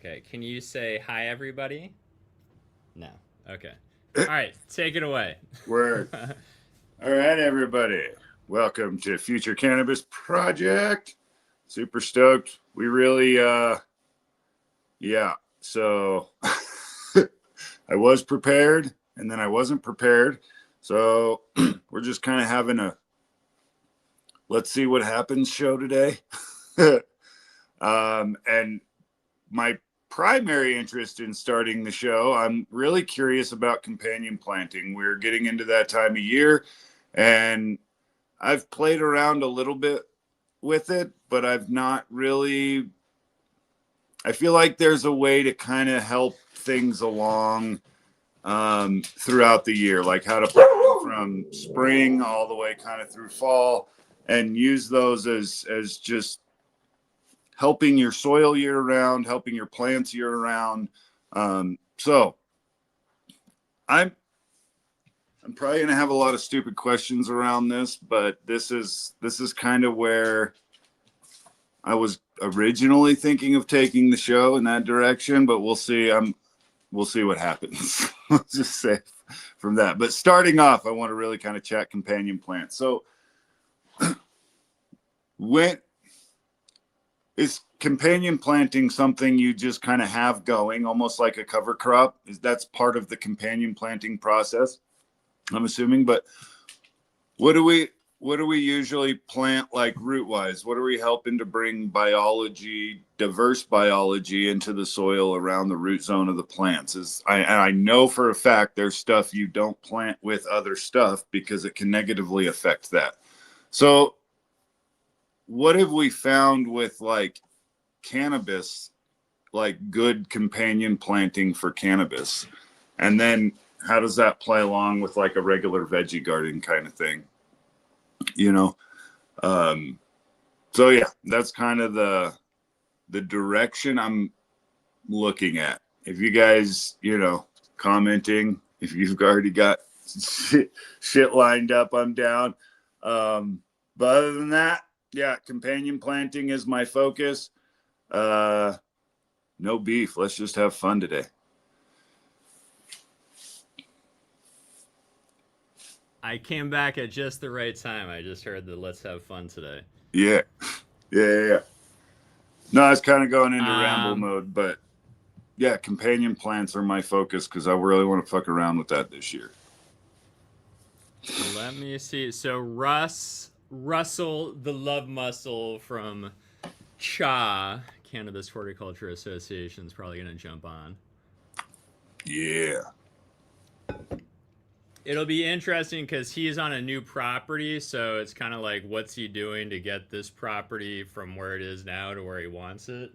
Okay. Can you say hi, everybody? No. Okay. All right. Take it away. Word. All right, everybody. Welcome to Future Cannabis Project. Super stoked. We really, yeah. So I was prepared and then I wasn't prepared. So we're just kind of having a let's see what happens show today. And my primary interest in starting the show, I'm really curious about companion planting. We're getting into that time of year, and I've played around a little bit with it, but I've not really. I feel like there's a way to kind of help things along throughout the year, like how to plant from spring all the way kind of through fall, and use those as just helping your soil year round, helping your plants year round. So I'm probably gonna have a lot of stupid questions around this, but this is kind of where I was originally thinking of taking the show in that direction, but we'll see. We'll see what happens. I'll just say from that. But starting off, I want to really kind of chat companion plants. So when is companion planting something you just kind of have going, almost like a cover crop? That's part of the companion planting process, I'm assuming. But what do we usually plant, like root wise? What are we helping to bring biology, diverse biology, into the soil around the root zone of the plants? I know for a fact there's stuff you don't plant with other stuff because it can negatively affect that. So what have we found with like cannabis, like good companion planting for cannabis? And then how does that play along with like a regular veggie garden kind of thing? You know? So yeah, that's kind of the direction I'm looking at. If you guys, commenting, if you've already got shit lined up, I'm down. But other than that, yeah, companion planting is my focus. No beef. Let's just have fun today. I came back at just the right time. I just heard the let's have fun today. Yeah. Yeah. No, I was kind of going into ramble mode, but yeah, companion plants are my focus because I really want to fuck around with that this year. Let me see. So Russell, the love muscle from Cannabis Horticulture Association, is probably going to jump on. Yeah. It'll be interesting because he's on a new property, so it's kind of like, what's he doing to get this property from where it is now to where he wants it?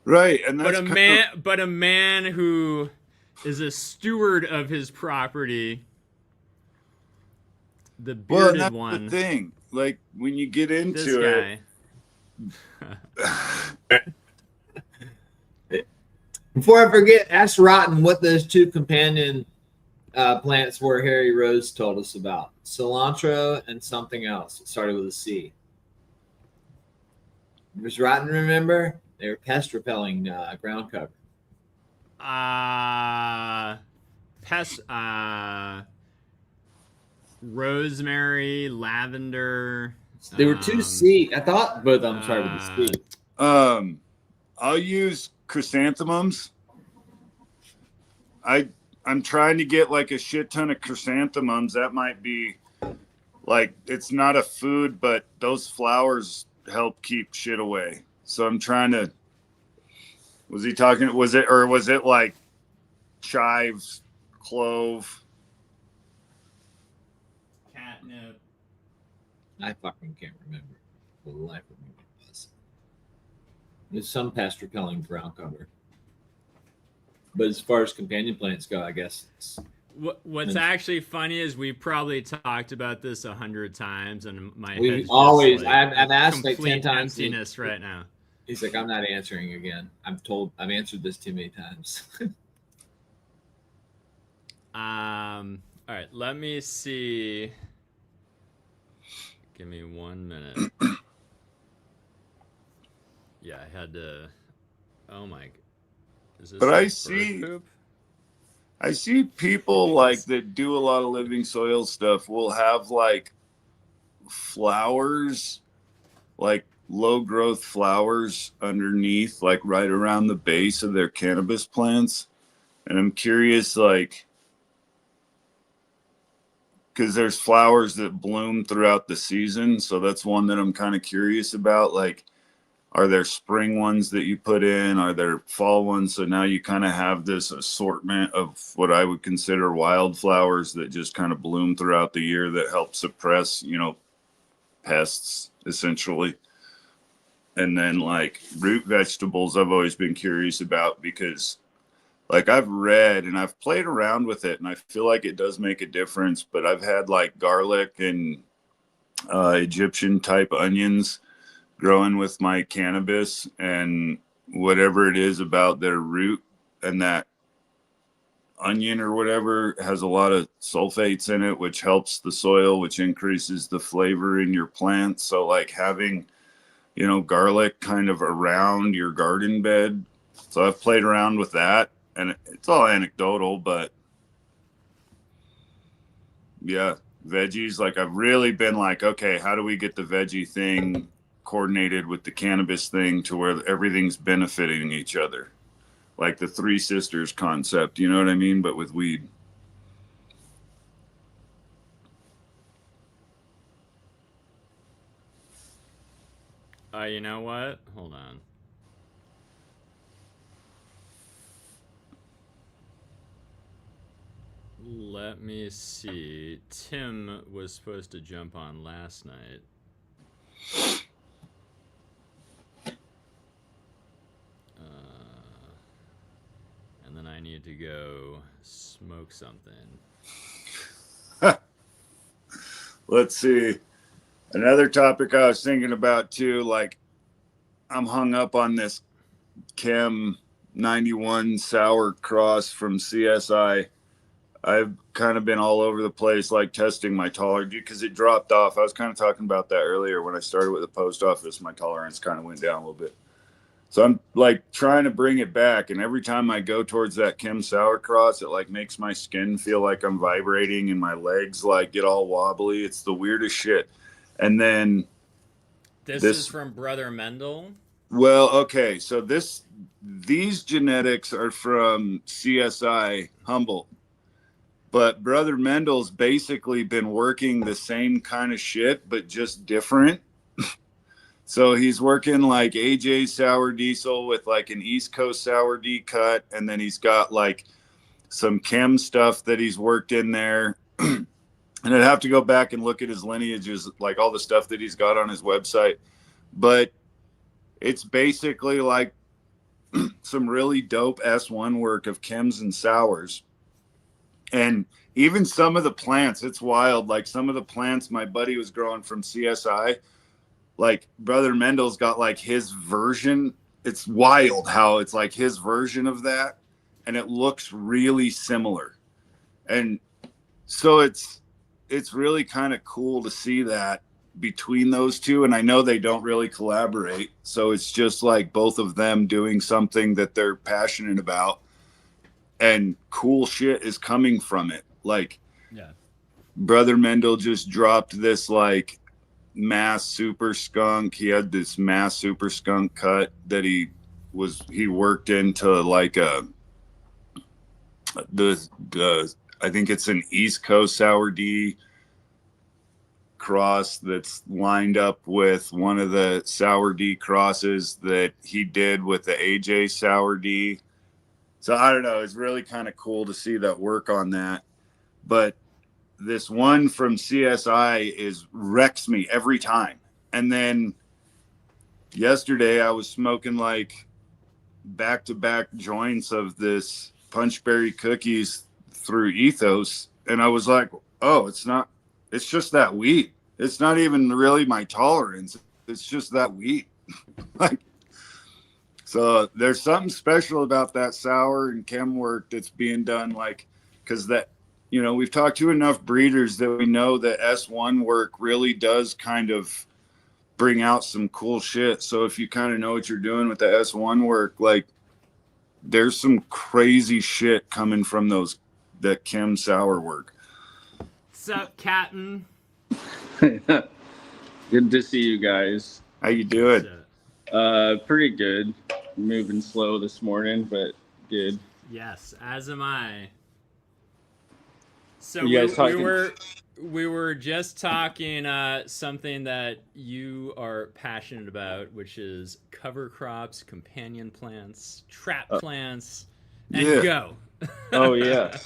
Right, and that's but a man who is a steward of his property, the bearded that's one. the thing. Like when you get into this guy. Before I forget, ask Rotten what those two companion plants were Harry Rose told us about. Cilantro and something else. It started with a C. Does Rotten remember? They were pest repelling ground cover. Rosemary, lavender. There were two C. I thought both of them started with a C. I'll use chrysanthemums. I'm trying to get like a shit ton of chrysanthemums. That might be like, it's not a food, but those flowers help keep shit away. So I'm trying to, was it like chives, clove? Catnip. I fucking can't remember for the life of me what it was. There's some pest repelling ground cover. But as far as companion plants go, I guess what's actually funny is we probably talked about this 100 times, and my head's always just like I've asked like 10 times. Emptiness right now. He's like, I'm not answering again. I've answered this too many times. All right, let me see. Give me 1 minute. Yeah, I had to. Oh my. Is this But like bird poop? I see people like that do a lot of living soil stuff will have like flowers, like low growth flowers underneath, like right around the base of their cannabis plants. And I'm curious, like, because there's flowers that bloom throughout the season. So that's one that I'm kind of curious about. Like, are there spring ones that you put in? Are there fall ones? So now you kind of have this assortment of what I would consider wildflowers that just kind of bloom throughout the year that help suppress, you know, pests essentially. And then like root vegetables, I've always been curious about because like I've read and I've played around with it and I feel like it does make a difference. But I've had like garlic and Egyptian type onions growing with my cannabis, and whatever it is about their root and that onion or whatever has a lot of sulfates in it, which helps the soil, which increases the flavor in your plant. So like having, you know, garlic kind of around your garden bed. So I've played around with that, and it's all anecdotal, but yeah, veggies, like I've really been like, okay, how do we get the veggie thing coordinated with the cannabis thing to where everything's benefiting each other? Like the Three Sisters concept, you know what I mean? But with weed. You know what? Hold on. Let me see. Tim was supposed to jump on last night. And then I need to go smoke something. Let's see. Another topic I was thinking about too, like I'm hung up on this Chem 91 sour cross from CSI. I've kind of been all over the place, like testing my tolerance because it dropped off. I was kind of talking about that earlier when I started with the post office. My tolerance kind of went down a little bit. So I'm like trying to bring it back. And every time I go towards that Chem sour cross, it like makes my skin feel like I'm vibrating and my legs like get all wobbly. It's the weirdest shit. And then this is from Brother Mendel. Well, okay. So these genetics are from CSI Humboldt. But Brother Mendel's basically been working the same kind of shit, but just different. So he's working like AJ sour diesel with like an East Coast sour D cut. And then he's got like some chem stuff that he's worked in there. And I'd have to go back and look at his lineages, like all the stuff that he's got on his website. But it's basically like some really dope S1 work of chems and sours. And even some of the plants, it's wild. Like some of the plants my buddy was growing from CSI, like Brother Mendel's got like his version. It's wild how it's like his version of that. And it looks really similar. And so it's really kind of cool to see that between those two. And I know they don't really collaborate. So it's just like both of them doing something that they're passionate about. And cool shit is coming from it. Like, yeah, Brother Mendel just dropped this like mass super skunk. He had this mass super skunk cut that he worked into like the I think it's an East Coast sour D cross that's lined up with one of the sour D crosses that he did with the AJ sour D. So I don't know. It's really kind of cool to see that work on that. But this one from CSI wrecks me every time. And then yesterday I was smoking like back-to-back joints of this punchberry cookies through Ethos. And I was like, oh, it's just that weed. It's not even really my tolerance. It's just that weed. Like, so there's something special about that sour and chem work that's being done, like, because that, you know, we've talked to enough breeders that we know that S1 work really does kind of bring out some cool shit. So if you kind of know what you're doing with the S1 work, like, there's some crazy shit coming from that chem sour work. What's up, Captain? Good to see you guys. How you doing? Pretty good. Moving slow this morning, but good. Yes, as am I. So You guys talking? we were just talking something that you are passionate about, which is cover crops, companion plants, trap plants, and Yeah. go. Oh yeah.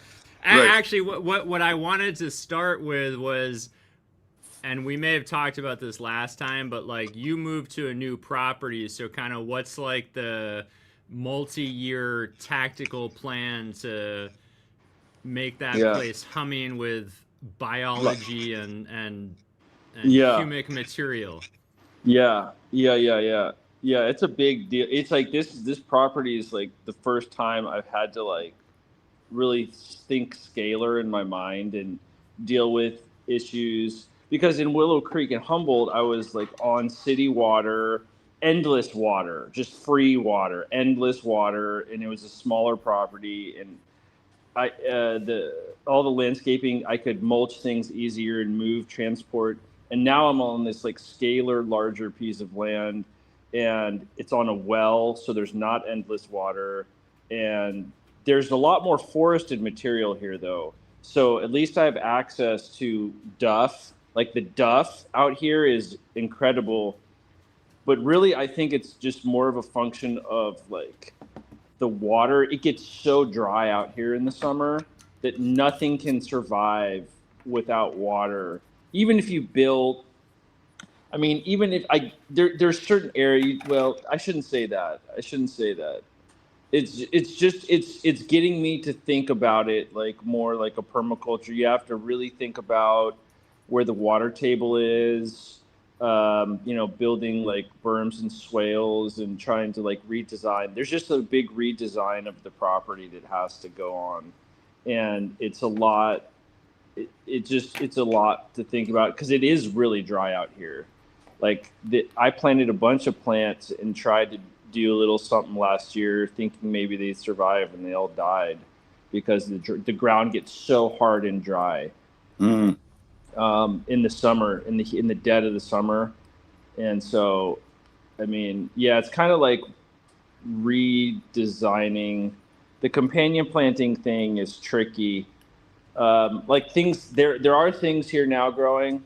Right. Actually, what I wanted to start with was, and we may have talked about this last time, but like you moved to a new property, so kind of what's like the multi-year tactical plan to make that Yeah. place humming with biology and Yeah. humic material. Yeah. It's a big deal. It's like this property is like the first time I've had to like really think scalar in my mind and deal with issues, because in Willow Creek and Humboldt I was like on city water, endless water, just free water, endless water, and it was a smaller property, and all the landscaping, I could mulch things easier and move, transport. And now I'm on this like scalar, larger piece of land, and it's on a well, so there's not endless water, and there's a lot more forested material here though. So at least I have access to duff. Like the duff out here is incredible, but really I think it's just more of a function of like the water. It gets so dry out here in the summer that nothing can survive without water. Even if you build, I mean, even if there's certain areas. Well, I shouldn't say that. It's getting me to think about it like more like a permaculture. You have to really think about where the water table is. Building like berms and swales and trying to like redesign. There's just a big redesign of the property that has to go on, and it's a lot. It's a lot to think about because it is really dry out here. Like I planted a bunch of plants and tried to do a little something last year, thinking maybe they'd survive, and they all died because the ground gets so hard and dry. In the summer, in the dead of the summer. And so, I mean, yeah, it's kind of like redesigning. The companion planting thing is tricky. Like things, there are things here now growing.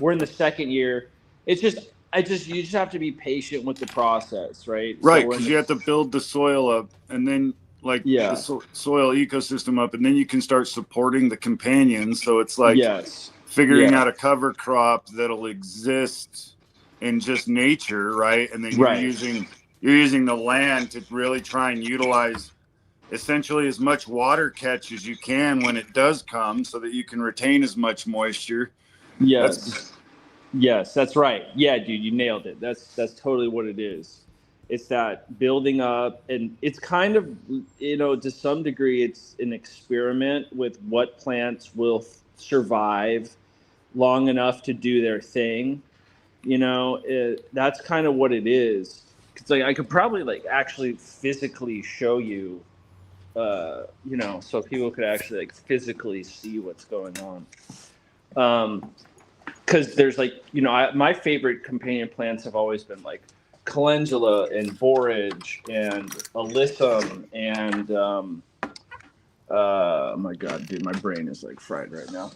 We're in the second year. You just have to be patient with the process, right? Right, because you have to build the soil up, and then like Yeah. the soil ecosystem up, and then you can start supporting the companions. So it's like Yes. figuring Yeah. out a cover crop that'll exist in just nature, right? And then Right. you're using the land to really try and utilize essentially as much water catch as you can when it does come, so that you can retain as much moisture. Yes. Yes, that's right. Yeah, dude, you nailed it. That's totally what it is. It's that building up, and it's kind of, to some degree, it's an experiment with what plants will survive long enough to do their thing. That's kind of what it is. It's like I could probably like actually physically show you, so people could actually like physically see what's going on. Because there's like, my favorite companion plants have always been like calendula and borage and alyssum and oh my god, dude, my brain is like fried right now.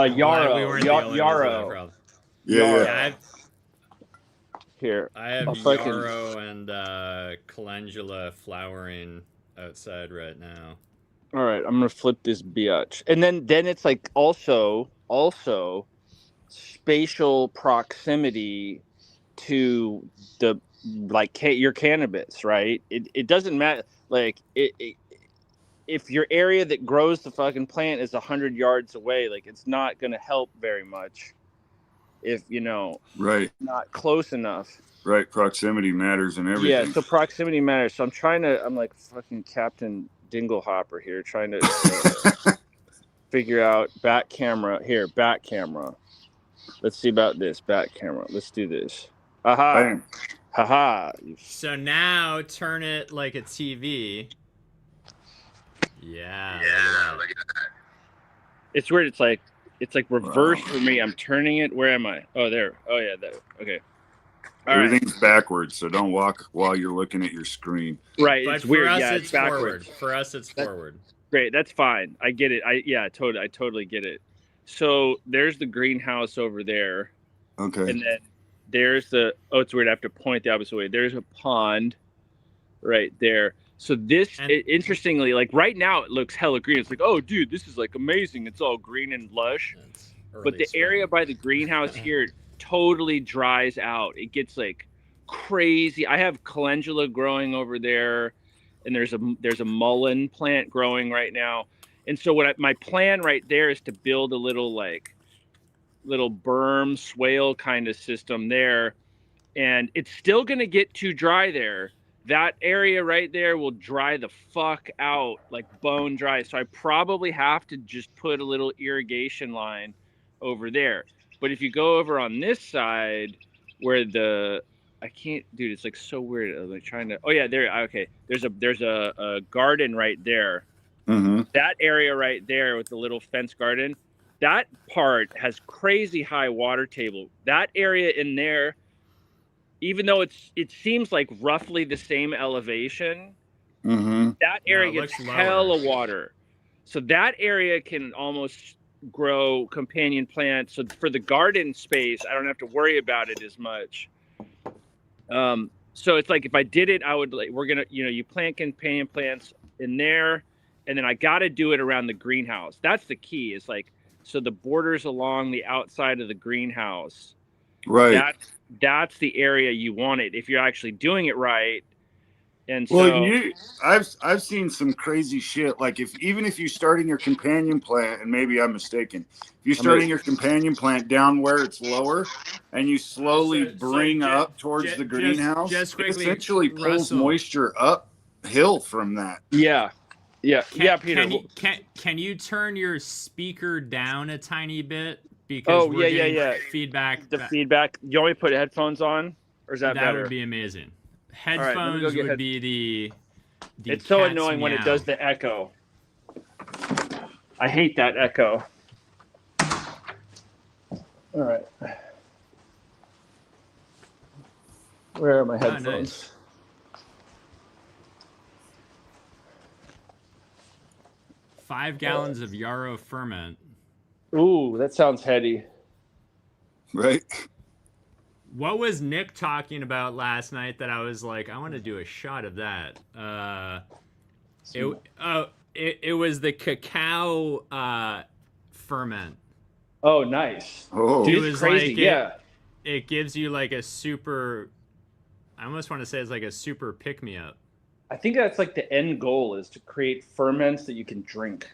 Yarrow. Yeah. Here, I have yarrow and calendula flowering outside right now. All right, I'm gonna flip this biatch, and then it's like also spatial proximity to the your cannabis, right? It doesn't matter like if your area that grows the fucking plant is 100 yards away, like it's not gonna help very much if Right. not close enough. Right, proximity matters and everything. Yeah, so proximity matters. So I'm like fucking Captain Dinglehopper here, trying to figure out back camera. Let's see about this back camera. Let's do this. Aha! Haha. So now turn it like a TV. Yeah. Look at that. It's weird. It's like reversed for me. I'm turning it. Where am I? Oh, there. Oh yeah, there. Okay. All right. Everything's backwards, so don't walk while you're looking at your screen. Right. But It's for weird. us, Yeah, it's backwards. forward. For us, it's forward. Great. That's fine. I get it. I totally get it. So there's the greenhouse over there, Okay. and then there's the. Oh, it's weird. I have to point the opposite way. There's a pond, right there. So this, interestingly, like right now, it looks hella green. It's like, oh, dude, this is like amazing. It's all green and lush. But the area by the greenhouse here totally dries out. It gets like crazy. I have calendula growing over there, and there's a mullein plant growing right now. And so my plan right there is to build a little berm swale kind of system there, and it's still going to get too dry there. That area right there will dry the fuck out, like bone dry. So I probably have to just put a little irrigation line over there. But if you go over on this side where I can't, dude, it's like so weird. I'm like trying to, oh yeah, there, okay. There's a garden right there. Mm-hmm. That area right there with the little fence garden, that part has crazy high water table. That area in there, even though it seems like roughly the same elevation, that area gets hella water. So that area can almost grow companion plants. So for the garden space, I don't have to worry about it as much. So it's like if I did it, I would like you plant companion plants in there, and then I got to do it around the greenhouse. That's the key. Is like so the borders along the outside of the greenhouse. Right. That's the area you want it if you're actually doing it right. And so, well, I've seen some crazy shit. Like even if you're starting your companion plant, and maybe I'm mistaken, if you're starting your companion plant down where it's lower, and you slowly bring up towards the greenhouse, just quickly, it essentially pulls Russell, moisture uphill from that. Yeah, Peter. Can you turn your speaker down a tiny bit? Because we're getting feedback. The feedback. You want me to put headphones on, or is that better? That would be amazing. Headphones would be the it's so annoying when it does the echo. I hate that echo. All right. Where are my headphones? Nice. Five gallons of yarrow ferment. Ooh, that sounds heady. Right. What was Nick talking about last night that I was like, I want to do a shot of that? It was the cacao ferment. Oh, nice. Oh, dude, it's crazy. It gives you like a super. I almost want to say it's like a super pick me up. I think that's like the end goal is to create ferments that you can drink.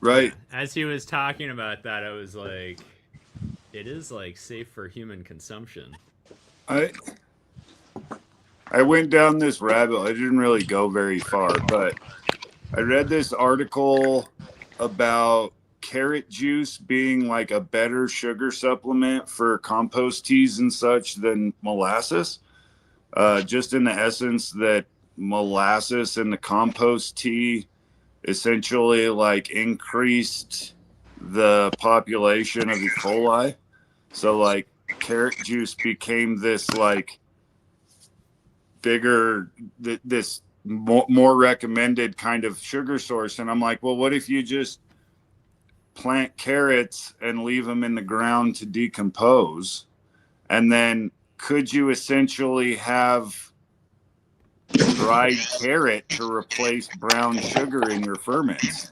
Right. As he was talking about that, I was like, it is like safe for human consumption. I went down this rabbit. I didn't really go very far, but I read this article about carrot juice being like a better sugar supplement for compost teas and such than molasses. Just in the essence that molasses in the compost tea essentially like increased the population of E. coli. So like carrot juice became this like bigger, this more recommended kind of sugar source. And I'm like, well, what if you just plant carrots and leave them in the ground to decompose? And then could you essentially have dried carrot to replace brown sugar in your ferments?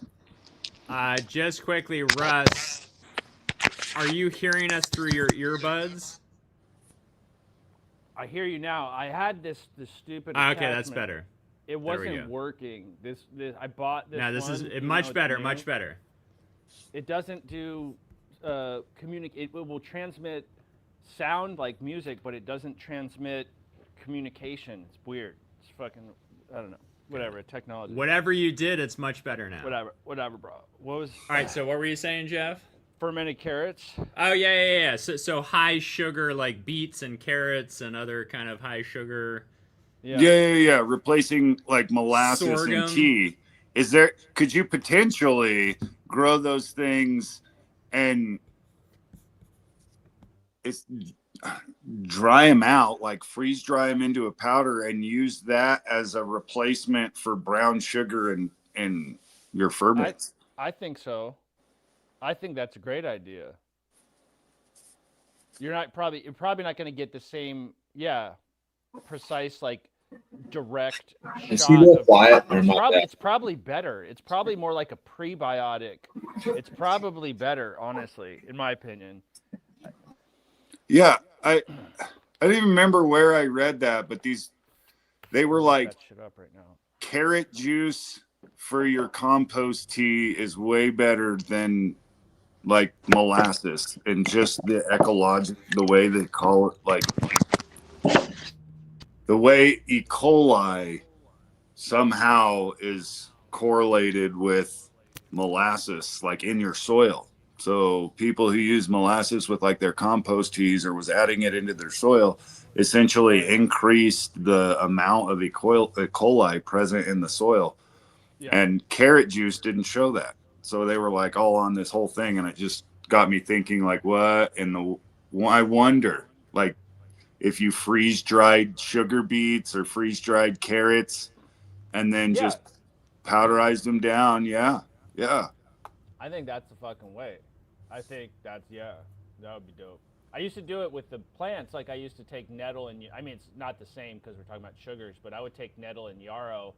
Just quickly, Russ, are you hearing us through your earbuds? I hear you now. I had this stupid. Okay, that's better. It wasn't working. This I bought this. No, this one, is much better. Much better. It doesn't do communicate. It will transmit sound like music, but it doesn't transmit communication. It's weird. It's fucking. I don't know. Whatever. Technology. Whatever you did, it's much better now. Whatever, bro. What was? All right. So what were you saying, Jeff? fermented carrots. Oh yeah. So high sugar like beets and carrots and other kind of high sugar. Yeah. Replacing like molasses Sorghum. and tea. Could you potentially grow those things and dry them out, like freeze dry them into a powder and use that as a replacement for brown sugar and your ferments? I think so. I think that's a great idea. You're probably not going to get the same, precise, like direct Is shot he real of. quiet or not? It's probably better. It's probably more like a prebiotic. It's probably better, honestly, in my opinion. Yeah, I don't even remember where I read that, but they were like that shit up right now. Carrot juice for your compost tea is way better than like molasses, and just the way they call it, like the way E. coli somehow is correlated with molasses, like in your soil. So people who use molasses with like their compost teas or was adding it into their soil essentially increased the amount of E. coli present in the soil. Yeah. And carrot juice didn't show that. So they were like all on this whole thing. And it just got me thinking, like, what in the, I wonder, like, if you freeze dried sugar beets or freeze dried carrots and then just powderized them down. Yeah. I think that's the fucking way. I think that would be dope. I used to do it with the plants. Like I used to take nettle and, I mean, it's not the same because we're talking about sugars, but I would take nettle and yarrow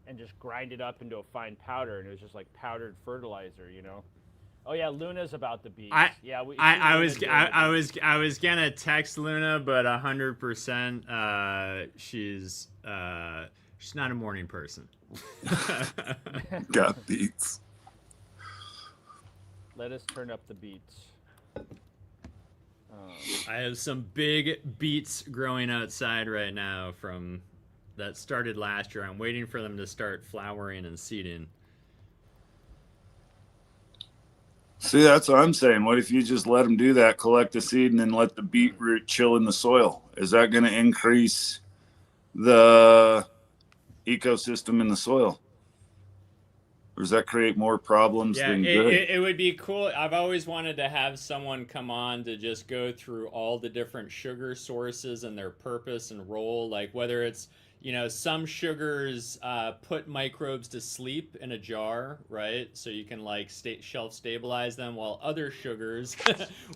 and just grind it up into a fine powder, and it was just like powdered fertilizer, you know? Oh yeah, Luna's about the beets. I was gonna text Luna, but 100%, she's not a morning person. Got beets. Let us turn up the beets. I have some big beets growing outside right now from that started last year. I'm waiting for them to start flowering and seeding. See, that's what I'm saying. What if you just let them do that, collect the seed, and then let the beetroot chill in the soil? Is that going to increase the ecosystem in the soil? Or does that create more problems than good? It would be cool. I've always wanted to have someone come on to just go through all the different sugar sources and their purpose and role, like whether it's, you know, some sugars put microbes to sleep in a jar, right? So you can like shelf stabilize them, while other sugars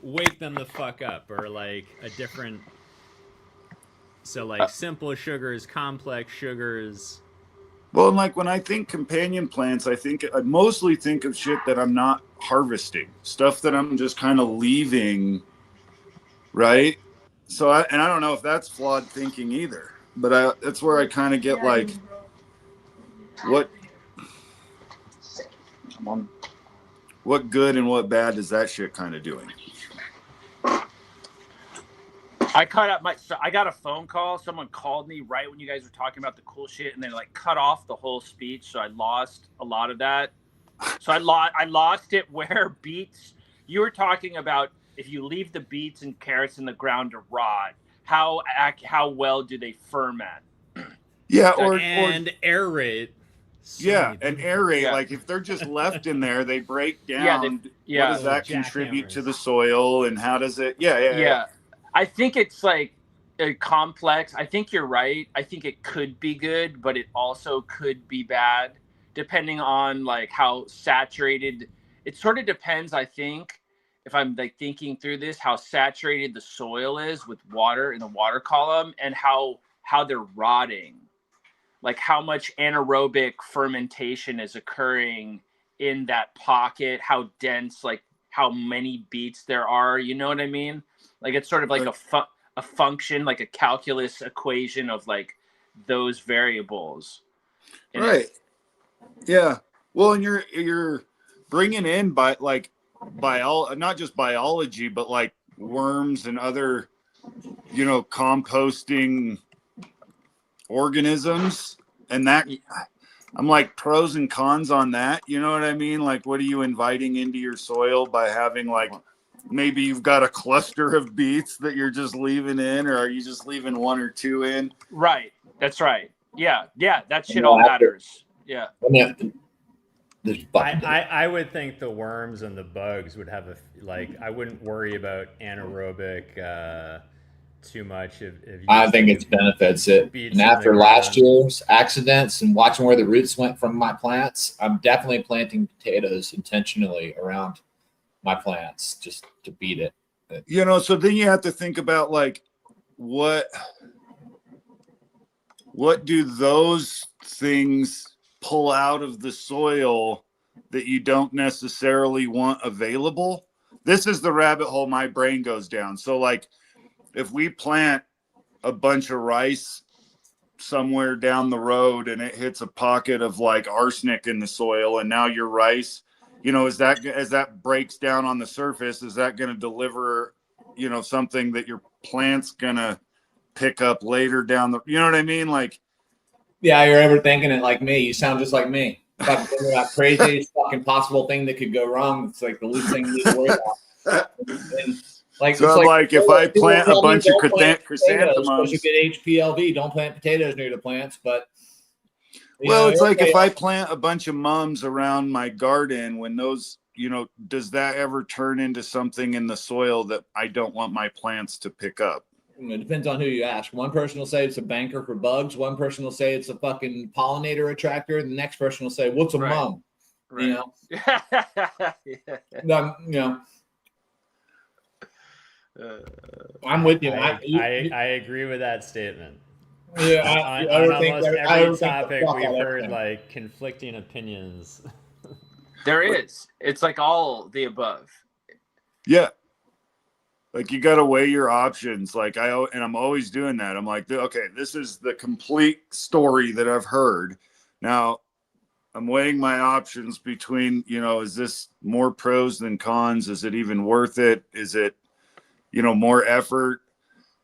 wake them the fuck up, or like a different. So like simple sugars, complex sugars. Well, and like when I think companion plants, I mostly think of shit that I'm not harvesting, stuff that I'm just kind of leaving, right? So I don't know if that's flawed thinking either, but that's where I kind of get like, what good and what bad is that shit kind of doing? I got a phone call. Someone called me right when you guys were talking about the cool shit, and then like cut off the whole speech. So I lost a lot of that. So I lost it where beets. You were talking about if you leave the beets and carrots in the ground to rot, how well do they ferment? Yeah, or aerate. And aerate. Yeah. Like if they're just left in there, they break down. What does that contribute to the soil, and how does it? Yeah. I think it's like a complex. I think you're right. I think it could be good, but it also could be bad, depending on like how saturated. It sort of depends, I think, if I'm like thinking through this, how saturated the soil is with water in the water column, and how they're rotting, like how much anaerobic fermentation is occurring in that pocket, how dense, like how many beets there are. You know what I mean? Like it's sort of like a function, like a calculus equation of like those variables. Right. Yeah. Well, and you're bringing in not just biology, but like worms and other, you know, composting organisms, and that I'm like pros and cons on that. You know what I mean? Like, what are you inviting into your soil by having like, maybe you've got a cluster of beets that you're just leaving in, or are you just leaving one or two in? Right. That's right. Yeah. Yeah. That shit No, all after- matters. Yeah. I would think the worms and the bugs would have I wouldn't worry about anaerobic too much if you I just think took it's benefits it. beets And in the after last ground. year's accidents and watching where the roots went from my plants, I'm definitely planting potatoes intentionally around my plants just to beat it. You know, so then you have to think about like, what do those things pull out of the soil that you don't necessarily want available? This is the rabbit hole my brain goes down. So like, if we plant a bunch of rice somewhere down the road and it hits a pocket of like arsenic in the soil, and now your rice, you know, as that breaks down on the surface, is that going to deliver, you know, something that your plant's going to pick up later down the, you know what I mean? Like, Yeah, you're overthinking it like me. You sound just like me. Fucking thinking about craziest fucking possible thing that could go wrong. It's like the least thing you need to worry about. And like, so it's I'm like, if I people plant a tell me bunch of don't plant potatoes because you chrysanthemums, get HPLV. Don't plant potatoes near the plants. But well, it's like if everybody- I plant a bunch of mums around my garden, when those, you know, does that ever turn into something in the soil that I don't want my plants to pick up? it depends on who you ask. One person will say it's a banker for bugs. One person will say it's a fucking pollinator attractor. The next person will say, "What's a Right. mum?" Right. You know, Yeah. you know. I'm with you. I agree with that statement. Yeah, On I almost overthink every the topic, fuck we've out of heard everything. like conflicting opinions. There is. It's like all the above. Yeah. Like, you got to weigh your options. Like, I'm always doing that. I'm like, okay, this is the complete story that I've heard. Now I'm weighing my options between, you know, is this more pros than cons? Is it even worth it? Is it, you know, more effort?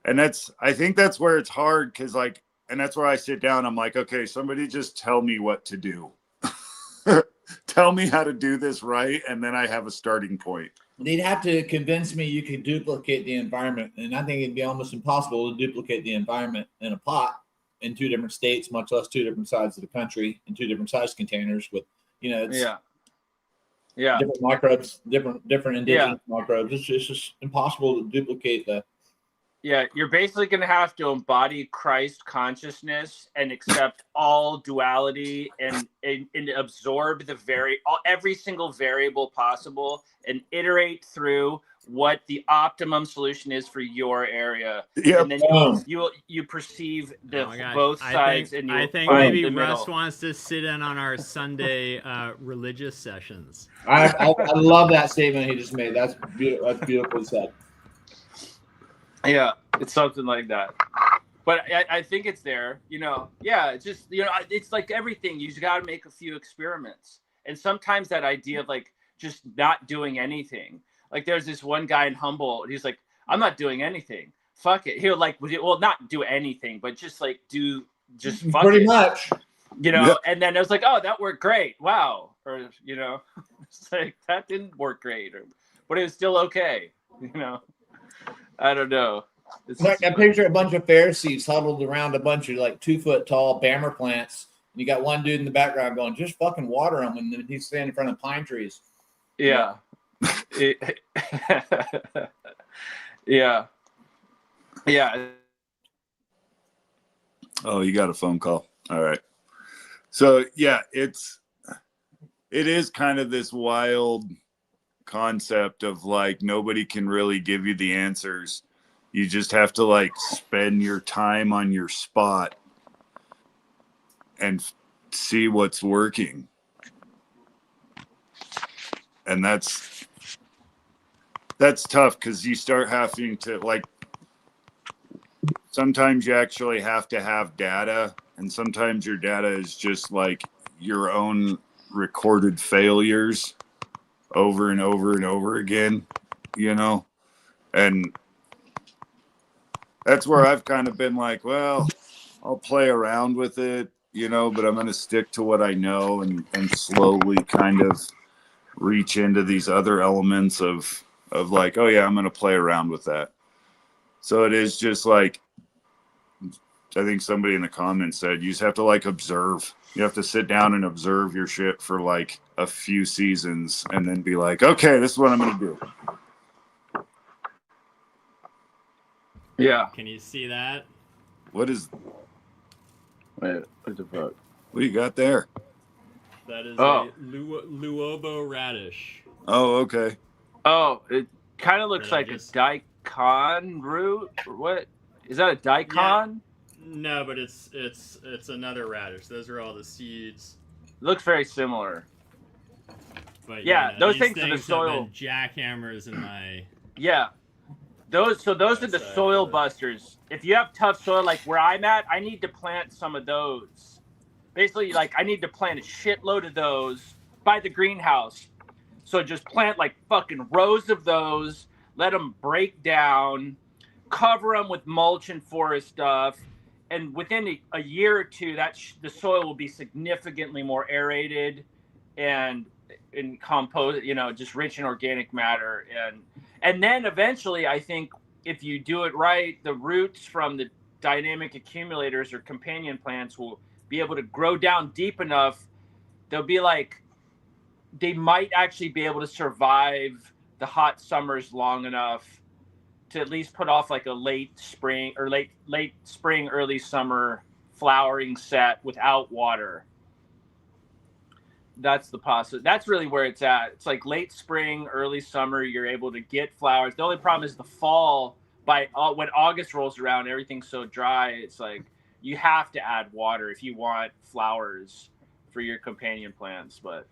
And I think that's where it's hard. Cause like, and that's where I sit down. I'm like, okay, somebody just tell me what to do. Tell me how to do this right. And then I have a starting point. They'd have to convince me you could duplicate the environment, and I think it'd be almost impossible to duplicate the environment in a pot in two different states, much less two different sides of the country in two different size containers with, you know, it's Yeah. different microbes, different indigenous microbes. It's just impossible to duplicate the. Yeah, you're basically going to have to embody Christ consciousness and accept all duality and absorb every single variable possible and iterate through what the optimum solution is for your area. Yep. And then you perceive Oh my gosh. both sides and I you think find maybe the Russ middle. wants to sit in on our Sunday religious sessions. I love that statement he just made. That's beautiful. That's beautifully said. Yeah, it's something like that. But I think it's there, you know. Yeah, it's just, you know, it's like everything. You just got to make a few experiments. And sometimes that idea of like just not doing anything. Like there's this one guy in Humboldt. He's like, I'm not doing anything. Fuck it. He'll like, well, not do anything, but just like just fuck Pretty it. much. You know, Yeah. and then I was like, oh, that worked great. Wow. Or, you know, it's like, that didn't work great. But it was still okay. You know, I don't know. It's like I picture a bunch of Pharisees huddled around a bunch of like 2 foot tall bammer plants. And you got one dude in the background going, just fucking water them. And then he's standing in front of pine trees. Yeah. Yeah. Yeah. Oh, you got a phone call. All right. So yeah, it is kind of this wild concept of like, nobody can really give you the answers. You just have to like spend your time on your spot and see what's working. And that's tough because you start having to like, sometimes you actually have to have data, and sometimes your data is just like your own recorded failures over and over and over again, you know? And that's where I've kind of been like, well, I'll play around with it. you know, but I'm going to stick to what I know and slowly kind of reach into these other elements of like, oh yeah, I'm going to play around with that. So it is just like, I think somebody in the comments said, you just have to like observe. You have to sit down and observe your shit for like a few seasons and then be like, okay, this is what I'm going to do. Yeah. Can you see that? What is, Wait, what the fuck? what do you got there? That is Oh. a Luobo radish. Oh, okay. Oh, it kind of looks Did I like just- a daikon root. Or what? Is that a daikon? No, but it's another radish. Those are all the seeds. Looks very similar. But Yeah, you know, those these things are the have soil. been jackhammers in my. Yeah. Those are the That's soil the- busters. If you have tough soil like where I'm at, I need to plant some of those. Basically, like I need to plant a shitload of those by the greenhouse. So just plant like fucking rows of those, let them break down, cover them with mulch and forest stuff, and within a year or two, the soil will be significantly more aerated and compost, you know, just rich in organic matter. And then eventually, I think if you do it right, the roots from the dynamic accumulators or companion plants will be able to grow down deep enough. They'll be like, they might actually be able to survive the hot summers long enough to at least put off like a late spring, early summer flowering set without water. That's the possibility. That's really where it's at. It's like late spring, early summer, you're able to get flowers. The only problem is the fall. When August rolls around, everything's so dry. It's like you have to add water if you want flowers for your companion plants. But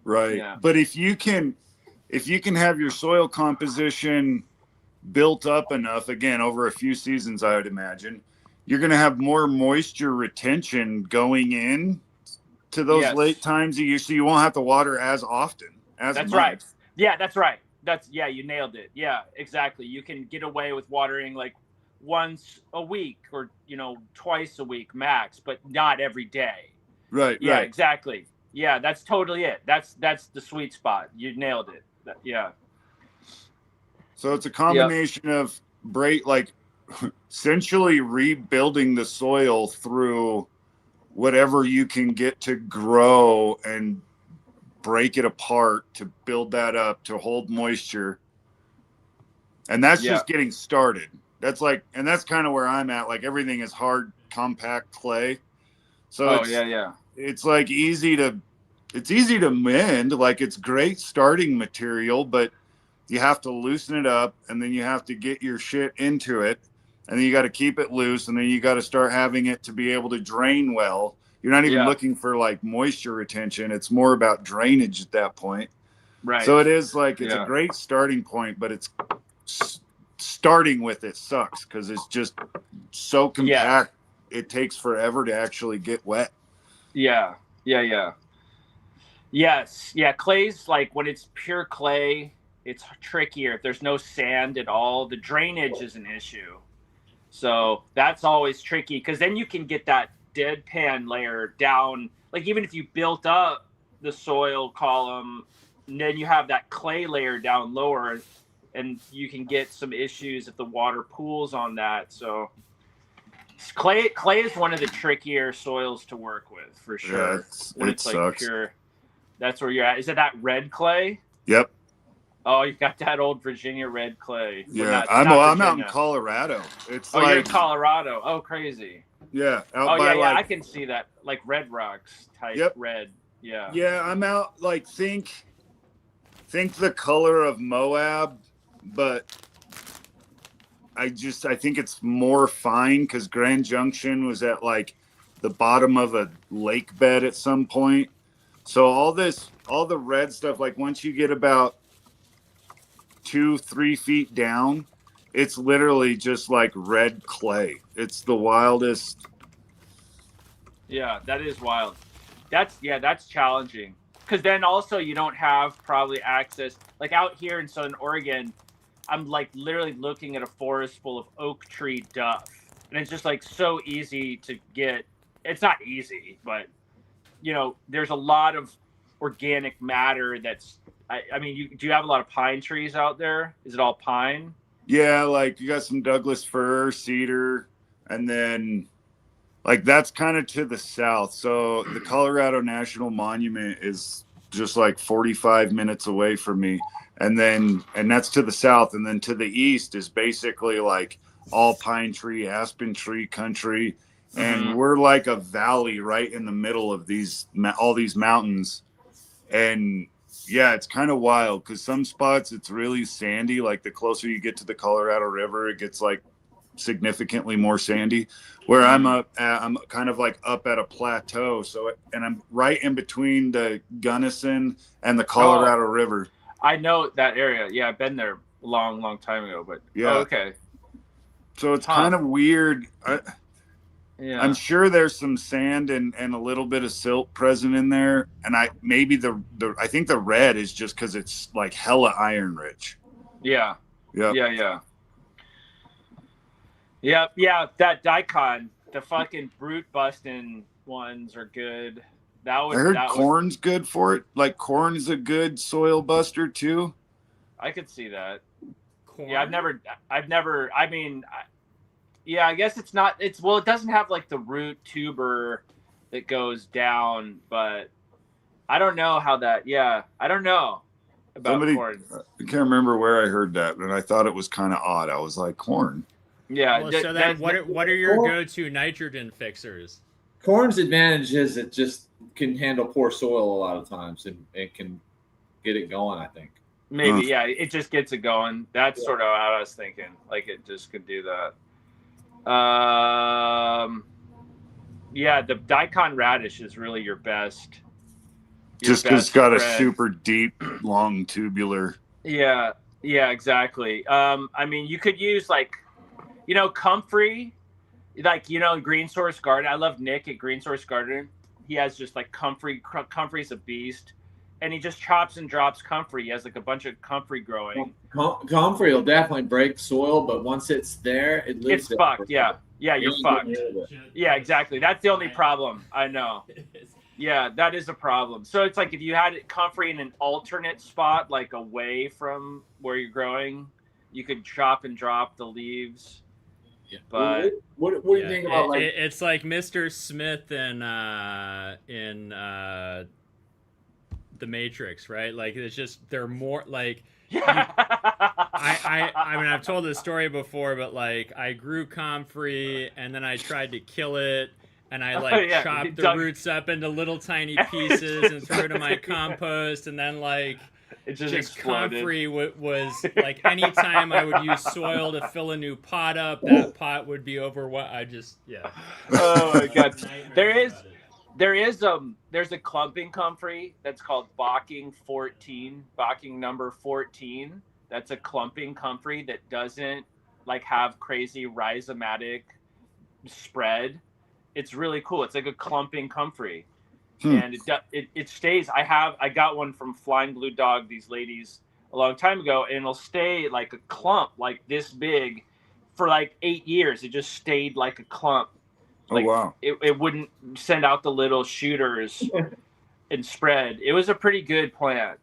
Right. yeah. But if you can have your soil composition built up enough, again, over a few seasons, I would imagine, you're going to have more moisture retention going in to those Yes. late times of year, so you won't have to water as often. That's much. right. Yeah, that's right. You nailed it. Yeah, exactly. You can get away with watering like once a week or, you know, twice a week max, but not every day. Right. Yeah, Right. exactly. Yeah, that's totally it. That's the sweet spot. You nailed it. Yeah. So it's a combination of essentially rebuilding the soil through whatever you can get to grow and break it apart to build that up to hold moisture. And that's just getting started. That's that's kind of where I'm at. Like everything is hard, compact clay. So it's like easy to mend. Like it's great starting material, but you have to loosen it up and then you have to get your shit into it. And then you got to keep it loose. And then you got to start having it to be able to drain well. You're not even looking for like moisture retention. It's more about drainage at that point. Right. So it is like, it's a great starting point, but it's starting with it sucks because it's just so compact. It takes forever to actually get wet. Yeah. Yes. Yeah. Clay's like when it's pure clay, it's trickier. If there's no sand at all, the drainage is an issue. So that's always tricky because then you can get that deadpan layer down. Like even if you built up the soil column, and then you have that clay layer down lower, and you can get some issues if the water pools on that. So clay is one of the trickier soils to work with for sure. Yeah, it sucks. Pure. That's where you're at. Is it that red clay? Yep. Oh, you got that old Virginia red clay. Yeah, I'm out in Colorado. It's you're in Colorado. Oh, crazy. Yeah. I can see that. Like Red Rocks type red. Yeah. Yeah, I'm out like think the color of Moab, but I think it's more fine because Grand Junction was at like the bottom of a lake bed at some point. So all the red stuff, like once you get about 2-3 feet down, it's literally just like red clay. It's the wildest. Yeah, that is wild. That's challenging because then also you don't have probably access like out here in Southern Oregon. I'm like literally looking at a forest full of oak tree duff, and it's just like so easy to get it's not easy, but there's a lot of organic matter that's. I mean, do you have a lot of pine trees out there? Is it all pine? Yeah, like you got some Douglas fir, cedar, and then like that's kind of to the south. So the Colorado National Monument is just like 45 minutes away from me. And that's to the south. And then to the east is basically like all pine tree, aspen tree country. And we're like a valley right in the middle of all these mountains. And yeah, it's kind of wild because some spots it's really sandy. Like the closer you get to the Colorado River, it gets like significantly more sandy. Where I'm kind of like up at a plateau. And I'm right in between the Gunnison and the Colorado River. I know that area. Yeah, I've been there a long, long time ago. But yeah, okay. So it's kind of weird. Yeah. I'm sure there's some sand and a little bit of silt present in there. And I think the red is just because it's like hella iron rich. Yeah. Yeah. Yeah. Yeah. Yeah. That daikon, the fucking brute busting ones are good. I heard corn's good for it. Like corn's a good soil buster too. I could see that. Corn? Yeah, I mean, yeah, I guess it doesn't have like the root tuber that goes down, but I don't know how that, I don't know about corn. I can't remember where I heard that, but I thought it was kind of odd. I was like, corn. Yeah. Well, so then what are your go-to nitrogen fixers? Corn's advantage is it just can handle poor soil a lot of times and it can get it going, I think. Maybe, yeah, it just gets it going. That's sort of how I was thinking. Like it just could do that. Yeah, the daikon radish is really your best. Just because it's got a super deep, long tubular. Yeah, exactly. I mean, you could use like, comfrey, like, Green Source Garden. I love Nick at Green Source Garden. He has just like comfrey. Comfrey's a beast. And he just chops and drops comfrey. He has like a bunch of comfrey growing. Comfrey will definitely break soil, but once it's there, it lives. It's fucked. Yeah, you're fucked. Yeah, exactly. That's the only problem. I know. Yeah, that is a problem. So it's like if you had comfrey in an alternate spot, like away from where you're growing, you could chop and drop the leaves. Yeah. But what do you think about it's like Mr. Smith in The Matrix, right? Like it's just they're more like I mean I've told this story before, but like I grew comfrey and then I tried to kill it and I like chopped the roots up into little tiny pieces and threw it in my compost and then like it just comfrey was like anytime I would use soil to fill a new pot up, that pot would be over what Oh my god. There's a clumping comfrey that's called Bocking number 14. That's a clumping comfrey that doesn't like have crazy rhizomatic spread. It's really cool. It's like a clumping comfrey. And it stays. I got one from Flying Blue Dog, these ladies, a long time ago, and it'll stay like a clump like this big for like 8 years. It just stayed like a clump. Like, oh wow! It wouldn't send out the little shooters and spread. It was a pretty good plant.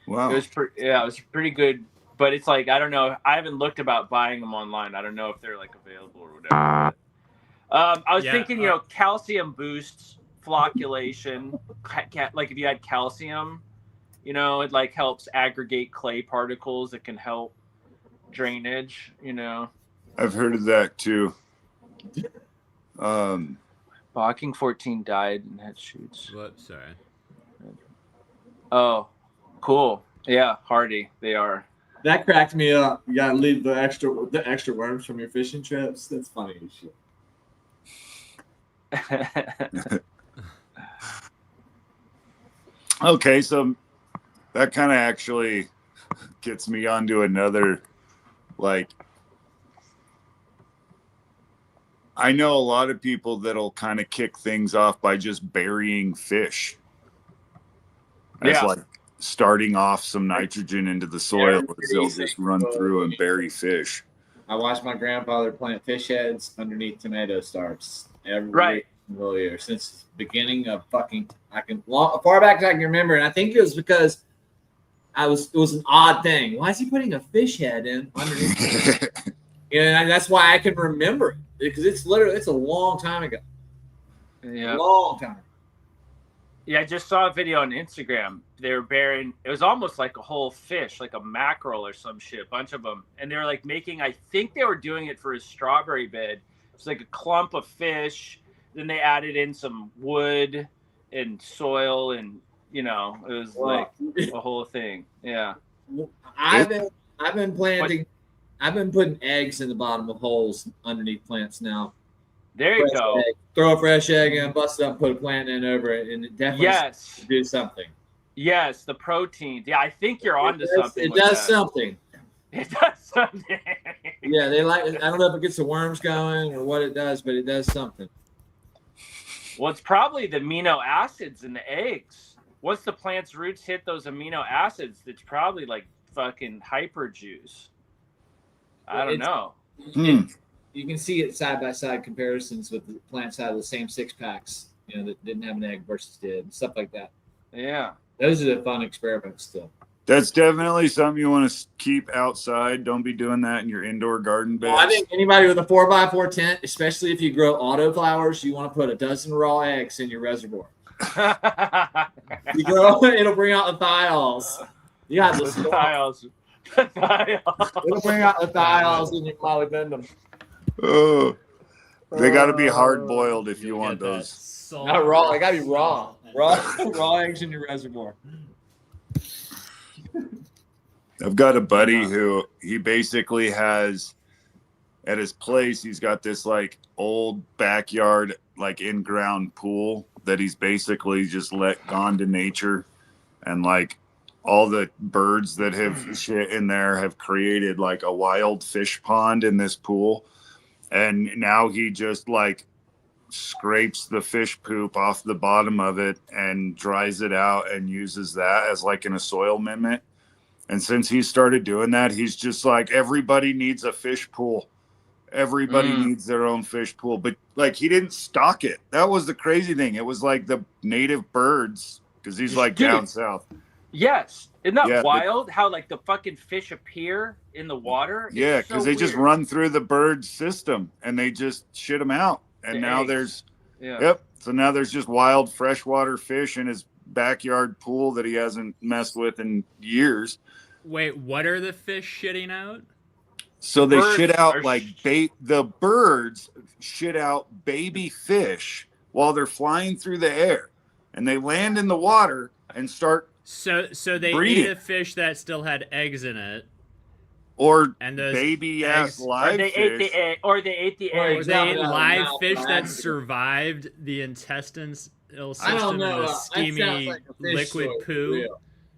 Wow. It was pretty good. But it's like I don't know. I haven't looked about buying them online. I don't know if they're like available or whatever. I was thinking, calcium boosts flocculation. Like if you had calcium, it like helps aggregate clay particles. It can help drainage. I've heard of that too. Bocking 14 died and had shoots. What? Sorry. Oh, cool. Yeah, hardy. They are. That cracked me up. You gotta leave the extra worms from your fishing trips. That's funny as shit. Okay, so that kind of actually gets me onto another, like, I know a lot of people that'll kind of kick things off by just burying fish. As like starting off some nitrogen into the soil, they'll just run through and bury fish. I watched my grandfather plant fish heads underneath tomato starts every familiar since the beginning of fucking. Far back as I can remember, and I think it was because it was an odd thing. Why is he putting a fish head in underneath? And that's why I can remember it, because it's a long time ago. Yeah. Long time. Yeah, I just saw a video on Instagram. They were burying, it was almost like a whole fish, like a mackerel or some shit, a bunch of them. And they were like making, I think they were doing it for his strawberry bed. It's like a clump of fish. Then they added in some wood and soil, and it was like a whole thing. Yeah. I've been planting. I've been putting eggs in the bottom of holes underneath plants now. There you go. Egg. Throw a fresh egg in, bust it up, put a plant in over it, and it definitely do something. Yes, the proteins. Yeah, I think you're onto something. It does something. It does something. Yeah, they like. I don't know if it gets the worms going or what it does, but it does something. Well, it's probably the amino acids in the eggs. Once the plant's roots hit those amino acids, it's probably like fucking hyper juice. I don't know. You can see it side by side comparisons with the plants out of the same 6-packs, that didn't have an egg versus did, stuff like that. Yeah. Those are the fun experiments still. That's definitely something you want to keep outside. Don't be doing that in your indoor garden beds. Well, I think anybody with a 4x4 tent, especially if you grow autoflowers, you want to put a dozen raw eggs in your reservoir. You grow, it'll bring out the thiols. You got the thiols. It'll bring out the thiols in your molybdenum. Oh, they got to be hard boiled if you want those. Not raw. They got to be raw. Raw eggs in your reservoir. I've got a buddy who he basically has at his place. He's got this like old backyard, like in-ground pool that he's basically just let gone to nature, and like all the birds that have shit in there have created like a wild fish pond in this pool. And now he just like scrapes the fish poop off the bottom of it and dries it out and uses that as like a soil mimic. And since he started doing that, he's just like, everybody needs a fish pool. Everybody needs their own fish pool. But like, he didn't stock it. That was the crazy thing. It was like the native birds, because he's like down south. Yes. Isn't that wild? How like the fucking fish appear in the water? Yeah, because they just run through the bird system and they just shit them out. And now there's so now there's just wild freshwater fish in his backyard pool that he hasn't messed with in years. Wait, what are the fish shitting out? So they shit out like the birds shit out baby fish while they're flying through the air, and they land in the water and start. So they breeding. ate a fish that still had eggs in it, or and those baby ass live fish, or they ate the eggs, or they ate live fish that survived the intestinal system and the steamy liquid poo.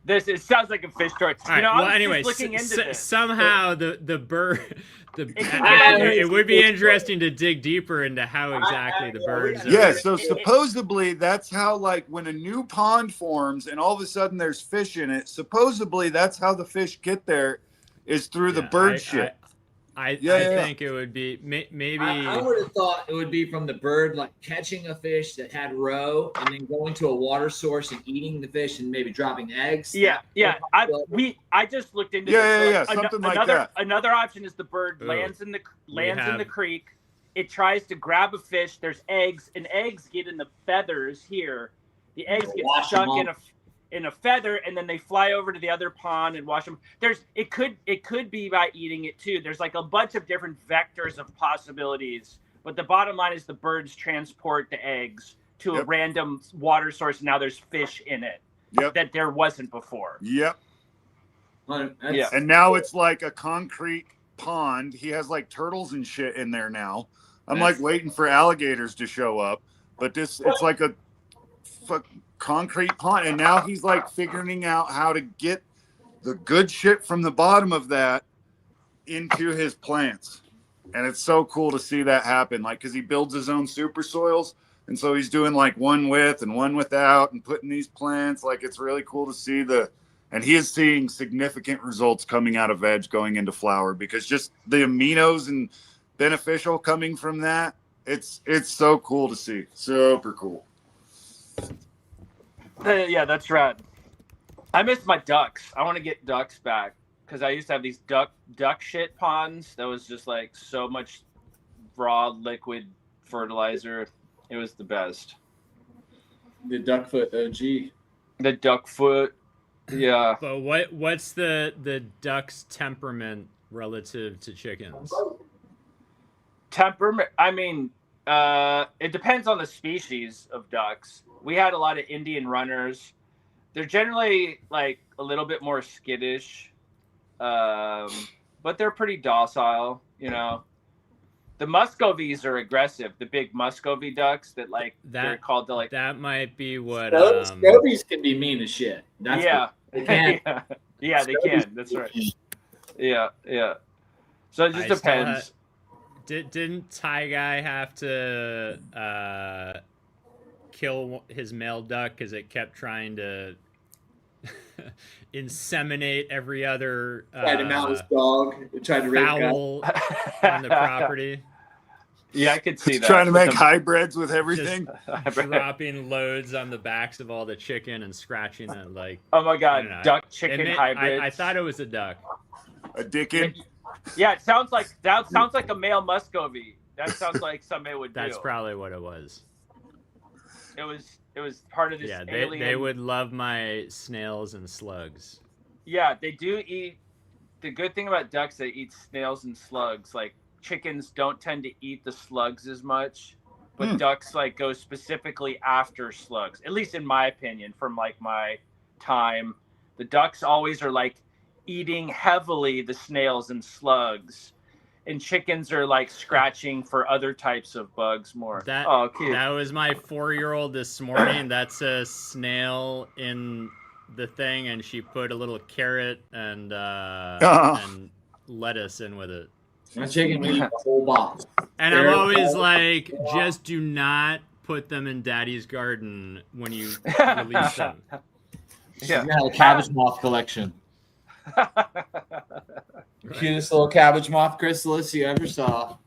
It sounds like a fish story. Right, well, anyway, looking into this. Somehow the bird. It would be interesting to dig deeper into how exactly the birds. Yeah, so supposedly that's how, like, when a new pond forms and all of a sudden there's fish in it, supposedly that's how the fish get there, is through the bird shit. I think it would be maybe. I would have thought it would be from the bird, like catching a fish that had roe and then going to a water source and eating the fish and maybe dropping eggs. Yeah. I just looked into this. Something like that. Another option is the bird lands in the creek. It tries to grab a fish. There's eggs, and eggs get in the feathers here. The eggs get stuck in a feather, and then they fly over to the other pond and wash them. It could be by eating it too. There's like a bunch of different vectors of possibilities, but the bottom line is the birds transport the eggs to a random water source. And now there's fish in it that there wasn't before. And now it's like a concrete pond. He has like turtles and shit in there now. I'm like waiting for alligators to show up, but it's like a concrete pond, and now he's like figuring out how to get the good shit from the bottom of that into his plants. And it's so cool to see that happen, like, because he builds his own super soils, and so he's doing like one with and one without and putting these plants, like, it's really cool to see and he is seeing significant results coming out of veg going into flower, because just the aminos and beneficial coming from that It's so cool to see. Super cool. Yeah, that's rad. I miss my ducks. I want to get ducks back because I used to have these duck shit ponds. That was just like so much raw liquid fertilizer. It was the best. The Duckfoot OG. The duck foot. Yeah. But what's the duck's temperament relative to chickens? Temperament. I mean, it depends on the species of ducks. We had a lot of Indian runners. They're generally like a little bit more skittish, but they're pretty docile. You know, the Muscovies are aggressive. The big Muscovy ducks that like they're called the like. That might be what. Scobies can be mean as shit. That's Yeah. they can. Yeah, they can. That's right. Yeah. So it just depends. Didn't Thai guy have to kill his male duck because it kept trying to inseminate every other Tried to mount his dog. Tried to rape fowl on the property? Yeah, I could see that. Trying to make hybrids with everything. Just dropping loads on the backs of all the chicken and scratching it like. Oh my god, duck It chicken may- hybrids. I thought it was a duck. A dickin. Yeah, it sounds like a male Muscovy. That sounds like somebody would do. That's probably what it was. It was part of this Yeah, alien. they would love my snails and slugs. Yeah, they do eat. The good thing about ducks, they eat snails and slugs. Like chickens don't tend to eat the slugs as much, but ducks like go specifically after slugs. At least in my opinion, from like my time, the ducks always are like eating heavily the snails and slugs, and chickens are like scratching for other types of bugs more. That cute. that was my 4-year-old this morning. That's a snail in the thing, and she put a little carrot and lettuce in with it. My chicken will eat the whole box. And I'm always like, just do not put them in Daddy's garden when you release them. Yeah. You got a cabbage moth collection. Cutest little cabbage moth chrysalis you ever saw.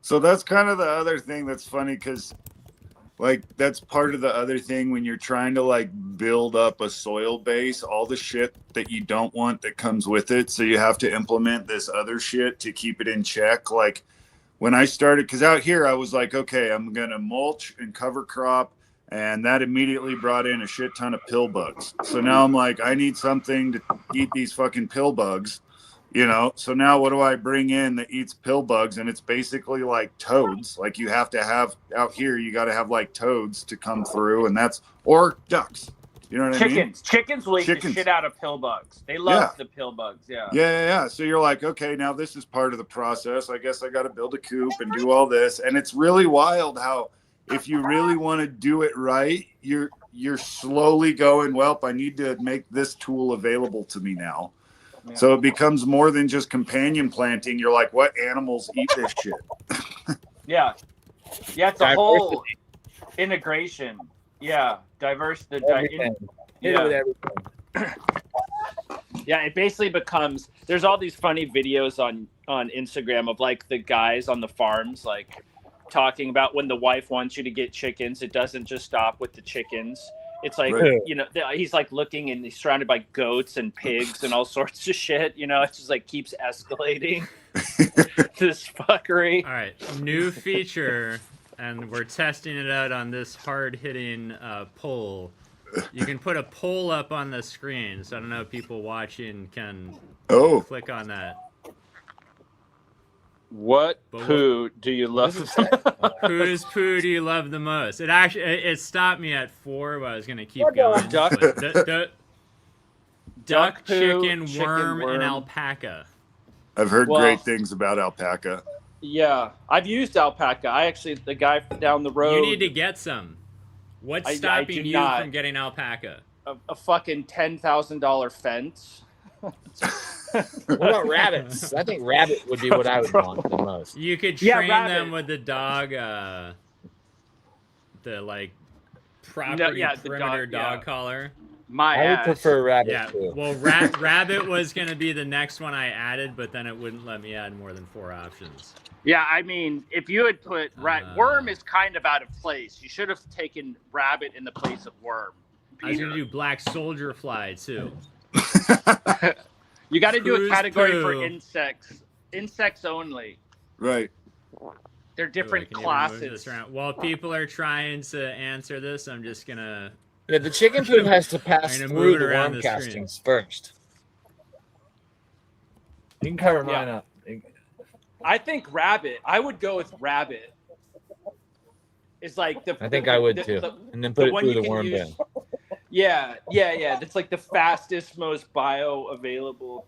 So that's kind of the other thing that's funny because, like, that's part of the other thing when you're trying to, like, build up a soil base, all the shit that you don't want that comes with it. So you have to implement this other shit to keep it in check. Like, when I started, because out here I was like, okay, I'm going to mulch and cover crop. And that immediately brought in a shit ton of pill bugs. So now I'm like, I need something to eat these fucking pill bugs, you know? So now what do I bring in that eats pill bugs? And it's basically like toads. Like you have to have out here, you got to have like toads to come through, and or ducks. You know what I mean? Chickens will eat the shit out of pill bugs. They love the pill bugs. Yeah. Yeah. So you're like, okay, now this is part of the process. I guess I got to build a coop and do all this. And it's really wild how, if you really want to do it right, you're slowly going, well, I need to make this tool available to me now. Yeah. So it becomes more than just companion planting. You're like, what animals eat this shit? Yeah, it's a whole integration. Yeah, everything. Yeah, it basically becomes, there's all these funny videos on Instagram of like the guys on the farms, like talking about when the wife wants you to get chickens, it doesn't just stop with the chickens. It's like, you know, he's like looking and he's surrounded by goats and pigs and all sorts of shit. You know, it just like keeps escalating this fuckery. All right, new feature, and we're testing it out on this hard-hitting poll. You can put a poll up on the screen, so I don't know if people watching can click on that. What poo do you love? Whose poo do you love the most? It stopped me at 4, but I was gonna keep going. Duck Duck, poo, chicken, worm, and alpaca. I've heard great things about alpaca. Yeah, I've used alpaca. The guy down the road. You need to get some. What's stopping you from getting alpaca? A fucking $10,000 fence. What about rabbits? I think rabbit would be what I would want the most. You could train them with the dog, the like property perimeter dog collar. My I would ass. prefer rabbit Yeah, too. well, rabbit was going to be the next one I added, but then it wouldn't let me add more than 4 options. Yeah, I mean, if you had put worm is kind of out of place. You should have taken rabbit in the place of worm. I was going to do black soldier fly, too. You got to do a Poo's category poo. for insects only. Right. They're different Ooh, I can even move classes. this around. While people are trying to answer this, I'm just going to... Yeah, the chicken poop has to pass I'm gonna through move it the around worm the screen. castings first. You can cover mine up. I think rabbit. I would go with rabbit. It's like the. I think I would too. And then put it one through you the can worm use- bin. Yeah. That's like the fastest, most bioavailable.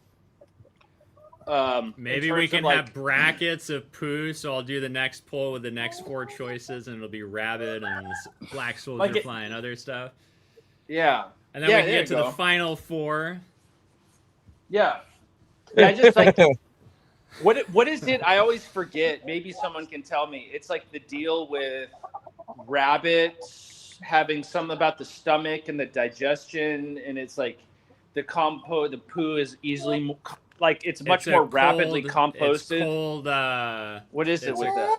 Maybe in we terms can of, like, have brackets of poo, so I'll do the next poll with the next 4 choices, and it'll be rabbit and black soldier Like fly and other stuff. Yeah. And then Yeah, we can there get to you the go. final 4. Yeah. Yeah, I just like what is it? I always forget. Maybe someone can tell me. It's like the deal with rabbits having something about the stomach and the digestion, and it's like the poo is easily like it's much a more rapidly cold- composted. It's cold, What is it it's with a- that?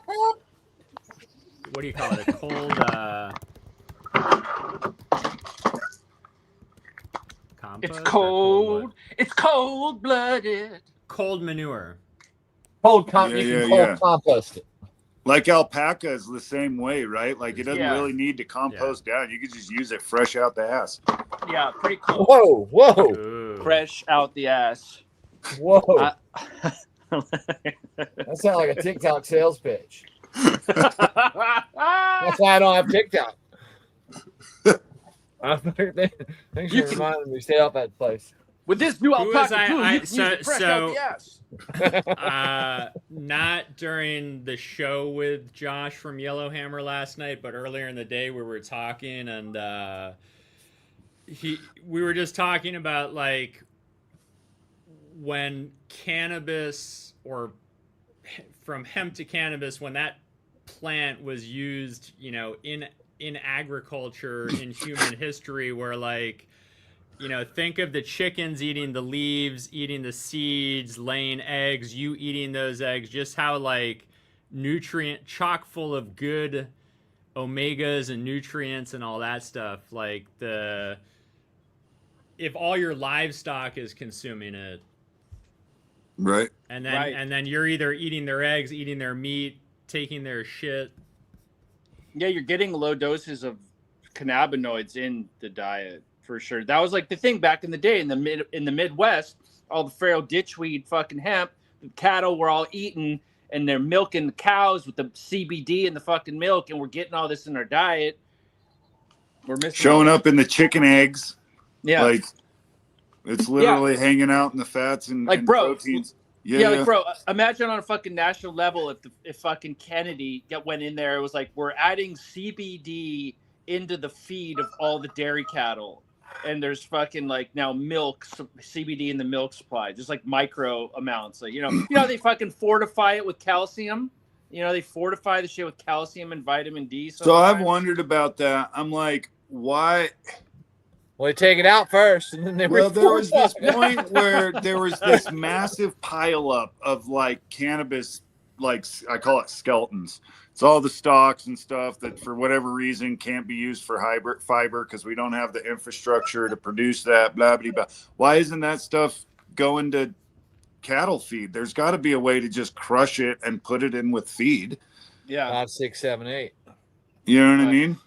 what do you call it? A cold, compost It's or cold. what? It's cold-blooded. Cold manure. Cold Yeah, you yeah, can cold yeah. compost it. Like alpaca is the same way, right? Like it doesn't Yeah. really need to compost down. You could just use it fresh out the ass. Yeah, pretty cool. Whoa. Ooh. Fresh out the ass. Whoa. I- That sounds like a TikTok sales pitch. That's That's why I don't have TikTok. Thanks for reminding me. Stay off that place. With this new Who was alpaca poo, I- you can so- use it fresh so- out the ass. Not during the show with Josh from Yellowhammer last night, but earlier in the day we were talking, and we were just talking about like when cannabis, or from hemp to cannabis, when that plant was used, in agriculture in human history, where like, think of the chickens eating the leaves, eating the seeds, laying eggs, you eating those eggs, just how like chock full of good omegas and nutrients and all that stuff. Like if all your livestock is consuming it, Right. and then Right. and then you're either eating their eggs, eating their meat, taking their shit. Yeah, you're getting low doses of cannabinoids in the diet for sure. That was like the thing back in the day in the Midwest. All the Pharaoh ditchweed fucking hemp, the cattle were all eating, and they're milking the cows with the CBD in the fucking milk, and we're getting all this in our diet. We're missing Showing up in the chicken eggs. Yeah, Like it's literally hanging out in the fats and, Like, and bro, proteins. yeah, like bro, imagine on a fucking national level if fucking Kennedy went in there, it was like we're adding CBD into the feed of all the dairy cattle, and there's fucking like now CBD in the milk supply, just like micro amounts, like how they fucking fortify it with calcium. They fortify the shit with calcium and vitamin D. So I've sometimes. wondered about that. I'm like, why? Well, they take it out first, and then they Well, there was this refortify it. point where there was this massive pileup of like cannabis, like I call it skeletons. It's all the stalks and stuff that for whatever reason can't be used for fiber because we don't have the infrastructure to produce that, blah, blah, blah. Why isn't that stuff going to cattle feed? There's got to be a way to just crush it and put it in with feed. Yeah, 5, 6, 7, 8. You know what I mean?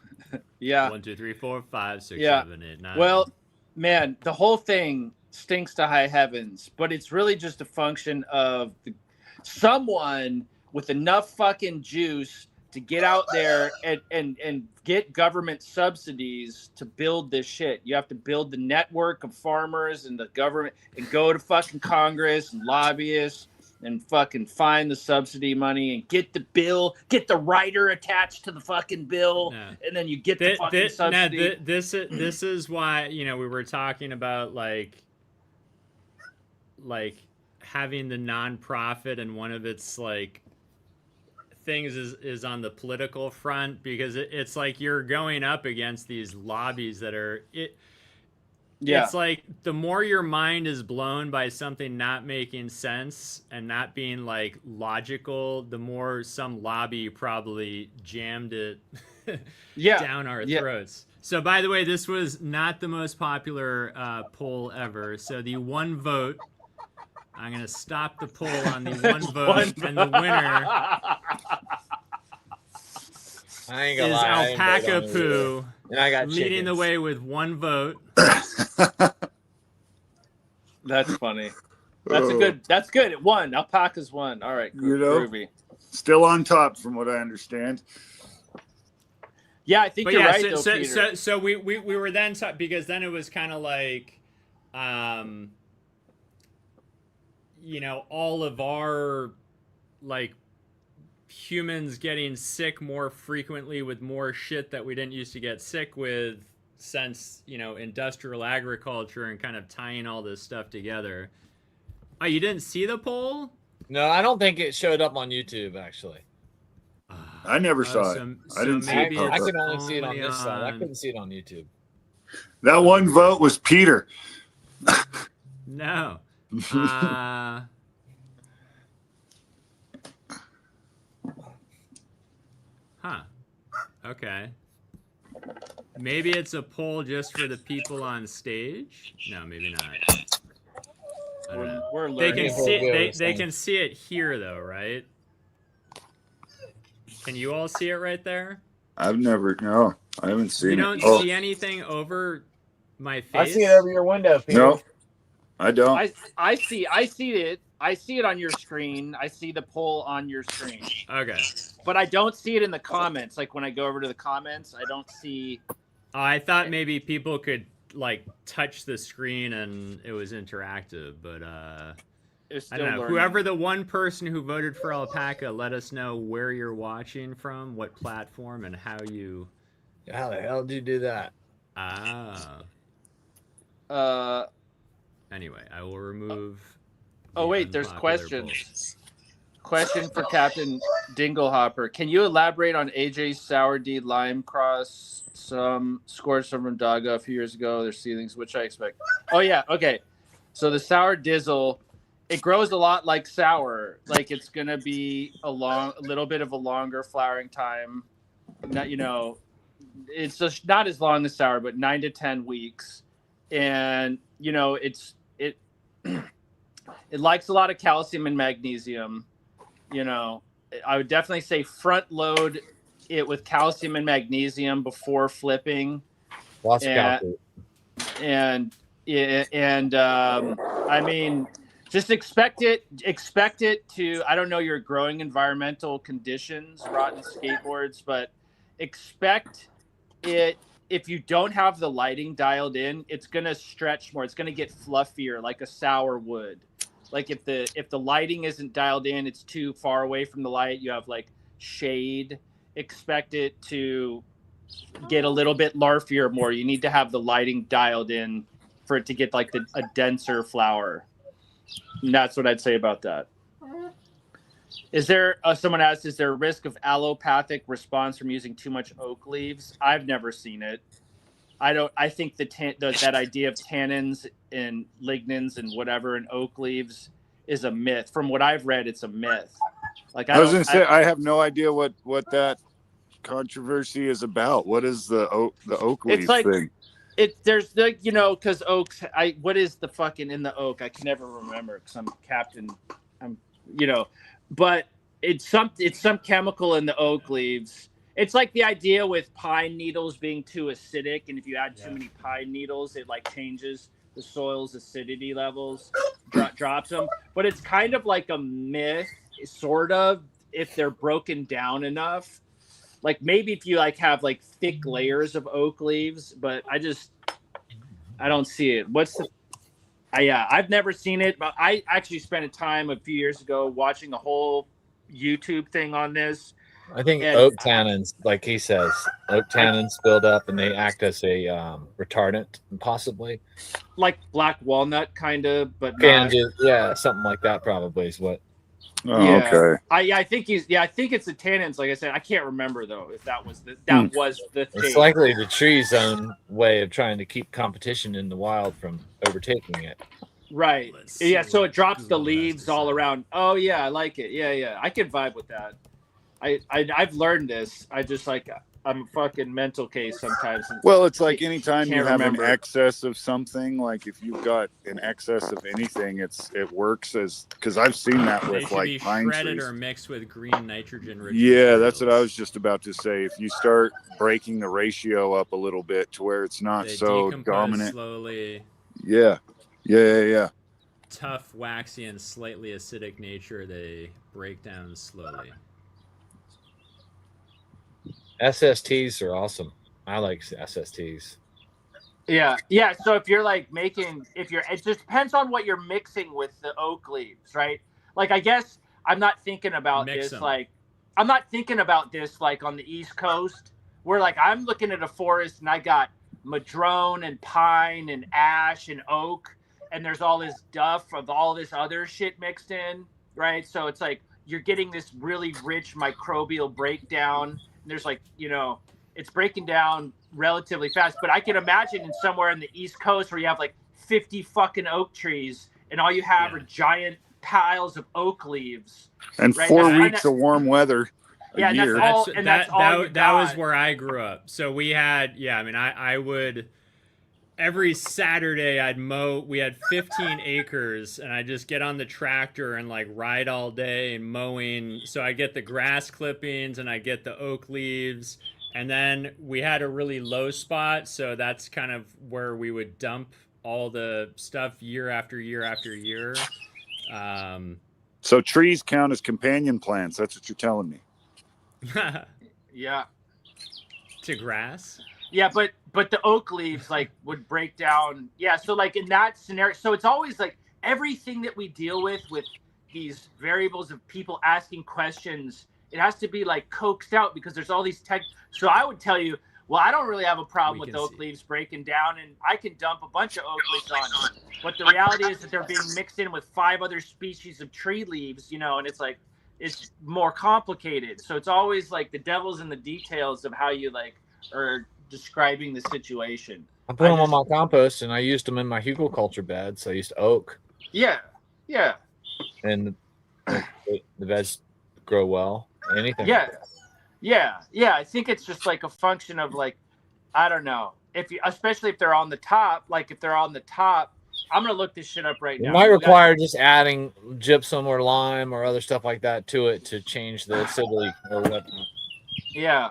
yeah. 1, 2, 3, 4, 5, 6, Yeah. 7, 8, 9. Well, man, the whole thing stinks to high heavens, but it's really just a function of someone with enough fucking juice to get out there and get government subsidies to build this shit. You have to build the network of farmers and the government and go to fucking Congress and lobbyists and fucking find the subsidy money and get the bill, get the writer attached to the fucking bill, Yeah. and then you get the fucking subsidy. This is why we were talking about like having the nonprofit, and one of its like things is on the political front, because it's like you're going up against these lobbies that are Yeah. It's like the more your mind is blown by something not making sense and not being like logical, the more some lobby probably jammed it Yeah. down our Yeah. throats. So, by the way, this was not the most popular poll ever. So, the one vote, I'm going to stop the poll on the one vote, and the winner I ain't gonna is lie. I didn't vote Alpaca on it either. Poo, And I got leading the chickens. way with one vote. That's funny. That's good. It won. Alpaca's won. All right. You know? Groovy. Still on top, from what I understand. Yeah, I think But you're yeah, right, so, though, so, Peter. so we were then because then it was kind of like, you know, all of our like humans getting sick more frequently with more shit that we didn't used to get sick with since, you know, industrial agriculture and kind of tying all this stuff together. Oh, you didn't see the poll? No, I don't think it showed up on YouTube actually. I never saw so, it. so I didn't see maybe it pop I up. can only see it on only this side. I on- couldn't see it on YouTube. That one vote was Peter. No. Huh. Okay. Maybe it's a poll just for the people on stage? No, maybe not. I don't know. We're They learning. can see People will they, do the they same. can see it here though, right? Can you all see it right there? No, I haven't seen You it. don't Oh, see anything over my face? I see it over your window, Peter. no, I don't. I see it. I see it on your screen. I see the poll on your screen. Okay. But I don't see it in the comments. Like when I go over to the comments, I don't see. I thought maybe people could like touch the screen and it was interactive, but It's I still don't know. learning. Whoever the one person who voted for Alpaca, let us know where you're watching from, what platform, and how you. How the hell did you do that? Anyway, I will remove. Oh the wait, there's unpopular questions. Question for Captain Dinglehopper. Can you elaborate on AJ's Sour D Lime Cross? Some scored some from dagga a few years ago. Their seedlings, which I expect. Oh yeah, okay. So the Sour Dizzle, it grows a lot like sour. Like it's gonna be a little bit of a longer flowering time. Not, you know, it's just not as long as sour, but 9 to 10 weeks. And you know, it likes a lot of calcium and magnesium. You know, I would definitely say front load it with calcium and magnesium before flipping. Lots of And I mean, just expect it to, I don't know your growing environmental conditions, rotten skateboards, but expect it. If you don't have the lighting dialed in, it's going to stretch more. It's going to get fluffier like a sour would. Like if the lighting isn't dialed in, it's too far away from the light, you have like shade, expect it to get a little bit larfier more. You need to have the lighting dialed in for it to get like a denser flower. And that's what I'd say about that. Is there, someone asked, is there a risk of allopathic response from using too much oak leaves? I've never seen it. I think that idea of tannins and lignins and whatever in oak leaves is a myth. From what I've read, it's a myth. Like I was going to say, I have no idea what that controversy is about. What is the oak leaf it's like, thing? There's like, you know, because oaks, what is the fucking in the oak? I can never remember because I'm you know, but it's some chemical in the oak leaves. It's like the idea with pine needles being too acidic, and if you add too many pine needles, it like changes the soil's acidity levels, drops them. But it's kind of like a myth, sort of, if they're broken down enough. Like maybe if you like have like thick layers of oak leaves, but I don't see it. I've never seen it, but I actually spent a time a few years ago watching a whole YouTube thing on this. I think And oak tannins, like he says, oak tannins build up and they act as a retardant, possibly. Like black walnut, kind of, but not. Yeah, something like that probably is what. Oh, Yeah. okay. I think I think it's the tannins. Like I said, I can't remember though if that was the It's thing. likely the tree's own way of trying to keep competition in the wild from overtaking it. Right. Let's see Yeah. So what it drops the Google has leaves to all say. around. Oh yeah, I like it. Yeah. I can vibe with that. I've learned this. I just like I'm a fucking mental case sometimes. Well, it's like anytime you Can't have remember. an excess of something, like if you've got an excess of anything, it works as because I've seen that They with should be like pine shredded trees. or mixed with green nitrogen-rich Yeah, that's what I materials. was just about to say. If you start breaking the ratio up a little bit to where it's not They so decompose dominant. slowly. Yeah. Tough, waxy, and slightly acidic nature, they break down slowly. SSTs are awesome. I like SSTs. Yeah. So if you're like it just depends on what you're mixing with the oak leaves, right? Like I guess I'm not thinking about Mix this 'em. like I'm not thinking about this like on the East Coast where like I'm looking at a forest and I got madrone and pine and ash and oak and there's all this duff of all this other shit mixed in, right? So it's like you're getting this really rich microbial breakdown. And there's like, it's breaking down relatively fast. But I can imagine in somewhere in the East Coast where you have like 50 fucking oak trees and all you have are giant piles of oak leaves. And Right, 4 that's- weeks of warm weather a Yeah, and that's year. all- that's all you that was got. where I grew up. So we had, I mean, I would every Saturday I'd mow. We had 15 acres, and I just get on the tractor and like ride all day and mowing. So I get the grass clippings and I get the oak leaves, and then we had a really low spot, so that's kind of where we would dump all the stuff year after year after year. So trees count as companion plants. That's what you're telling me. Yeah. To grass. Yeah, but the oak leaves like would break down. Yeah, so like in that scenario, so it's always like everything that we deal with these variables of people asking questions, it has to be like coaxed out because there's all these tech. So I would tell you, well, I don't really have a problem with oak leaves breaking down, and I can dump a bunch of oak leaves on. But the reality is that they're being mixed in with 5 other species of tree leaves, and it's like it's more complicated. So it's always like the devil's in the details of how you like are describing the situation. I put them on my compost, and I used them in my hugelkultur bed. So I used oak. Yeah. And the beds grow well. Anything. Yeah. I think it's just like a function of like, I don't know, especially if they're on the top. Like if they're on the top, I'm gonna look this shit up right now. It might require just adding gypsum or lime or other stuff like that to it to change the acidity or whatnot. Yeah.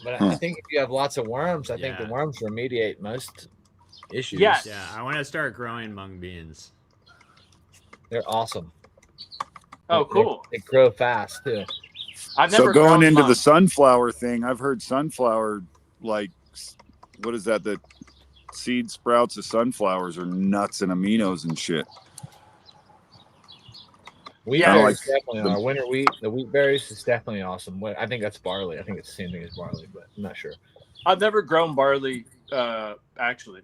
But I think if you have lots of worms, I think the worms remediate most issues. Yes. Yeah, I want to start growing mung beans. They're awesome. Oh, cool. They grow fast too. I've never So going grown into mung. the sunflower thing, I've heard sunflower, like, what is that? The seed sprouts of sunflowers are nuts and aminos and shit. Wheat berries definitely are. Winter wheat, the wheat berries is definitely awesome. I think that's barley. I think it's the same thing as barley, but I'm not sure. I've never grown barley, actually.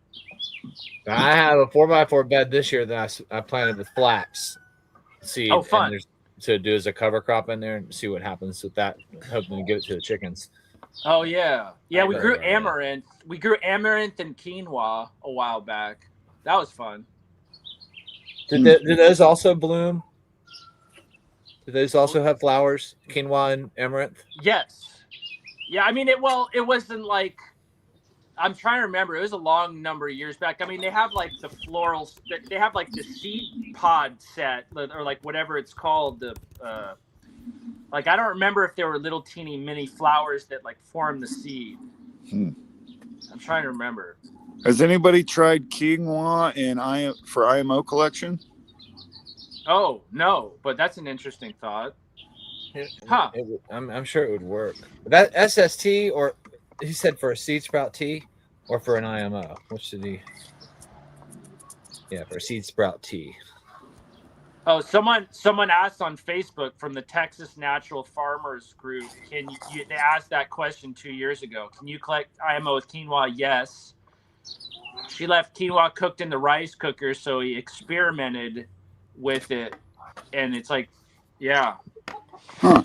I have a 4x4 bed this year that I planted with flax seed. Oh, fun. To do as a cover crop in there and see what happens with that, hoping to give it to the chickens. Oh, yeah. Yeah, we grew amaranth. We grew amaranth and quinoa a while back. That was fun. Did those also bloom? Do those also have flowers, quinoa and amaranth? Yes. Yeah, I mean, it wasn't like, I'm trying to remember. It was a long number of years back. I mean, they have like the florals, they have like the seed pod set or like whatever it's called. Like, I don't remember if there were little teeny mini flowers that like form the seed. I'm trying to remember. Has anybody tried quinoa for IMO collection? Oh, no, but that's an interesting thought. Huh. I'm sure it would work. That SST, or he said for a seed sprout tea or for an IMO? Which did he? Yeah, for a seed sprout tea. Oh, someone asked on Facebook from the Texas Natural Farmers Group. They asked that question 2 years ago. Can you collect IMO with quinoa? Yes. She left quinoa cooked in the rice cooker, so he experimented with it. and it's like, yeah. Huh.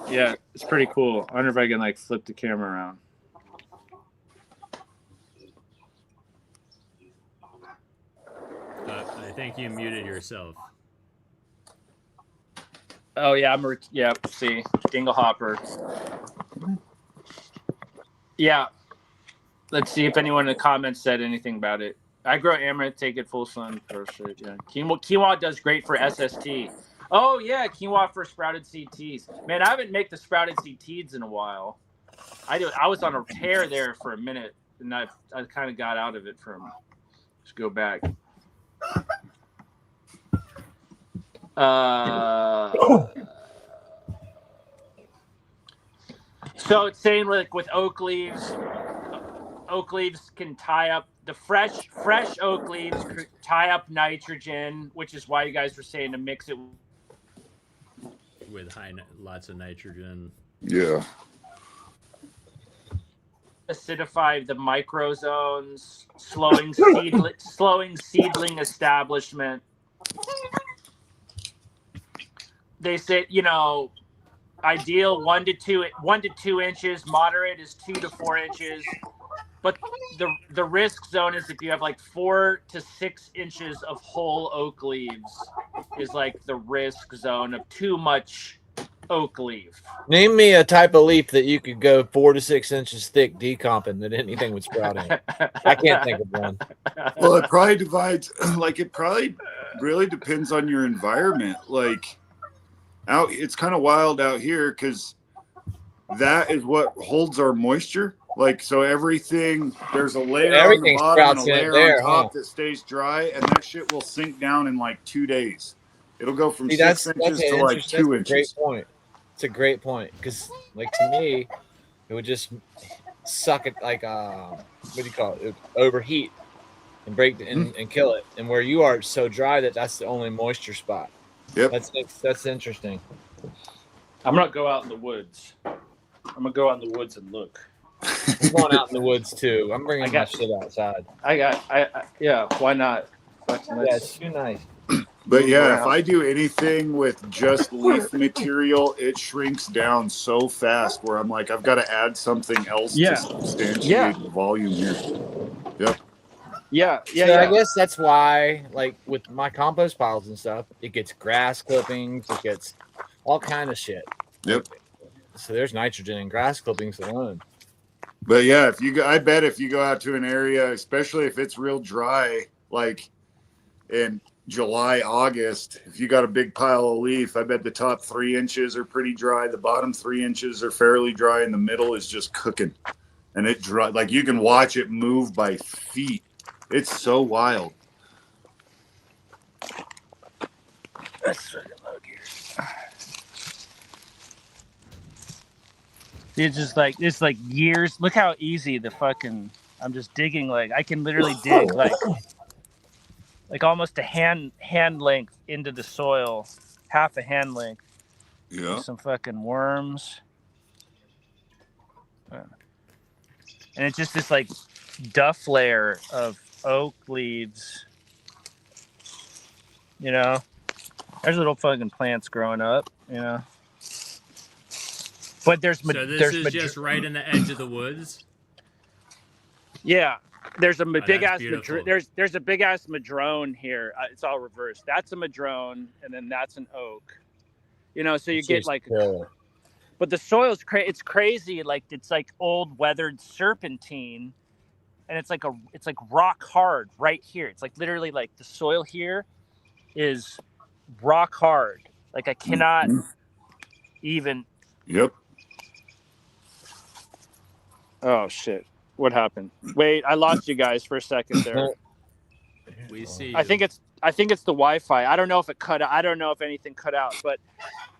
Yeah, it's pretty cool. I wonder if I can like flip the camera around. I think you muted yourself. Oh yeah, see, dingle hopper. Yeah. Let's see if anyone in the comments said anything about it. I grow amaranth, take it full sun for shit. Yeah, quinoa does great for SST. Oh yeah, quinoa for sprouted seed teas. Man, I haven't made the sprouted seed teas in a while. I was on a tear there for a minute, and I kind of got out of it from. Let's go back. So it's saying like with oak leaves can tie up the fresh oak leaves tie up nitrogen, which is why you guys were saying to mix it with lots of nitrogen. Yeah. Acidify the microzones, slowing seedling establishment. They said, ideal 1 to 2 inches, moderate is 2 to 4 inches. But the risk zone is if you have like 4 to 6 inches of whole oak leaves is like the risk zone of too much oak leaf. Name me a type of leaf that you could go 4 to 6 inches thick decomping that anything would sprout in. I can't think of one. Well, it probably divides. Like it probably really depends on your environment. Like it's kind of wild out here because that is what holds our moisture. Like, so everything, there's a layer on the bottom and a layer on top that stays dry, and that shit will sink down in like 2 days. It'll go from 6 inches to like 2 inches. Great point. It's a great point because, like, to me, it would just suck it like what do you call it? It would overheat and break and kill it. And where you are, it's so dry that's the only moisture spot. Yep, that's interesting. I'm gonna go out in the woods. I'm gonna go out in the woods and look. I'm going out in the woods too. I'm bringing my shit outside. Yeah. Why not? Yeah, it's too nice. But yeah, if I do anything with just leaf material, it shrinks down so fast where I'm like, I've got to add something else to substantiate the volume here. Yep. Yeah. I guess that's why, like with my compost piles and stuff, it gets grass clippings, it gets all kind of shit. Yep. So there's nitrogen in grass clippings alone. But yeah, I bet if you go out to an area, especially if it's real dry, like in July, August, if you got a big pile of leaf, I bet the top 3 inches are pretty dry. The bottom 3 inches are fairly dry, and the middle is just cooking. And it dry, like you can watch it move by feet. It's so wild. Let's fucking look here. It's like years. Look how easy the fucking. I'm just digging. Like I can literally dig like almost a hand length into the soil, half a hand length. Yeah. Some fucking worms. And it's just this like duff layer of oak leaves. There's little fucking plants growing up. But there's so this is just right in the edge of the woods. Yeah, there's a big ass there's a big ass madrone here. It's all reversed. That's a madrone, and then that's an oak. So you get like, but the soil's it's crazy. Like it's like old weathered serpentine, and it's like rock hard right here. It's like literally like the soil here is rock hard. Like I cannot even. Yep. Oh shit! What happened? Wait, I lost you guys for a second there. We see. I think it's the Wi-Fi. I don't know if it cut out. I don't know if anything cut out, but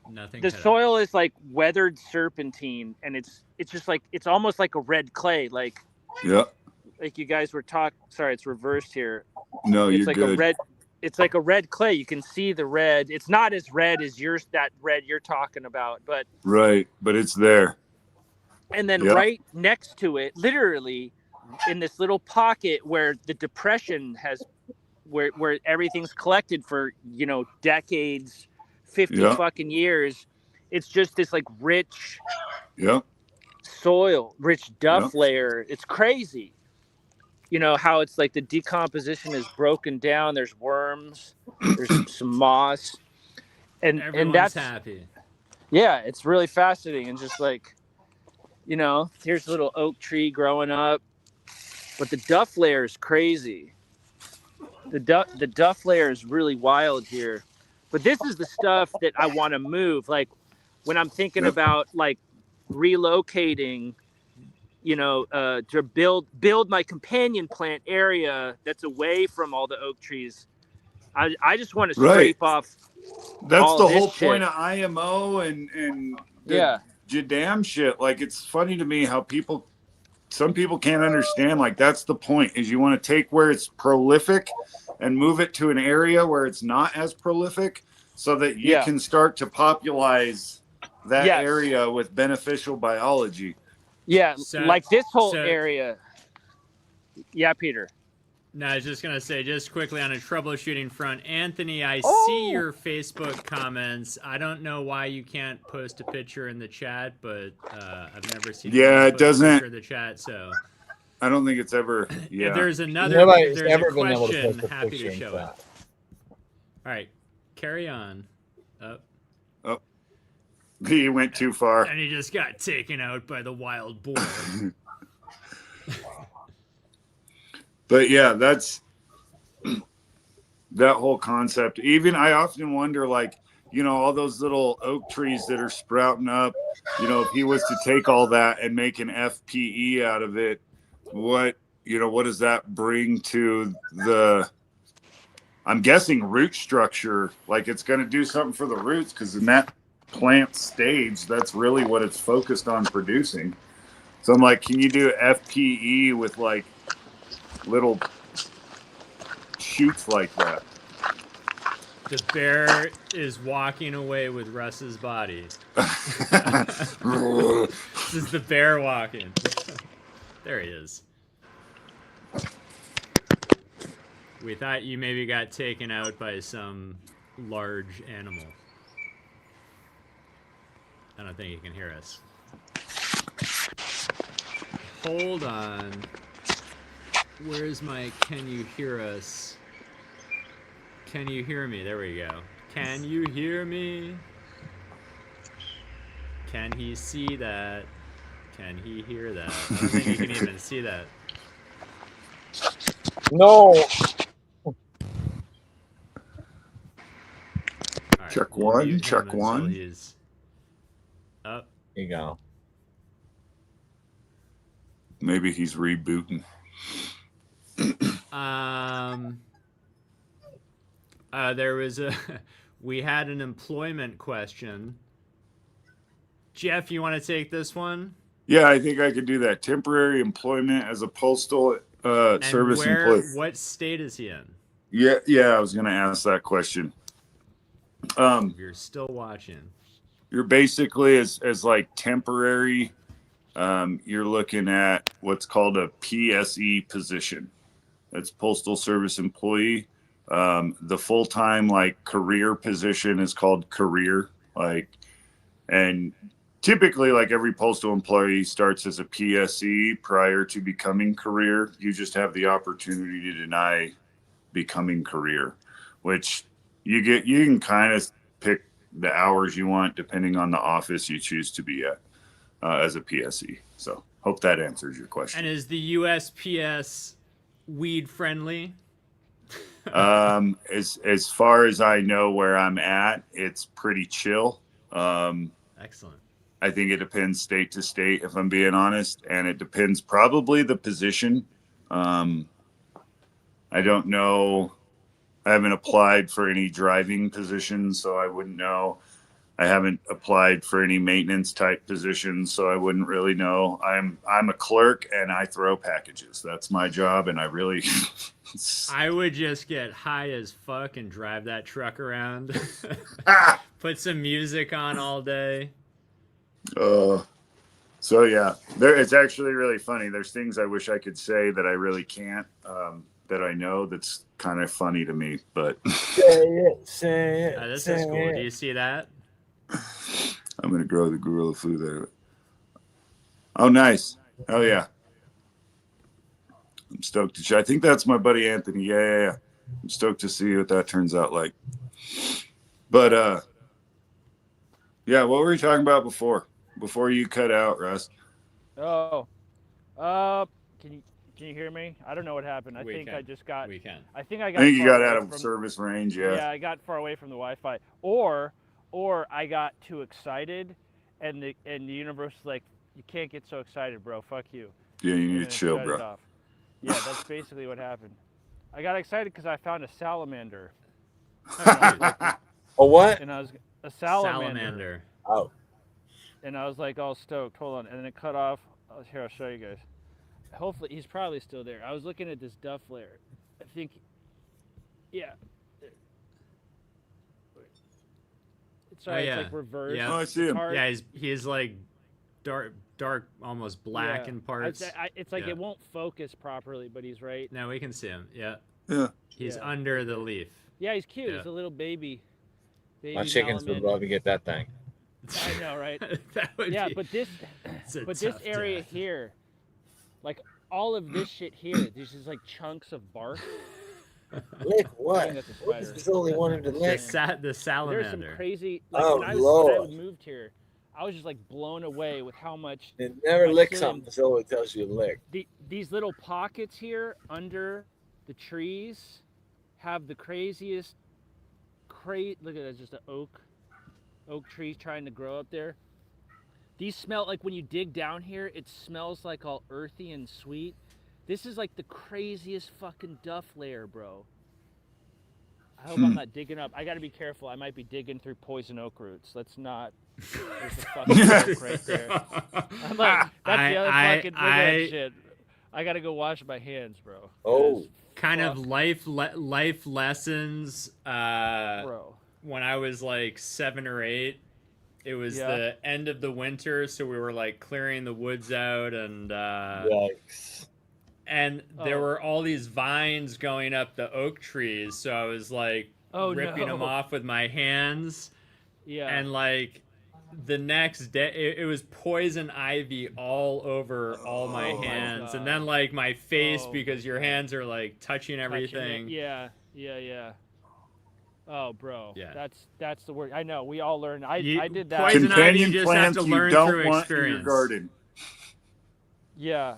nothing. The soil is like weathered serpentine, and it's just like it's almost like a red clay. Like like you guys were talking. Sorry, it's reversed here. No, it's you're like good. It's like a red clay. You can see the red. It's not as red as that red you're talking about, but right. But it's there. And then right next to it, literally in this little pocket where the depression has, where everything's collected for, decades 50 Yeah. fucking years. It's just this like rich Yeah. soil, rich duff Yeah. layer. It's crazy. You know how it's like the decomposition is broken down. There's worms, there's some moss, and Everyone's that's happy. yeah, it's really fascinating. And just like, you know, here's a little oak tree growing up, but the duff layer is crazy. The duff layer is really wild here. But this is the stuff that I want to move. Like when I'm thinking Yep. about like relocating, you know, to build my companion plant area that's away from all the oak trees. I just want to Right. scrape off That's all the this whole shit. point of IMO and the Yeah. Jadam shit. Like, it's funny to me how some people can't understand. Like, that's the point, is you want to take where it's prolific and move it to an area where it's not as prolific, so that you Yeah. can start to popularize that Yes. area with beneficial biology. Yeah, So- like this whole so- area. Yeah, Peter. No, I was just gonna say, just quickly on a troubleshooting front, Anthony, I Oh. see your Facebook comments. I don't know why you can't post a picture in the chat, but I've never seen. Yeah, anyone it post a doesn't- picture in the chat. So I don't think it's ever. if Yeah. there's another, Nobody's if there's ever a been able to question, post a happy picture to in show it. chat. All right, carry on. He went too far. And he just got taken out by the wild boar. But yeah, that's that whole concept. Even I often wonder, like, you know, all those little oak trees that are sprouting up, you know, if he was to take all that and make an FPE out of it, what does that bring to the, I'm guessing, root structure? Like, it's going to do something for the roots, because in that plant stage, that's really what it's focused on producing. So I'm like, can you do FPE with like little shoots like that? The bear is walking away with Russ's body. This is the bear walking. There he is. We thought you maybe got taken out by some large animal. I don't think he can hear us. Hold on. Where's my can you hear us? Can you hear me? There we go. Can you hear me? Can he see that? Can he hear that? I don't think he can even see that. No. All right, Check we'll one, mute him check until one. he's up. There you go. Maybe he's rebooting. There was we had an employment question. Jeff, you want to take this one? Yeah, I think I could do that. Temporary employment as a postal And service where, employee. what state is he in? Yeah, I was going to ask that question. If you're still watching. You're basically as like temporary. You're looking at what's called a PSE position. That's postal service employee. The full-time like career position is called career. And typically, like, every postal employee starts as a PSE prior to becoming career. You just have the opportunity to deny becoming career, which you can kind of pick the hours you want depending on the office you choose to be at as a PSE. So hope that answers your question. And is the USPS weed friendly? As far as I know where I'm at, it's pretty chill. Excellent. I think it depends state to state, if I'm being honest, and it depends probably the position. I don't know. I haven't applied for any driving positions, so I wouldn't know. I haven't applied for any maintenance type positions, so I wouldn't really know. I'm a clerk and I throw packages. That's my job, and I really I would just get high as fuck and drive that truck around. Put some music on all day. So yeah, it's actually really funny. There's things I wish I could say that I really can't. that I know that's kind of funny to me. But Say it, say it. This say is cool. it. Do you see that? I'm gonna grow the gorilla food there. Oh, nice. Oh yeah. I'm stoked to. I think that's my buddy Anthony. Yeah. I'm stoked to see what that turns out like. But yeah. What were you talking about before you cut out, Russ? Oh, can you hear me? I don't know what happened. I We think can. I just got. We can. I think I got. I think you far got away out of from- service range. Yeah. Yeah, I got far away from the Wi-Fi, or I got too excited, and the universe was like, you can't get so excited, bro. Fuck you. Yeah, you And need then to it chill, shut it bro. off. Yeah, that's basically what happened. I got excited because I found a salamander. A what? And I was a salamander. Salamander. Oh, And I was like all stoked. Hold on, and then it cut off. Here, I'll show you guys. Hopefully, he's probably still there. I was looking at this duff layer. I think, yeah. Sorry, yeah. it's like reverse. Yeah. Oh, I see him. Card. Yeah, he's like dark, almost black Yeah. in parts. It's like Yeah. it won't focus properly, but he's right. No, we can see him. Yeah. Yeah. He's Yeah. under the leaf. Yeah, he's cute. Yeah. He's a little baby. my chickens would salamander. love to get that thing. I know, right? That would Yeah, be- but this it's a this tough area death. here, like all of this shit here, there's just like chunks of bark. Lick I what? think that's a What does spider. this only wanted to The, lick? the There's some salamander. crazy. Like Oh, when I Lord. moved here, I was just like blown away with how much It never my lick son- something until it tells you to lick. these little pockets here under the trees have the craziest. Look at that, just an oak trees trying to grow up there. These smell like when you dig down here, it smells like all earthy and sweet. This is like the craziest fucking duff layer, bro. I hope I'm not digging up. I got to be careful. I might be digging through poison oak roots. Let's not. There's a fucking oak right there. I'm like, that's the other fucking. Look at that shit. I got to go wash my hands, bro. Oh. Kind of Fuck. life lessons. Bro. When I was like 7 or 8, it was Yeah. the end of the winter, so we were like clearing the woods out, and Yikes. and there Oh. were all these vines going up the oak trees, so I was like ripping them no. off with my hands, Yeah. and like the next day it was poison ivy all over all my Oh my hands, and God. then like my face, Oh, because your hands are like touching Touching it. everything. Yeah. Oh, bro. Yeah. That's the word. I know. We all learned. I did that. Poison ivy, Companion you just have plants to you learn don't through want in your experience. garden. Yeah.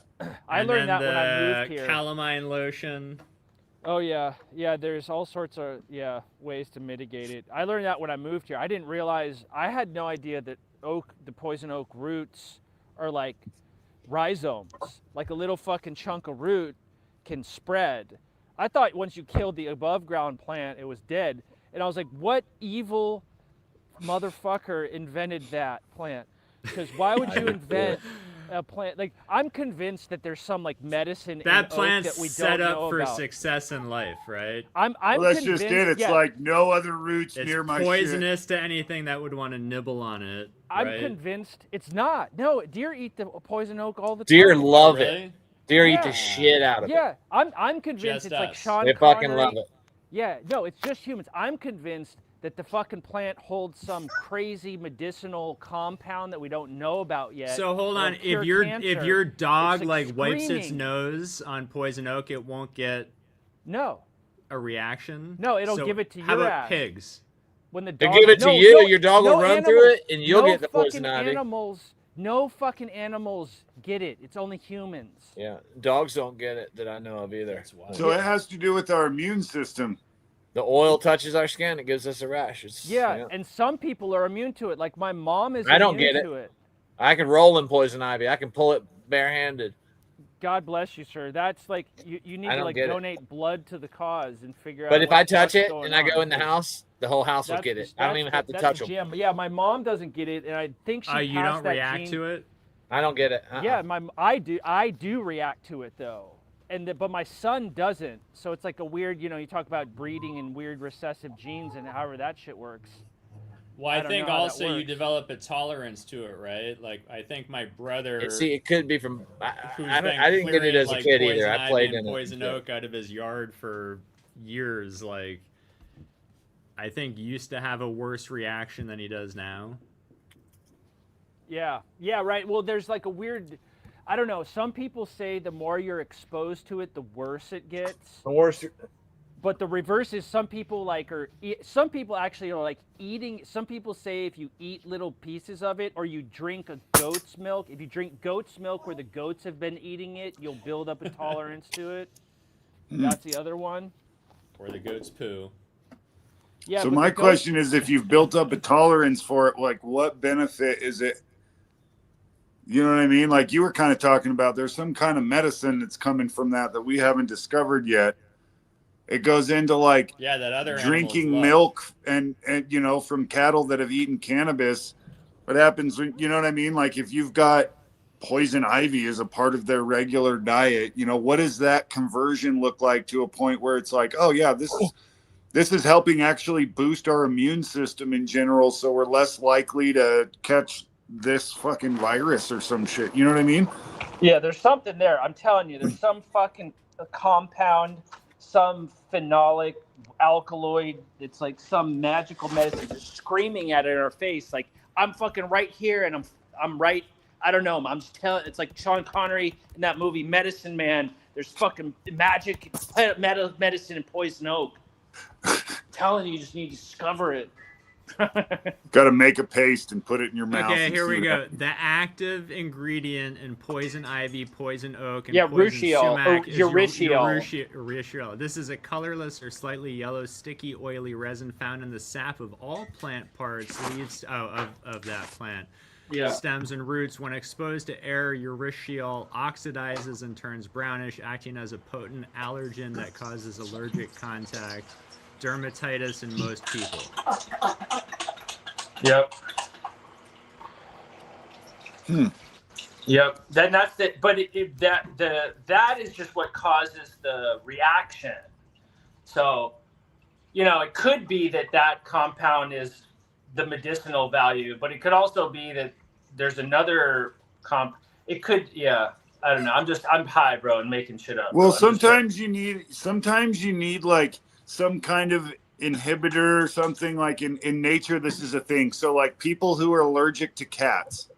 I And learned then that when I moved the here. calamine lotion. Oh yeah, there's all sorts of ways to mitigate it. I learned that when I moved here. I didn't realize. I had no idea that the poison oak roots are like rhizomes. Like a little fucking chunk of root can spread. I thought once you killed the above ground plant, it was dead. And I was like, what evil motherfucker invented that plant? Because why would you invent a plant? Like, I'm convinced that there's some like medicine in That oak plant's that we don't set up know for about. success in life, right? I'm Well, that's convinced, just it. It's yeah, like no other roots It's near my shit. poisonous to anything that would want to nibble on it. I'm right? convinced it's not. No, deer eat the poison oak all the Deer time. love it. Really? Deer eat Yeah. the shit out of it. Yeah, I'm convinced Just it's like us. Sean They fucking Connery. love it. Yeah, no, it's just humans. I'm convinced that the fucking plant holds some crazy medicinal compound that we don't know about yet. So hold on, that'll cure if your cancer. dog It's like like wipes its screaming. nose on poison oak, it won't get No, a reaction. No, it'll So give it to how your about ass. pigs? when the They dog give it to no, you, no, your dog will no run animals, through it, and you'll no get the poison fucking ivy. animals. No fucking animals get it. It's only humans. Yeah, dogs don't get it that I know of either. That's wild. So it has to do with our immune system. The oil touches our skin, it gives us a rash. It's, Yeah, and some people are immune to it. Like my mom is I don't immune get it. to it. I can roll in poison ivy. I can pull it barehanded. God bless you, sir. That's like you need I to don't like get it. donate blood to the cause and figure out. But if I what's touch it going and I go on. in the house, the whole house will That's get the- it. I don't that's even the- have to that's touch the them. gem. Yeah, my mom doesn't get it, and I think she You passed don't that react gene. to it? I don't get it. Yeah, I do react to it though, but my son doesn't. So it's like a weird, you talk about breeding and weird recessive genes and however that shit works. Well, I don't think know how that also you works. develop a tolerance to it, right? Like I think my brother, See, it could be from. who's I been didn't get it clearing as a like kid poison either. I ivy played and in it. poison oak out of his yard for years, like I think used to have a worse reaction than he does now. Yeah, right. Well, there's like a weird, I don't know. Some people say the more you're exposed to it, the worse it gets. The worst. But the reverse is some people some people actually are like eating. Some people say if you eat little pieces of it or you drink a goat's milk, if you drink goat's milk where the goats have been eating it, you'll build up a tolerance to it. That's the other one. Or the goat's poo. Yeah. So but my the goats- question is, if you've built up a tolerance for it, like what benefit is it? You know what I mean? Like you were kind of talking about, there's some kind of medicine that's coming from that we haven't discovered yet. It goes into like Yeah, that other drinking animals love. milk and you know, from cattle that have eaten cannabis. What happens when, you know what I mean? Like if you've got poison ivy as a part of their regular diet, you know, what does that conversion look like to a point where it's like, oh yeah, this is helping actually boost our immune system in general, so we're less likely to catch this fucking virus or some shit. You know what I mean? Yeah, there's something there. I'm telling you, there's some fucking compound, some phenolic alkaloid. It's like some magical medicine just screaming at it in our face. Like I'm fucking right here, and I'm right. I don't know. I'm just telling. It's like Sean Connery in that movie Medicine Man. There's fucking magic, medicine, and poison oak. I'm telling you, you just need to discover it. Got to make a paste and put it in your mouth. Okay, and here see we what go. happens. The active ingredient in poison ivy, poison oak, and Yeah, poison ruschiol, sumac or is urushiol. This is a colorless or slightly yellow, sticky, oily resin found in the sap of all plant parts, leaves of that plant. Yeah. Stems and roots. When exposed to air, urushiol oxidizes and turns brownish, acting as a potent allergen that causes allergic contact, dermatitis in most people. Yep. Yep. Then that's it. But that is just what causes the reaction. So, you know, it could be that compound is the medicinal value, but it could also be that there's another It could, yeah. I don't know. I'm high, bro, and making shit up. Well, bro. sometimes you need like some kind of inhibitor or something. Like in nature, this is a thing. So like people who are allergic to cats,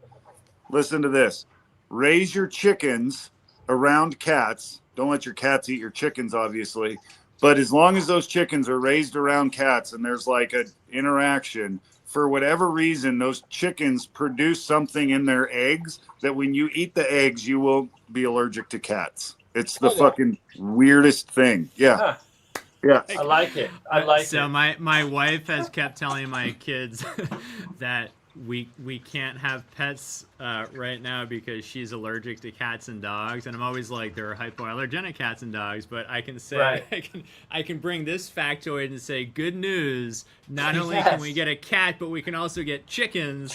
listen to this. Raise your chickens around cats. Don't let your cats eat your chickens, obviously. But as long as those chickens are raised around cats and there's like an interaction, for whatever reason, those chickens produce something in their eggs that when you eat the eggs, you will be allergic to cats. It's the fucking weirdest thing. Yeah. Huh. Yeah. I like it. I like so it. my wife has kept telling my kids that we can't have pets right now because she's allergic to cats and dogs, and I'm always like, there are hypoallergenic cats and dogs, but I can say Right. I can bring this factoid and say, good news, not only can we get a cat, but we can also get chickens.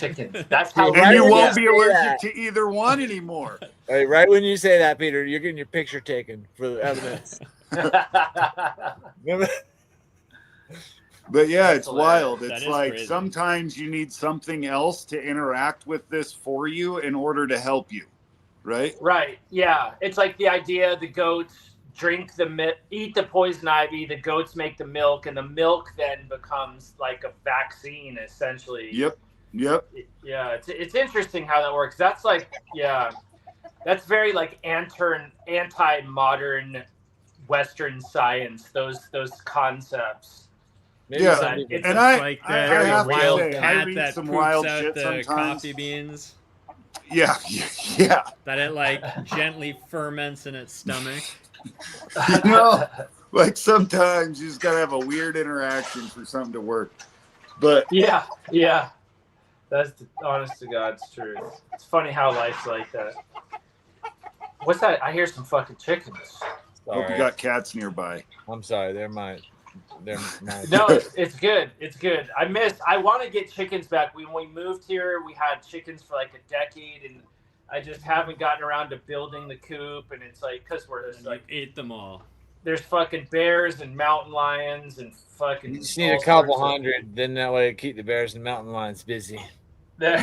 That's how And you Right, won't yeah. be allergic to either one anymore. Right when you say that, Peter, you're getting your picture taken for the evidence. But yeah, That's it's hilarious. wild. That It's is like crazy. sometimes you need something else to interact with this for you in order to help you, right? Right. Yeah. It's like the idea the goats eat the poison ivy, the goats make the milk, and the milk then becomes like a vaccine, essentially. Yep. Yeah. It's interesting how that works. That's like, yeah, that's very like anti-modern Western science, those concepts. Maybe Yeah. some people- It's And It's I like the have to wild say, I cat read that some poops wild out shit the sometimes. coffee beans. Yeah. That it like gently ferments in its stomach. You know, like sometimes you just gotta have a weird interaction for something to work. But Yeah. That's the honest to God's truth. It's funny how life's like that. What's that? I hear some fucking chickens. hope you Sorry. got cats nearby. I'm sorry. They're my. No, it's good. It's good. I want to get chickens back. When we moved here, we had chickens for like a decade, and I just haven't gotten around to building the coop. And it's like, because we're just And like, you ate them all. there's fucking bears and mountain lions and fucking. You just need all a couple sorts of- hundred, then that way keep the bears and mountain lions busy. No,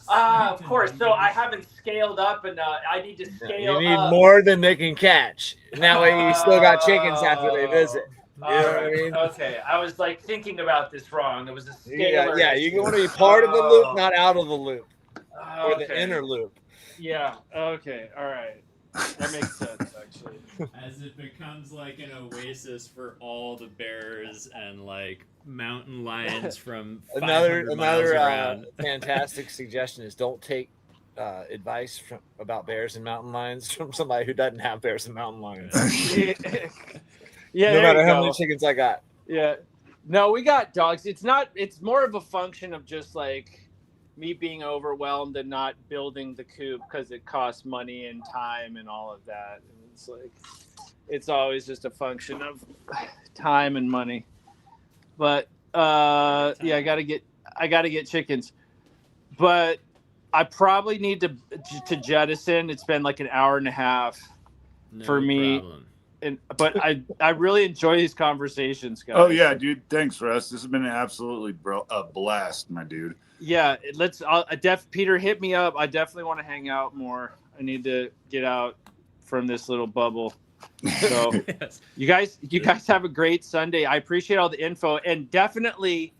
of course. So I haven't scaled up, and I need to scale. You need up. more than they can catch. And that way you still got chickens after they visit. You know what I mean? Okay, I was like thinking about this wrong. It was a scalar. Yeah, you want to be part of the loop, not out of the loop, or Okay. the inner loop. Yeah. Okay. All right. That makes sense, actually. As it becomes like an oasis for all the bears and like mountain lions from 500 miles around. Fantastic suggestion is don't take advice about bears and mountain lions from somebody who doesn't have bears and mountain lions. Yeah. No there matter you how go. many chickens I got. Yeah. No, we got dogs. It's more of a function of just like me being overwhelmed and not building the coop because it costs money and time and all of that. And it's like, it's always just a function of time and money. But yeah, I gotta get chickens. But I probably need to jettison. It's been like an hour and a half for me. Problem. But I really enjoy these conversations, guys. Oh yeah, dude. Thanks, Russ. This has been absolutely a blast, my dude. Yeah, Peter, hit me up. I definitely want to hang out more. I need to get out from this little bubble. So Yes. you guys have a great Sunday. I appreciate all the info, and definitely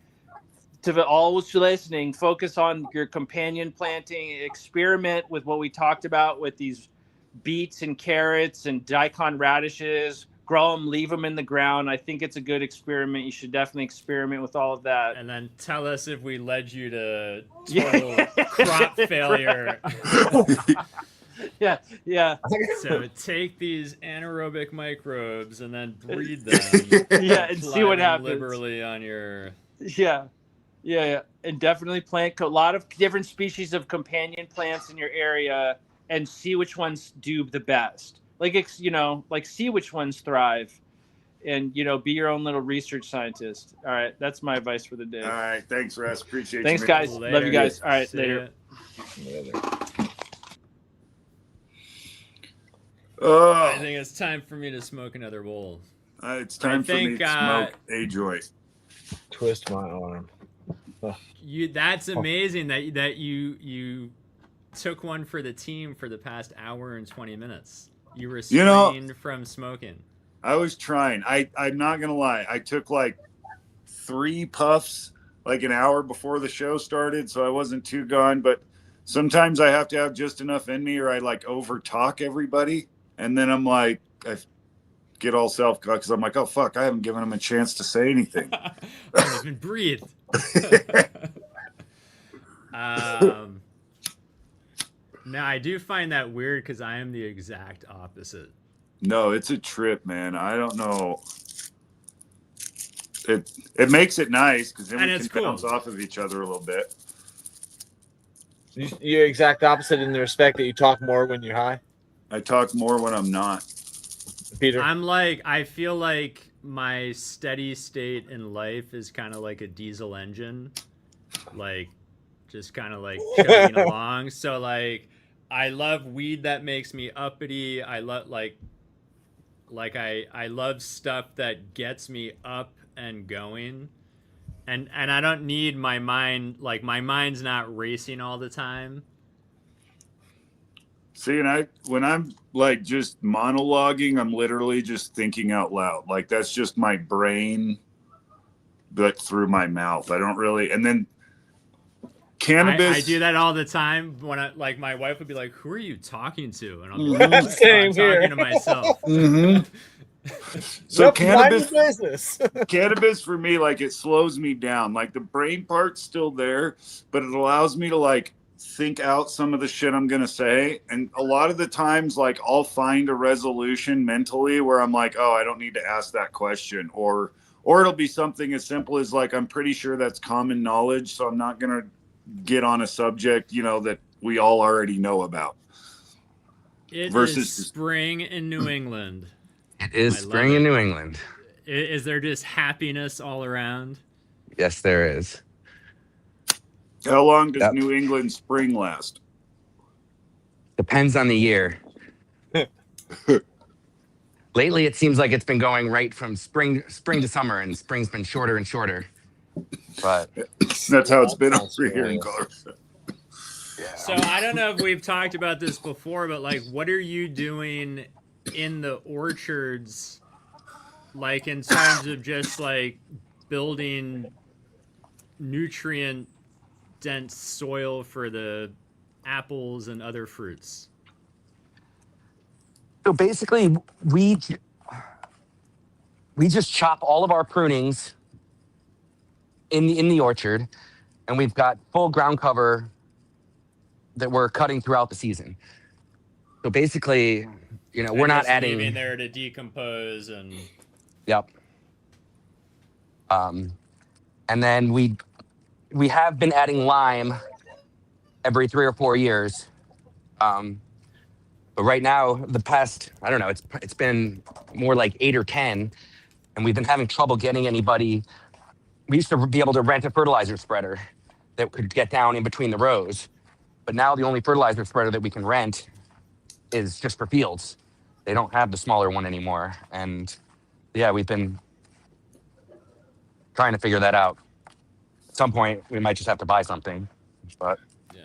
to all who's listening, focus on your companion planting. Experiment with what we talked about with these beets and carrots and daikon radishes. Grow them, leave them in the ground. I think it's a good experiment. You should definitely experiment with all of that. And then tell us if we led you to Yeah. total crop failure. Yeah. So take these anaerobic microbes and then breed them. Yeah, and see apply what them happens. liberally on your. Yeah, and definitely plant a lot of different species of companion plants in your area, and see which ones do the best. Like see which ones thrive, and be your own little research scientist. All right, that's my advice for the day. All right, thanks, Russ. Appreciate Thanks, you. man. guys. Love you guys. All right, See later. ya. Oh, I think it's time for me to smoke another bowl. it's time for me think, to smoke a joint. Twist my arm. That's amazing that you took one for the team for the past hour and 20 minutes. You restrained from smoking. I was trying. I'm not gonna lie. I took like 3 puffs like an hour before the show started, so I wasn't too gone. But sometimes I have to have just enough in me, or I like over talk everybody, and then I'm like, I get all self-conscious because I'm like, oh fuck, I haven't given them a chance to say anything. I haven't even breathed. No, I do find that weird because I am the exact opposite. No, it's a trip, man. I don't know. It makes it nice because then And we it's can cool. bounce off of each other a little bit. You're exact opposite in the respect that you talk more when you're high, I talk more when I'm not. Peter. I feel like my steady state in life is kind of like a diesel engine, like just kind of like chugging along. So like, I love weed that makes me uppity. I love I love stuff that gets me up and going. And I don't need my mind, like my mind's not racing all the time. See, and when I'm like just monologuing, I'm literally just thinking out loud. Like that's just my brain, but through my mouth. I don't really. And then cannabis. I do that all the time when my wife would be like, "Who are you talking to?" And I'll be like, "Oh, Same I'm here. talking to myself." So Nope, mind cannabis. your business. Cannabis for me, like it slows me down. Like the brain part's still there, but it allows me to like think out some of the shit I'm gonna say. And a lot of the times, like I'll find a resolution mentally where I'm like, oh, I don't need to ask that question, or it'll be something as simple as like, I'm pretty sure that's common knowledge, so I'm not gonna get on a subject, that we all already know about. It Versus- is spring in New England. It is I love spring it. in New England. Is there just happiness all around? Yes, there is. How long does Yep. New England spring last? Depends on the year. Lately, it seems like it's been going right from spring to summer, and spring's been shorter and shorter. But That's how it's been Sounds over here in familiar. Colorado. yeah, So I don't know if we've talked about this before, but like, what are you doing in the orchards, like in terms of just like building nutrient dense soil for the apples and other fruits? so basically, we just chop all of our prunings in the orchard, and we've got full ground cover that we're cutting throughout the season. So basically, we're And not just leaving adding. there to decompose and Yep. And then we have been adding lime every 3 or 4 years. But right now, the past, I don't know, it's been more like 8 or 10, and we've been having trouble getting anybody. We used to be able to rent a fertilizer spreader that could get down in between the rows, but now the only fertilizer spreader that we can rent is just for fields. They don't have the smaller one anymore, and yeah, we've been trying to figure that out. At some point, we might just have to buy something, but yeah.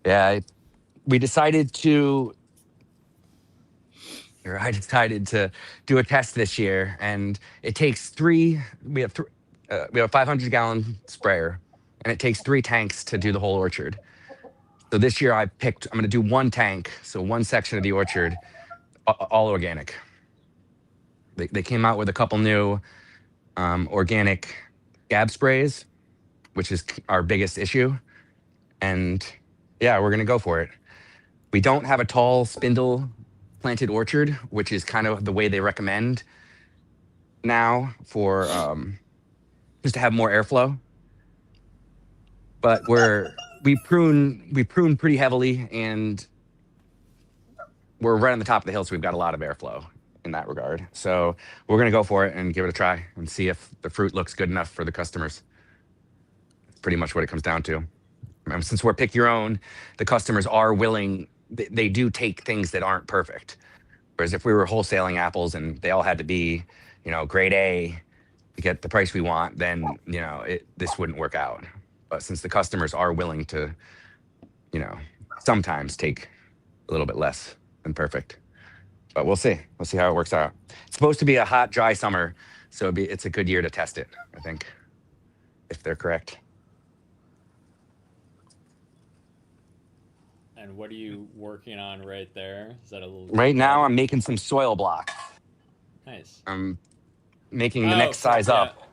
yeah, we decided to, or I decided to do a test this year, and it takes three. We have a 500-gallon sprayer, and it takes 3 tanks to do the whole orchard. So this year, I'm going to do 1 tank, so 1 section of the orchard, all organic. They came out with a couple new organic scab sprays, which is our biggest issue, and yeah, we're going to go for it. We don't have a tall spindle planted orchard, which is kind of the way they recommend now for just to have more airflow. But we prune pretty heavily, and we're right on the top of the hill, so we've got a lot of airflow in that regard. So we're going to go for it and give it a try and see if the fruit looks good enough for the customers. That's pretty much what it comes down to. Since we're pick your own, the customers are willing. They do take things that aren't perfect. Whereas if we were wholesaling apples and they all had to be, grade A to get the price we want, then this wouldn't work out. But since the customers are willing to, sometimes take a little bit less than perfect. But we'll see. We'll see how it works out. It's supposed to be a hot, dry summer, so it's a good year to test it, I think, if they're correct. And what are you working on right there? Is that a little Right now, I'm making some soil blocks. nice? I'm making the next size up.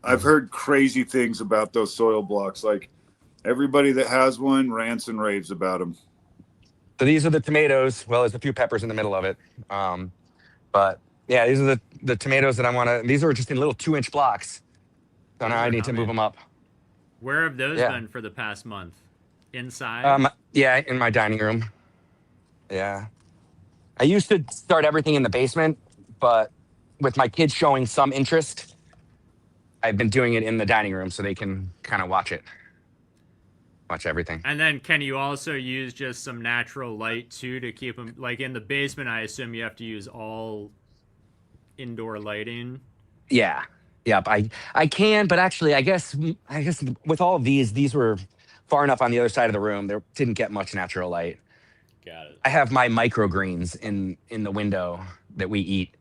I've heard crazy things about those soil blocks. Like everybody that has one rants and raves about them. So these are the tomatoes. Well, there's a few peppers in the middle of it. But yeah, these are the tomatoes that I want to. These are just in little 2-inch blocks. So now I need to move them up. Where have those Yeah. been for the past month? Inside? Yeah, in my dining room. Yeah. I used to start everything in the basement, but with my kids showing some interest, I've been doing it in the dining room so they can kind of watch everything. And then can you also use just some natural light too to keep them, like in the basement, I assume you have to use all indoor lighting? Yeah. Yep. I can, but actually, I guess with all of these were far enough on the other side of the room. There didn't get much natural light. Got it. I have my microgreens in the window that we eat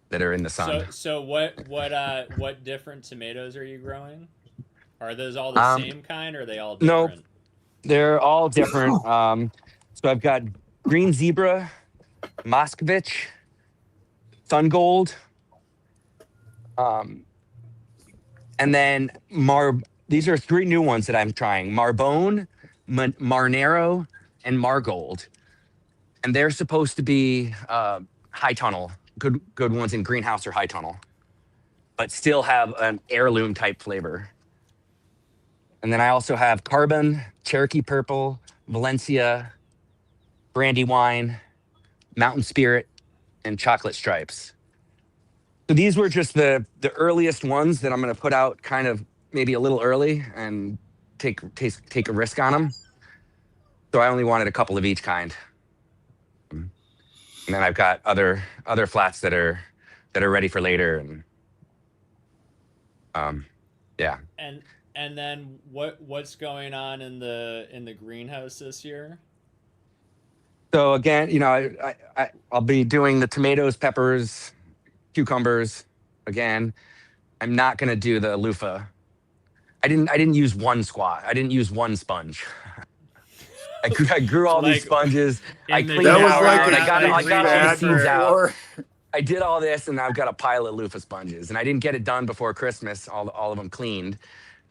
that are in the sun. So what different tomatoes are you growing? Are those all the same kind, or are they all different? No, they're all different. So I've got green zebra, Moscovich, sun gold, and then these are 3 new ones that I'm trying: Marbone, Marnero, and Margold. And they're supposed to be high tunnel, good ones in greenhouse or high tunnel, but still have an heirloom type flavor. And then I also have Carbon, Cherokee Purple, Valencia, Brandywine, Mountain Spirit, and Chocolate Stripes. So these were just the earliest ones that I'm going to put out kind of maybe a little early and take a risk on them. So I only wanted a couple of each kind. And then I've got other flats that are ready for later, and yeah. And then what's going on in the greenhouse this year? So again, you know, I'll be doing the tomatoes, peppers, cucumbers again. I'm not gonna do the loofah. I didn't use one squat. I didn't use one sponge. I grew all these Like, sponges. I in the cleaned That it was all like out. a I got huge all the ad seeds out. before. I did all this, and I've got a pile of loofah sponges, and I didn't get it done before Christmas. All of them cleaned,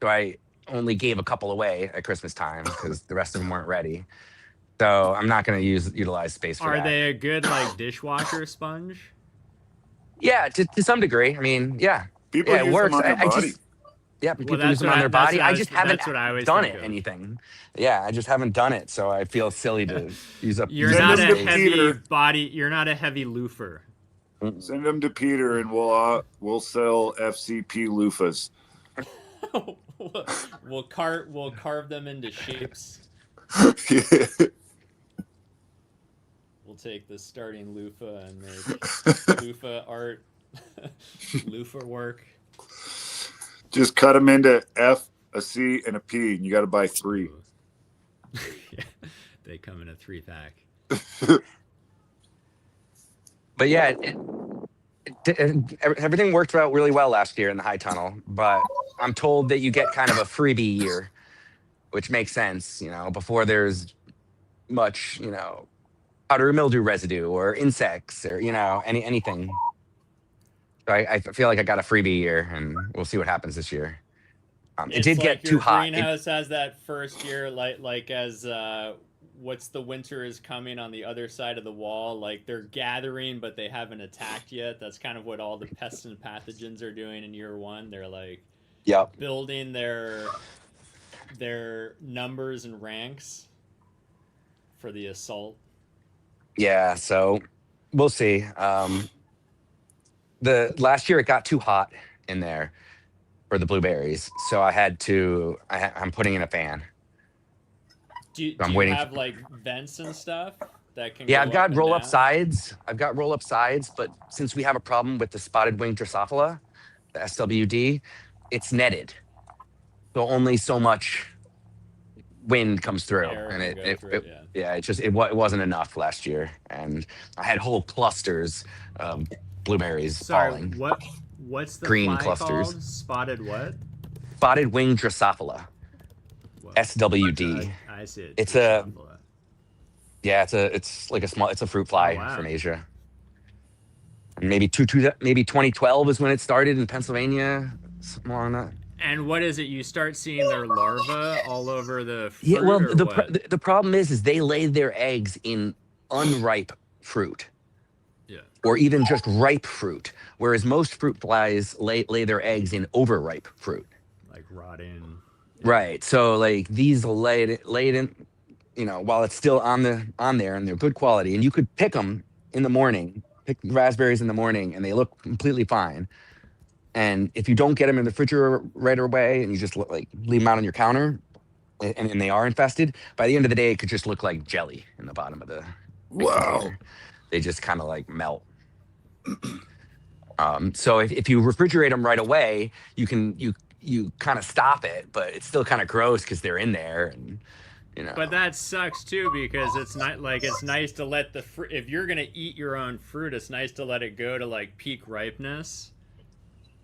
so I only gave a couple away at Christmas time because the rest of them weren't ready. So I'm not going to utilize space for Are that. they a good like dishwasher sponge? Yeah, to some degree. I mean, yeah, People yeah, it use works. them on their I body. just yeah, people Well, use them on their body. I just haven't that's what I always done think it of. anything. Yeah, I just haven't done it, so I feel silly to use up. You're use up not the a them to space. heavy Peter. body. You're not a heavy loofer. Send them to Peter, and we'll sell FCP loofahs. we'll carve them into shapes. We'll take the starting loofah and make loofah art, loofah work. Just cut them into F, a C, and a P, and you got to buy 3. Yeah, they come in a 3-pack. But yeah, everything worked out really well last year in the high tunnel. But I'm told that you get kind of a freebie year, which makes sense. You know, before there's much, you know, powdery mildew residue or insects or anything. So I feel like I got a freebie year, and we'll see what happens this year. It did get too hot. Your greenhouse has that first year, like as what's the winter is coming on the other side of the wall. Like they're gathering, but they haven't attacked yet. That's kind of what all the pests and pathogens are doing in year one. They're like building their numbers and ranks for the assault. Yeah, so we'll see. The last year it got too hot in there for the blueberries, so I'm putting in a fan. Do you have like vents and stuff that can? Yeah, go I've got up and roll up down? sides. But since we have a problem with the spotted wing Drosophila, the SWD, it's netted, so only so much wind comes through, Air and can go through it, yeah, it wasn't enough last year, and I had whole clusters of blueberries falling. What's the Green fly clusters. called? Spotted what? Spotted wing Drosophila, What? SWD. I see it. It's Drosophila. it's a fruit fly Oh, wow. from Asia. And maybe 2012 is when it started in Pennsylvania, something along that. And what is it? You start seeing their larvae all over the fruit, Yeah, well, or what? the problem is they lay their eggs in unripe fruit. Yeah. Or even just ripe fruit, whereas most fruit flies lay their eggs in overripe fruit. Like rotting. Right. So like these lay it in, you know, while it's still on there, and they're good quality, and you could pick them in the morning, pick raspberries in the morning, and they look completely fine. And if you don't get them in the refrigerator right away, and you just like leave them out on your counter, and they are infested, by the end of the day, it could just look like jelly in the bottom of the container. They just kind of like melt. So if you refrigerate them right away, you kind of stop it, but it's still kind of gross because they're in there, and you know. But that sucks too, because it's not like it's nice to let the fruit. If you're gonna eat your own fruit, it's nice to let it go to like peak ripeness.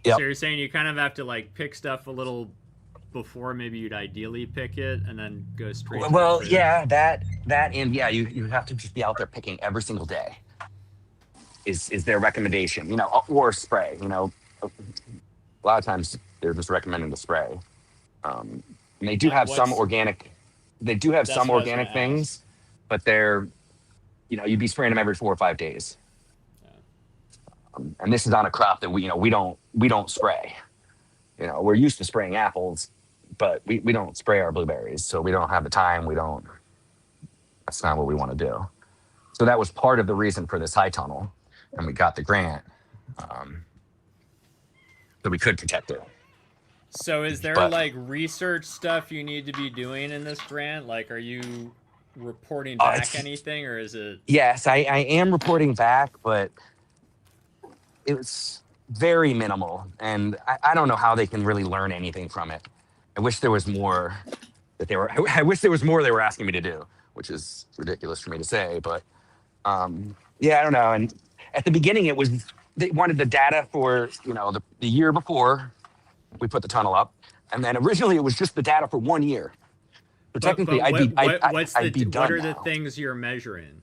Yep. So you're saying you kind of have to like pick stuff a little before maybe you'd ideally pick it, and then go straight. Well, yeah, that and yeah, you have to just be out there picking every single day. Is their recommendation, you know, or spray, you know. A lot of times they're just recommending the spray. And they do have some organic. They do have some organic things, but they're, you know, you'd be spraying them every 4 or 5 days. And this is on a crop that we don't spray. You know, we're used to spraying apples, but we don't spray our blueberries, so we don't have the time. That's not what we want to do. So that was part of the reason for this high tunnel, and we got the grant, so we could protect it. So is there like research stuff you need to be doing in this grant? Like, are you reporting Oh, back it's- anything, or is it? Yes, I am reporting back, but it was very minimal, and I don't know how they can really learn anything from it. I wish there was more that they were. I wish there was more they were asking me to do, which is ridiculous for me to say, but yeah, I don't know. And at the beginning, it was they wanted the data for the year before we put the tunnel up, and then originally it was just the data for 1 year. So technically, But what's I'd be what done are the now. things you're measuring?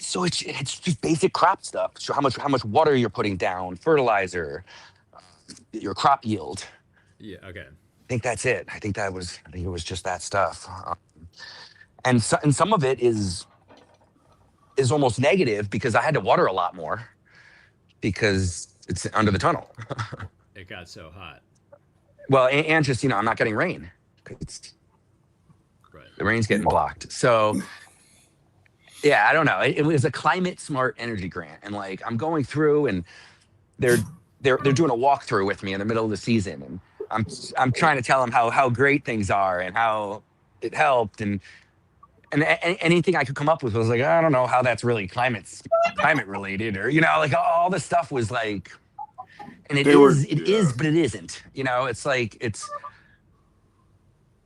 So it's just basic crop stuff. So how much water you're putting down, fertilizer, your crop yield. Yeah. Okay. I think that's it. I think it was just that stuff. And some of it is almost negative because I had to water a lot more because it's under the tunnel. It got so hot. Well, and just I'm not getting rain. Right. The rain's getting blocked. So yeah, I don't know. It was a climate smart energy grant, and like I'm going through, and they're doing a walkthrough with me in the middle of the season, and I'm trying to tell them how great things are and how it helped, and anything I could come up with was like, I don't know how that's really climate related, or like all this stuff was like, and it is, but it isn't. It's like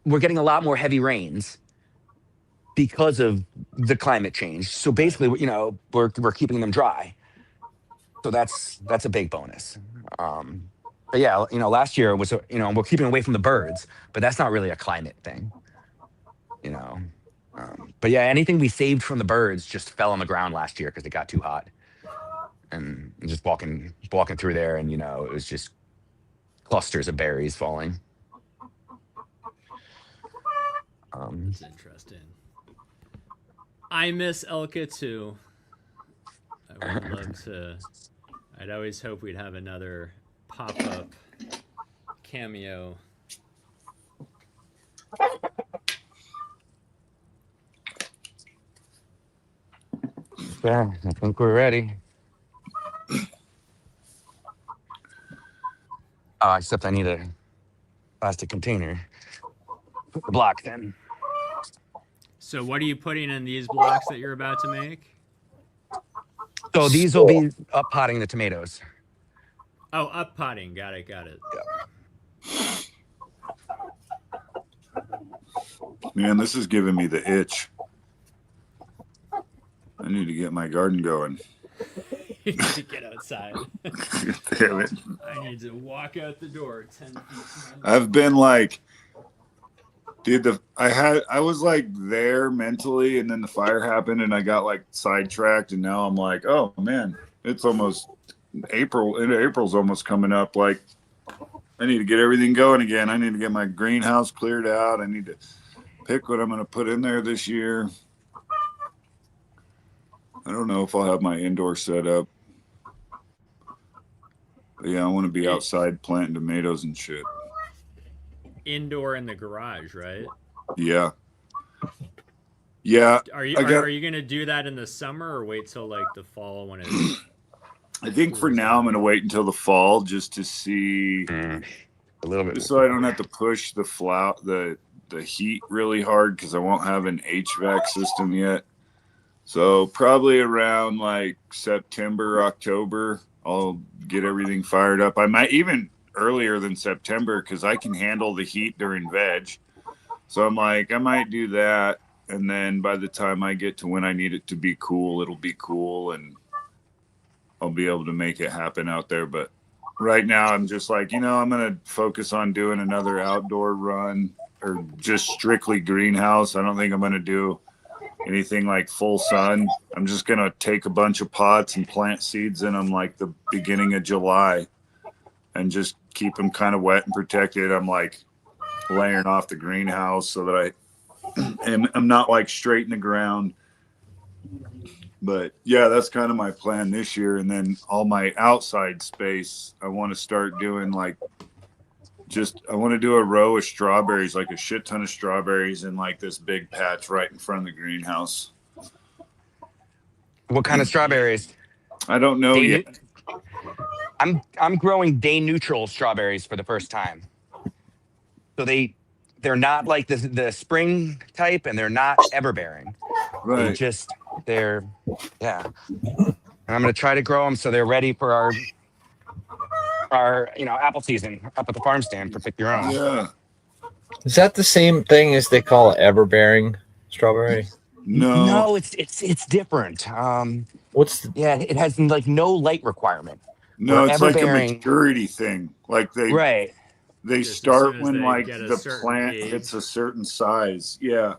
we're getting a lot more heavy rains because of the climate change. So basically, we're keeping them dry. So that's a big bonus. But yeah, last year was we're keeping away from the birds, but that's not really a climate thing. But yeah, anything we saved from the birds just fell on the ground last year because it got too hot. And just walking through there, and it was just clusters of berries falling. That's interesting. I miss Elka too. I would love to. I'd always hope we'd have another pop-up cameo. Yeah, I think we're ready. Except I need a plastic container. Put the block then. So what are you putting in these blocks that you're about to make? So these will be up potting the tomatoes. Oh, up potting. Got it. Yeah. Man, this is giving me the itch. I need to get my garden going. You need to get outside. Damn it. I need to walk out the door 10 feet. I've been like, dude, I was like there mentally, and then the fire happened and I got like sidetracked, and now I'm like, oh man, it's almost April, and April's almost coming up. Like, I need to get everything going again. I need to get my greenhouse cleared out. I need to pick what I'm going to put in there this year. I don't know if I'll have my indoor set up. But yeah, I want to be outside planting tomatoes and shit. Indoor in the garage, right? Yeah. Yeah. Are you gonna do that in the summer or wait till like the fall when it's? I think for now I'm gonna wait until the fall just to see a little bit, just so I don't have to push the heat really hard because I won't have an HVAC system yet. So probably around like September, October, I'll get everything fired up. I might even earlier than September because I can handle the heat during veg. So I'm like, I might do that. And then by the time I get to when I need it to be cool, it'll be cool and I'll be able to make it happen out there. But right now I'm just like, I'm going to focus on doing another outdoor run or just strictly greenhouse. I don't think I'm going to do anything like full sun. I'm just going to take a bunch of pots and plant seeds in them like the beginning of July and just keep them kind of wet and protected. I'm like layering off the greenhouse so that I'm not like straight in the ground. But yeah, that's kind of my plan this year. And then all my outside space, I want to start doing like I want to do a row of strawberries, like a shit ton of strawberries in like this big patch right in front of the greenhouse. What kind of strawberries? I don't know yet. I'm growing day neutral strawberries for the first time. So they're not like the spring type, and they're not everbearing. Right. They're yeah. And I'm gonna try to grow them so they're ready for our apple season up at the farm stand for pick your own. Yeah. Is that the same thing as they call everbearing strawberry? No. No, it's different. What's Yeah, it has like no light requirement. No, Where it's like a everbearing, maturity thing. Like right? they Just as start soon as when they like get a the certain plant age. hits a certain size. Yeah.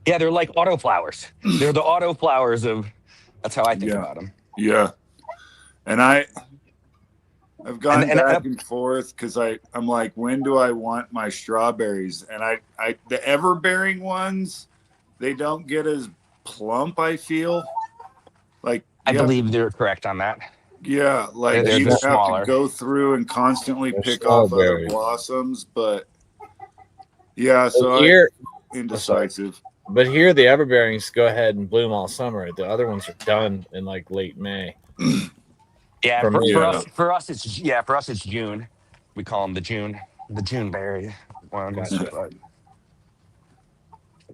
Yeah, they're like auto flowers. They're the auto flowers of. That's how I think Yeah. about them. Yeah. And I've gone And back and forth because I'm like, when do I want my strawberries? And I the everbearing ones, they don't get as plump, I feel. Like I you have believe they're correct on that. yeah, like They're you just have smaller. to go through and constantly They're pick small off other berries. blossoms, but yeah, so here, indecisive. but here the everbearings go ahead and bloom all summer. The other ones are done in like late May. Yeah, For me, for us it's June. We call them the June berry ones. Gotcha. But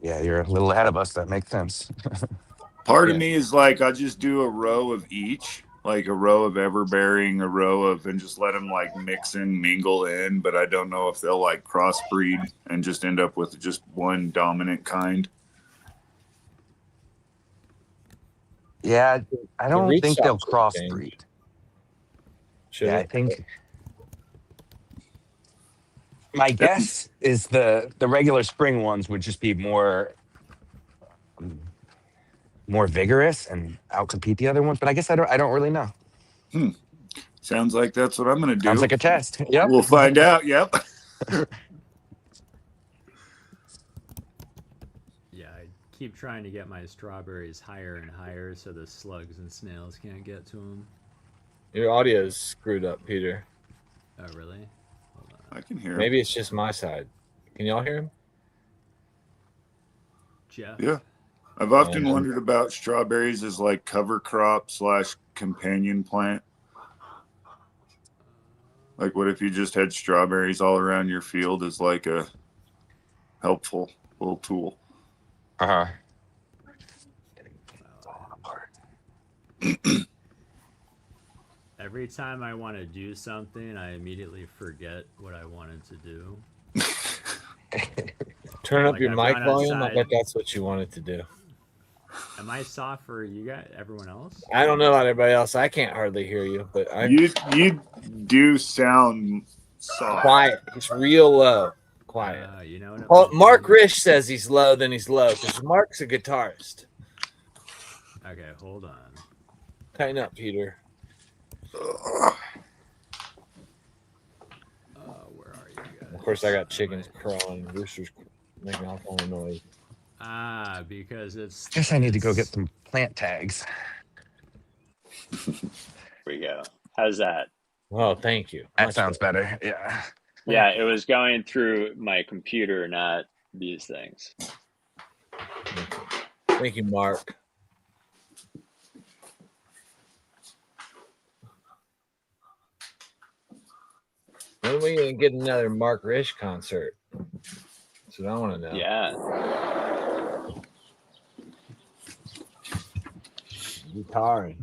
yeah, you're a little ahead of us. That makes sense. Part of Yeah. me is like, I'll just do a row of each, like a row of everbearing, a row of, and just let them like mix and mingle in. But I don't know if they'll like crossbreed and just end up with just one dominant kind. Yeah, I The don't root think they'll stock should change. crossbreed. Should Yeah, I it? think my guess is the regular spring ones would just be more vigorous and outcompete the other ones. But I guess I don't really know. Sounds like that's what I'm going to do. Sounds like a test. Yep. We'll find out. Yep. Yeah, I keep trying to get my strawberries higher and higher so the slugs and snails can't get to them. Your audio is screwed up, Peter. Oh, really? Hold on. I can hear him. Maybe it's just my side. Can y'all hear him? Jeff? Yeah. I've often wondered about strawberries as like cover crop / companion plant. Like, what if you just had strawberries all around your field as like a helpful little tool? Uh-huh. Every time I want to do something, I immediately forget what I wanted to do. Turn up Like, your I've mic gone volume. I outside. bet that's what you wanted to do. Am I soft for you guys, everyone else? I don't know about everybody else. I can't hardly hear you, but I'm You do sound soft. quiet. It's real low. Quiet. You know what? Well, Mark Risch says he's low, then he's low because Mark's a guitarist. Okay, hold on. Tighten up, Peter. Where are you guys? Of course, I got chickens crowing, roosters making all kind of noise. Because it's. Guess I need to go get some plant tags. There we go. How's that? Oh, thank you. That sounds better. Yeah. Yeah, it was going through my computer, not these things. Thank you, Mark. When are we gonna get another Mark Risch concert? That's what I want to know. Yeah. Guitaring.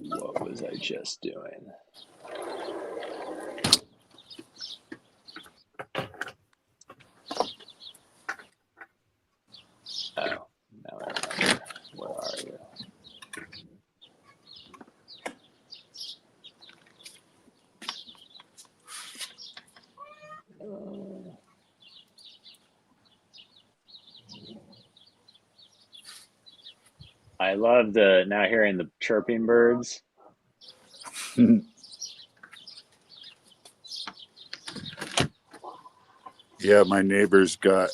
What was I just doing? Oh, now I remember. Where are you? I love now hearing the chirping birds. Yeah, my neighbor's got,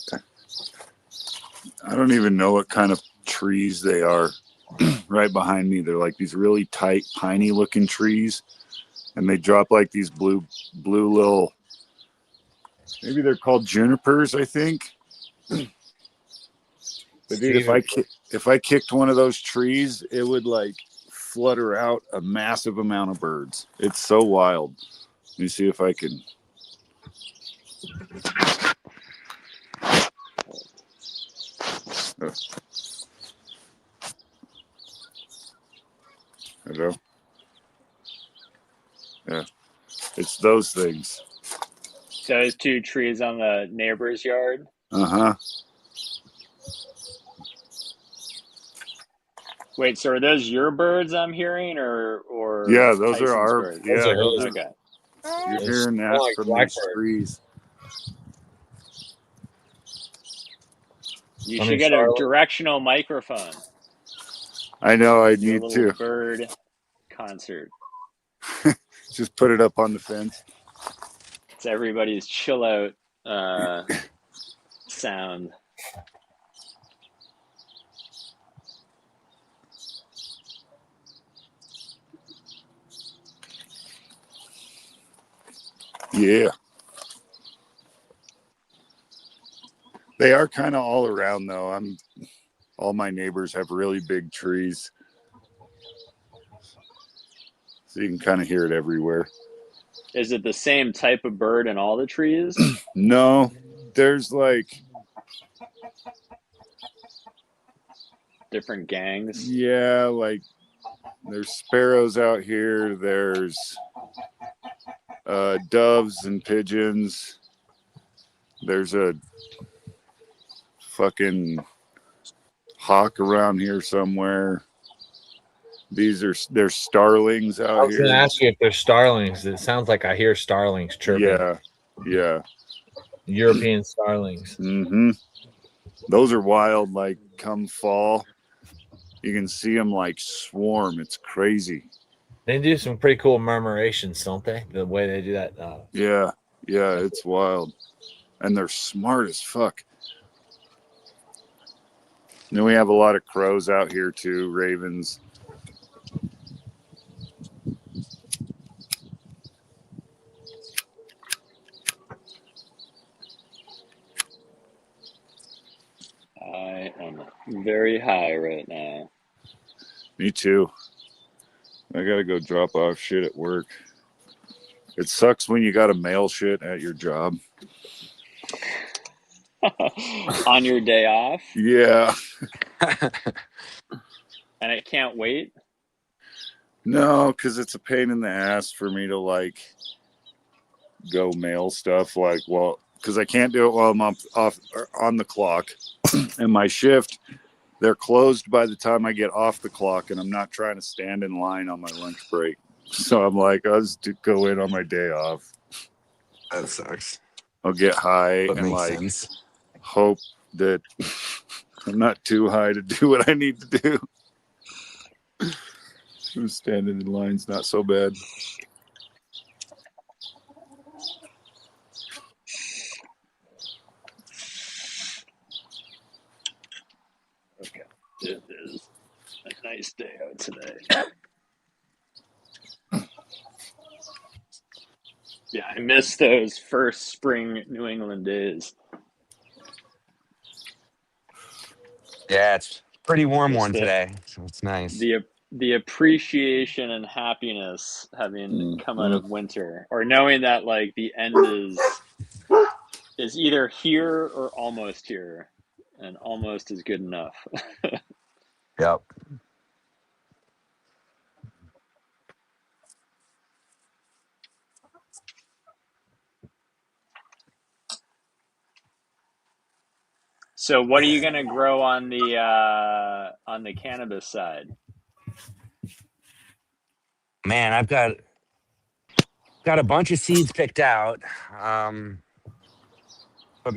I don't even know what kind of trees they are right behind me. They're like these really tight, piney looking trees. And they drop like these blue little, maybe they're called junipers, I think. But dude, if I kicked one of those trees, it would like flutter out a massive amount of birds. It's so wild. Let me see if I can. Hello? Yeah, it's those things. Those two trees on the neighbor's yard. Uh-huh. Wait, so are those your birds I'm hearing, or Yeah, those Tyson's are our. birds? Yeah, are those are. Okay. You're It's hearing more that like from these blackbird. trees. You I should mean, get a Charlotte. directional microphone. I know. I Do a need little to bird concert. just put it up on the fence. It's everybody's chill out sound. Yeah. They are kind of all around though. All my neighbors have really big trees. So you can kind of hear it everywhere. Is it the same type of bird in all the trees? No, there's like, Different gangs? yeah, like there's sparrows out here. There's doves and pigeons. There's a fucking hawk around here somewhere. There's starlings I out was going to here. ask you if there's starlings. It sounds like I hear starlings chirping. Yeah. European starlings. Mm-hmm. Those are wild. Like come fall, you can see them like swarm. It's crazy. They do some pretty cool murmurations, don't they? The way they do that. Yeah, it's wild, and they're smart as fuck. And then we have a lot of crows out here too, ravens. I am very high right now. Me too. I gotta go drop off shit at work. It sucks when you gotta mail shit at your job. On your day off? Yeah. And I can't wait? No, because it's a pain in the ass for me to like go mail stuff. Like, well, because I can't do it while I'm off on the clock, and my shift, they're closed by the time I get off the clock, and I'm not trying to stand in line on my lunch break. So I'm like, I'll just go in on my day off. That sucks. I'll get high That and makes like sense. hope that I'm not too high to do what I need to do. Standing in line's not so bad. Okay. It is a nice day out today. Yeah, I miss those first spring New England days. Yeah, it's pretty warm Just one today, so it's nice. the appreciation and happiness having come out of winter, or knowing that like the end is either here or almost here, and almost is good enough. Yep. So, what are you going to grow on the cannabis side? Man, I've got a bunch of seeds picked out, but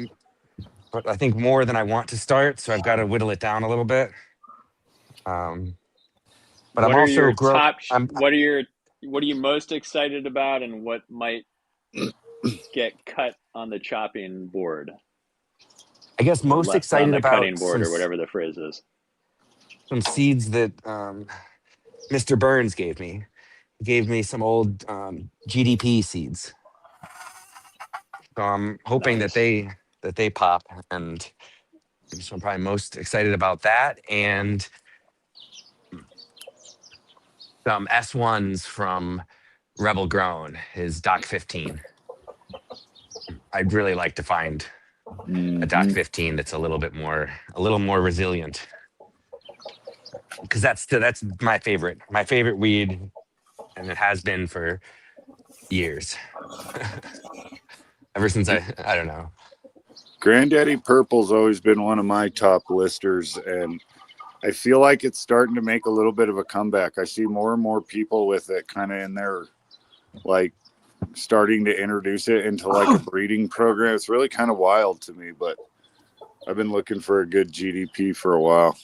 I think more than I want to start, so I've got to whittle it down a little bit. But I'm What are also your top? What are you most excited about, and what might get cut on the chopping board? I guess Or most left on excited the cutting about board, or whatever the phrase is. some seeds that Mr. Burns gave me. He gave me some old GDP seeds. So I'm hoping Nice. that they pop, and so I'm probably most excited about that, and some S1s from Rebel Grown is Doc 15. I'd really like to find a Doc 15 that's a little more resilient. Because that's my favorite weed, and it has been for years. Ever since I don't know. Granddaddy Purple's always been one of my top listers, and I feel like it's starting to make a little bit of a comeback. I see more and more people with it kind of in their, like, starting to introduce it into like a breeding program. It's really kind of wild to me, but I've been looking for a good GDP for a while.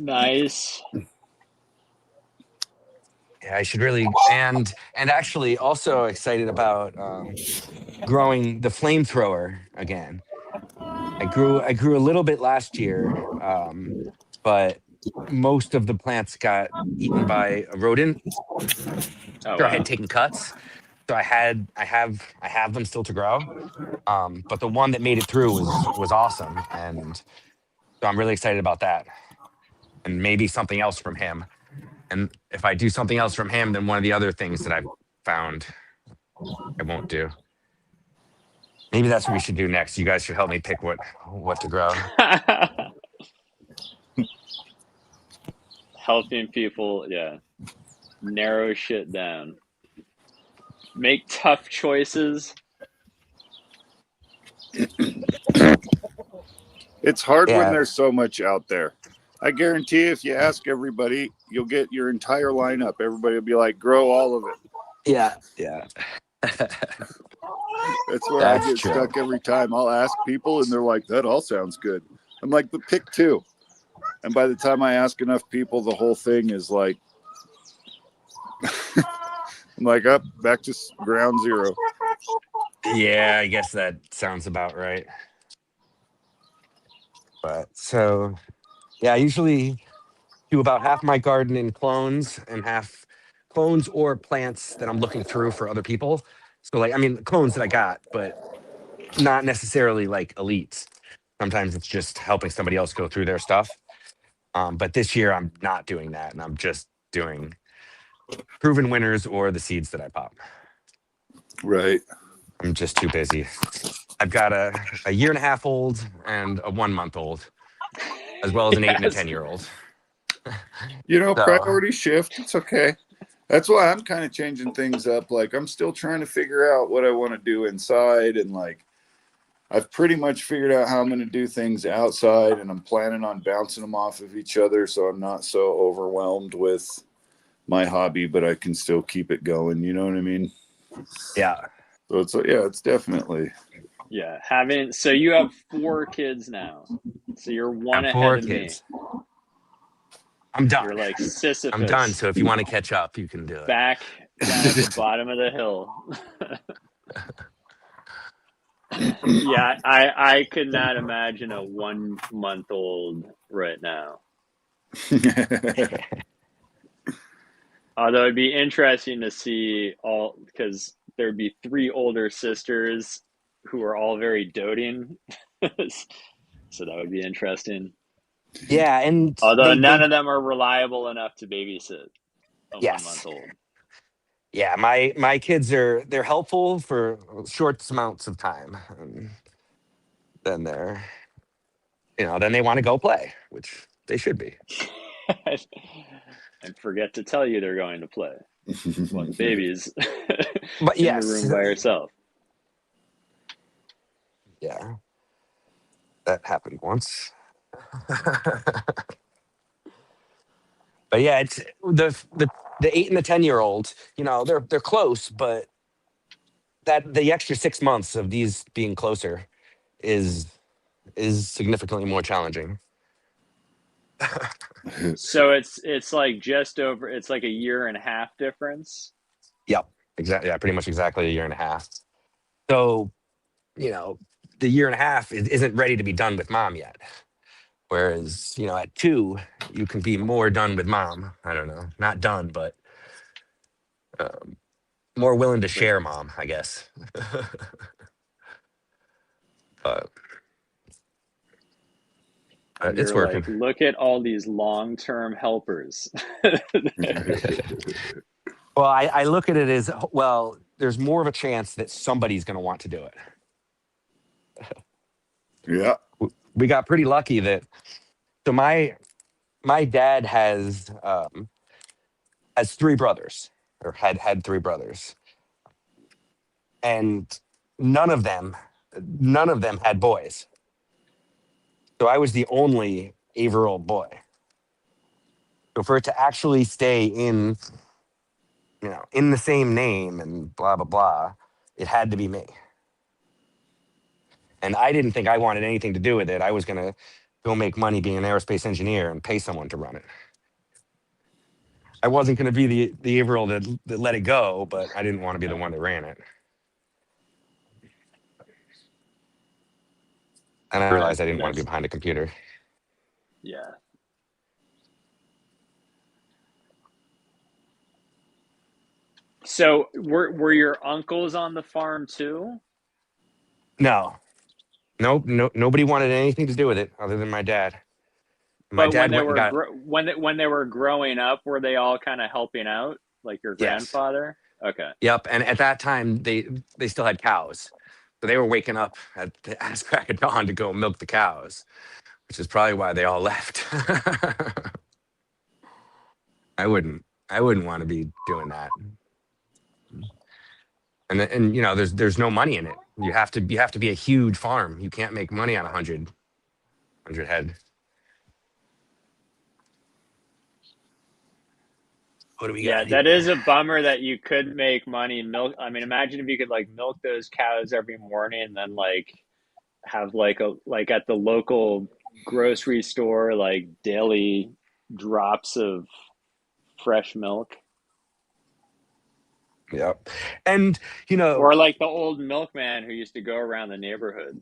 Nice. Yeah, I should really and actually also excited about growing the flamethrower again. I grew a little bit last year, but most of the plants got eaten by a rodent. Oh Sure, I had wow. taken cuts, so I have them still to grow. But the one that made it through was awesome, and so I'm really excited about that, and maybe something else from him. And if I do something else from him, then one of the other things that I've found I won't do. Maybe that's what we should do next. You guys should help me pick what to grow. Helping people, yeah. Narrow shit down. Make tough choices. It's hard when Yeah, there's so much out there. I guarantee if you ask everybody, you'll get your entire lineup. Everybody will be like, grow all of it. yeah. That's where I That's get true. stuck every time. I'll ask people and they're like, that all sounds good. I'm like, but pick two. And by the time I ask enough people, the whole thing is like, I'm like, up, back to ground zero. Yeah, I guess that sounds about right. But so, yeah, I usually do about half my garden in clones and half clones or plants that I'm looking through for other people. So, like, I mean, clones that I got, but not necessarily like elites. Sometimes it's just helping somebody else go through their stuff. But this year I'm not doing that, and I'm just doing proven winners or the seeds that I pop. Right. I'm just too busy. I've got a year and a half old and a 1 month old, as well as an 8 and a Yes. 10-year-old. You know, So, priority shift. It's okay. That's why I'm kind of changing things up. Like, I'm still trying to figure out what I want to do inside. And, like, I've pretty much figured out how I'm going to do things outside. And I'm planning on bouncing them off of each other so I'm not so overwhelmed with my hobby, but I can still keep it going. You know what I mean? yeah. So it's, yeah, it's definitely. Yeah. So you have 4 kids now. So you're one Got ahead 4 of kids. me. I'm done. You're like Sisyphus. I'm done. So if you want to catch up, you can do it. Back down at the bottom of the hill. Yeah, I could not imagine a 1 month old right now. Although it'd be interesting to see all, because there'd be 3 older sisters who are all very doting. So that would be interesting. Yeah, and Although they none of them are reliable enough to babysit a yes. 1 month old. Yeah, my kids they're helpful for short amounts of time. Then then they want to go play, which they should be. And forget to tell you they're going to play when baby's But in yes, the room by herself. Yeah, that happened once. But yeah, it's the 8 and the 10-year-old. They're close, but that the extra 6 months of these being closer is significantly more challenging. So it's like just over. It's like a year and a half difference. Yep, exactly. Yeah, pretty much exactly a year and a half. So, the year and a half isn't ready to be done with mom yet. Whereas, at 2, you can be more done with mom. I don't know, not done, but more willing to share, Mom, I guess. but And it's you're working. like, look at all these long-term helpers. Well, I look at it as, well, there's more of a chance that somebody's going to want to do it. Yeah. We got pretty lucky that, so my dad has three brothers, or had three brothers, and none of them had boys. So I was the only 8-year-old boy. So for it to actually stay in, in the same name and blah blah blah, it had to be me. And I didn't think I wanted anything to do with it. I was going to go make money being an aerospace engineer and pay someone to run it. I wasn't going to be the 8-year-old that let it go, but I didn't want to be the one that ran it. And I realized I didn't want to be behind a computer. Yeah. So were your uncles on the farm too? No, nobody wanted anything to do with it other than my dad. My But dad when they went and were got, when they were growing up, were they all kind of helping out, like your yes, grandfather? Okay. yep. And at that time, they still had cows, so they were waking up at the ass crack of dawn to go milk the cows, which is probably why they all left. I wouldn't want to be doing that. And there's no money in it. You have to be a huge farm. You can't make money on 100 head. What do we got That here? is a bummer that you could make money milk. I mean, imagine if you could like milk those cows every morning and then like have like at the local grocery store like daily drops of fresh milk. Yep. And Or like the old milkman who used to go around the neighborhood.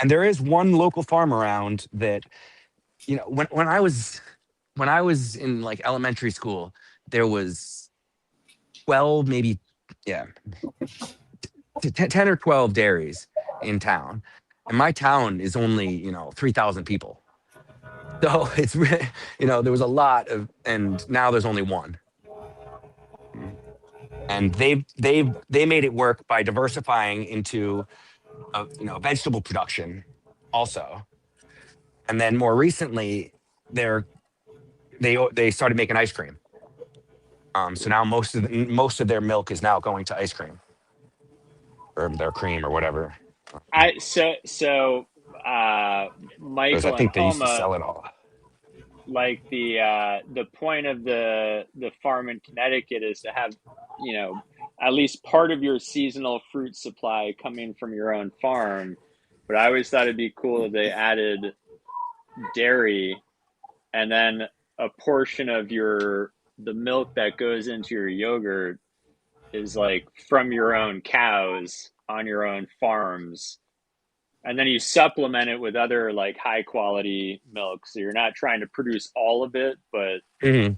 and there is one local farm around that, when I was in like elementary school, there was 12, maybe, yeah, 10 or 12 dairies in town. And my town is only, 3,000 people. So it's really, there was a lot of, and now there's only one. And they made it work by diversifying into, vegetable production also. And then more recently, they started making ice cream. So now most of their milk is now going to ice cream, or their cream or whatever. Because I Michael and think they used to Homa, sell it all. like the point of the farm in Connecticut is to have, at least part of your seasonal fruit supply coming from your own farm. But I always thought it'd be cool if they added dairy, and then a portion of the milk that goes into your yogurt is like from your own cows on your own farms, and then you supplement it with other like high quality milk, so you're not trying to produce all of it, but Mm-hmm.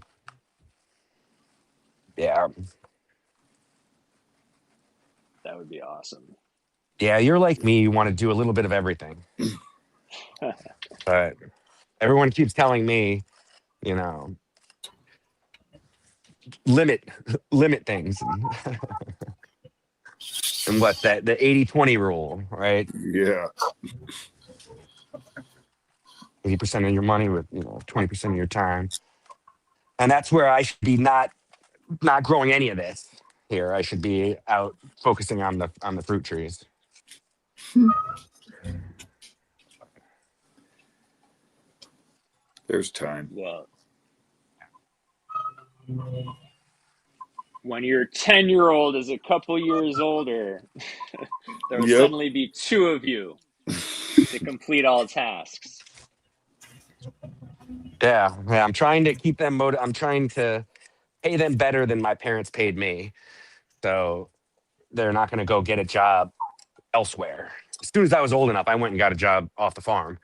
Yeah. that would be awesome. Yeah, you're like me. You want to do a little bit of everything. But everyone keeps telling me, limit things. And what, that the 80-20 rule, right? Yeah. 80% of your money with 20% of your time. And that's where I should be not growing any of this here. I should be out focusing on the fruit trees. There's time. Well, when your 10-year-old is a couple years older, there will suddenly be two of you to complete all tasks. Yeah, I'm trying to keep them I'm trying to pay them better than my parents paid me, so they're not going to go get a job elsewhere. As soon as I was old enough, I went and got a job off the farm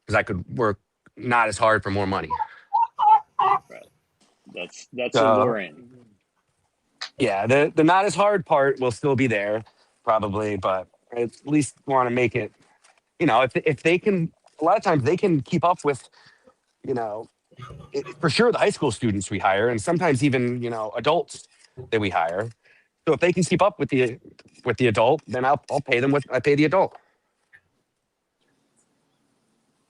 because I could work not as hard for more money. Right. That's alluring. Yeah, the not as hard part will still be there, probably, but I at least want to make it. If they can, a lot of times they can keep up with, you know, for sure the high school students we hire, and sometimes even adults that we hire. So if they can keep up with the adult, then I'll pay them what I pay the adult.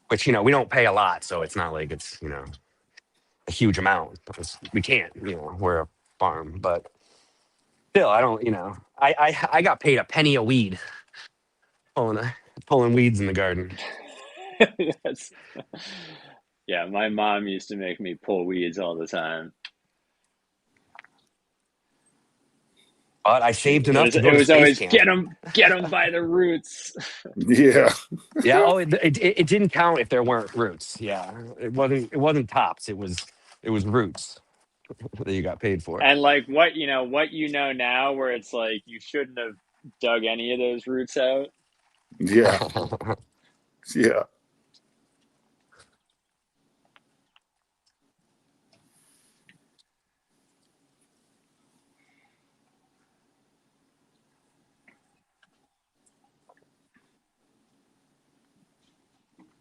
Which we don't pay a lot, so it's not like it's a huge amount. Because we can't, we're a farm, but still, I don't, I got paid a penny a weed pulling weeds in the garden. That's, yeah, my mom used to make me pull weeds all the time. But I saved enough to It go to was space always camp. get them by the roots. Yeah. Yeah. Oh, it didn't count if there weren't roots. Yeah, it wasn't tops. It was roots that you got paid for. And like what you know now, where it's like you shouldn't have dug any of those roots out. Yeah. Yeah.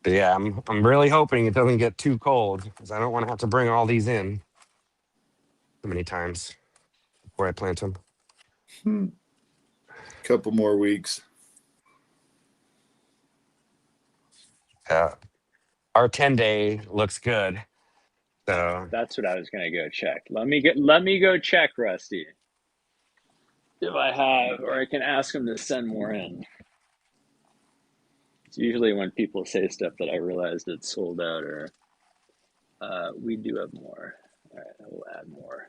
But yeah, I'm really hoping it doesn't get too cold because I don't want to have to bring all these in too many times before I plant them. Couple more weeks. Yeah, our 10-day looks good. So That's what I was gonna go check. Let me go check, Rusty. If I have, or I can ask them to send more in. It's usually when people say stuff that I realize it's sold out, or we do have more. All right, I will add more.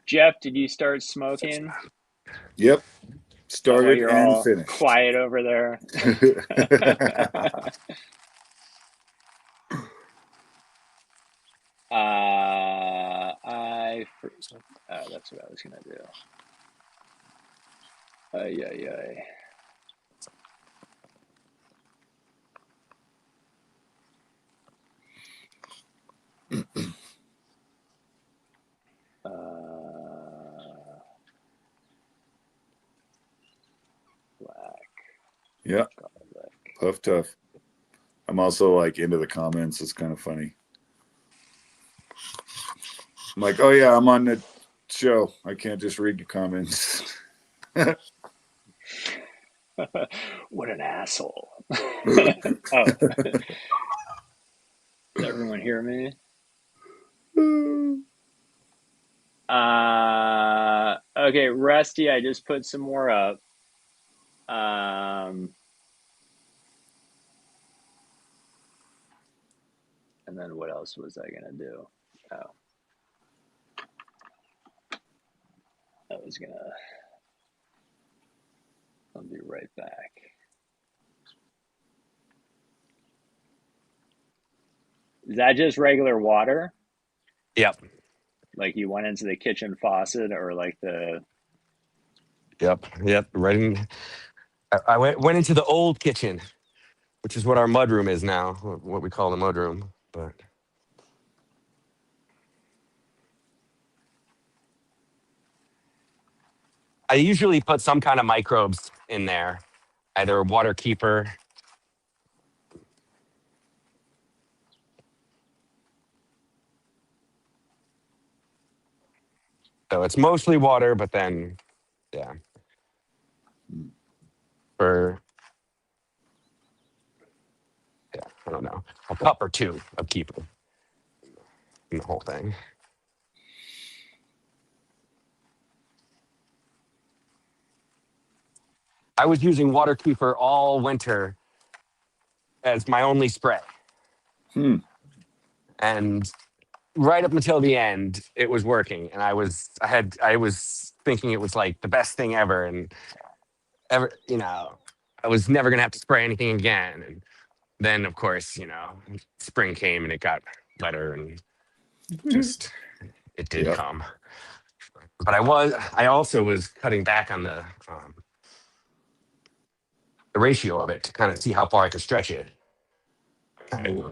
Jeff, did you start smoking? Yep. Started you're and all finished. quiet over there. That's what I was gonna do. Ay, ay, ay. Black. Yeah. Garlic. Tough. I'm also like into the comments. It's kind of funny. I'm like, oh yeah, I'm on the show. I can't just read the comments. What an asshole. Oh. Does everyone hear me? Okay, Rusty, I just put some more up. And then what else was I gonna do? Oh. I'll be right back. Is that just regular water? yep. Like you went into the kitchen faucet, or like the... Yep. Right in. I went into the old kitchen, which is what our mudroom is now, what we call the mudroom. But I usually put some kind of microbes in there, either a water keeper. So it's mostly water, but then, yeah, I don't know, a cup or two of keeper in the whole thing. I was using water keeper all winter as my only spray. And right up until the end, it was working. And I was thinking it was like the best thing ever. And I was never gonna have to spray anything again. And then of course, spring came and it got better and just it did come. But I also was cutting back on the ratio of it to kind of see how far I could stretch it. And,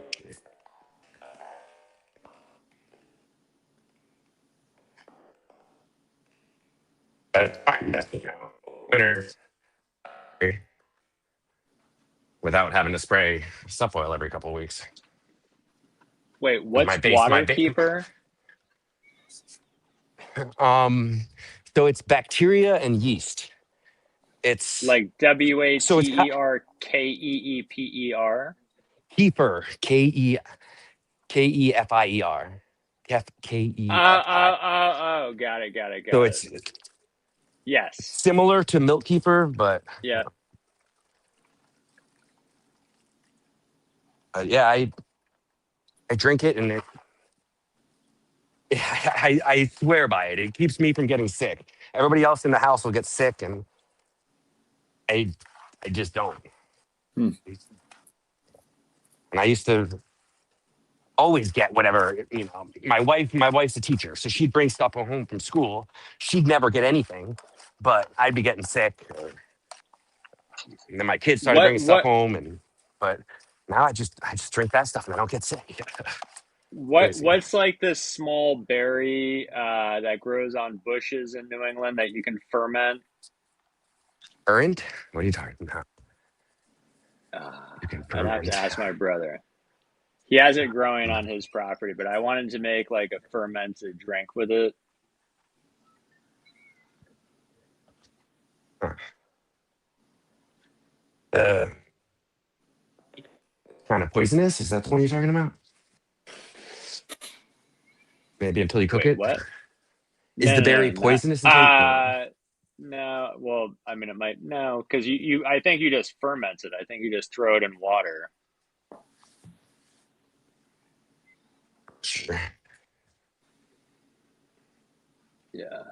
that's fine. That's, winter without having to spray stuff oil every couple of weeks. Wait, My what's base, Waterkeeper? So it's bacteria and yeast. It's Like so it's WATERKEEPER? kefir, KEFIER, KEFI. Got it. So it's Yes. similar to milk kefir, but Yeah. yeah, I drink it and I swear by it. It keeps me from getting sick. Everybody else in the house will get sick, and I just don't. Hmm. And I used to always get whatever, my wife's a teacher, so she'd bring stuff home from school. She'd never get anything, but I'd be getting sick. And then my kids started bringing stuff home, but now I just drink that stuff and I don't get sick. What's like this small berry that grows on bushes in New England that you can ferment? Current? What are you talking about? You can I'd have ferment. to ask my brother. He has it growing on his property, but I wanted to make like a fermented drink with it. Kind of poisonous? Is that the one you're talking about? Maybe until you cook Wait, it. what? Is the berry poisonous until no. Well, I mean, it might because you. I think you just ferment it. I think you just throw it in water. Sure. Yeah.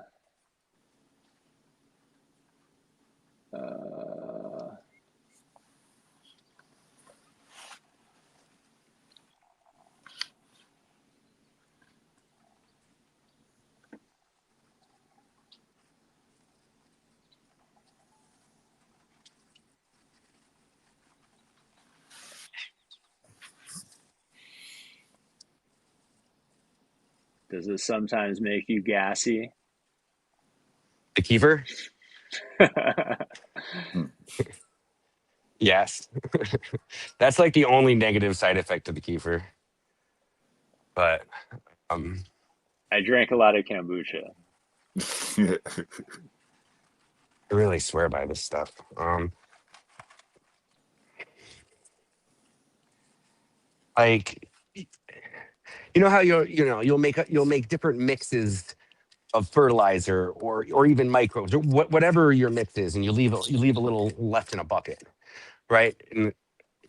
Does it sometimes make you gassy? The kefir? Yes. That's like the only negative side effect of the kefir. But I drank a lot of kombucha. I really swear by this stuff. Like, you know how you'll make different mixes of fertilizer or even microbes or whatever your mix is, and you leave a little left in a bucket, right? And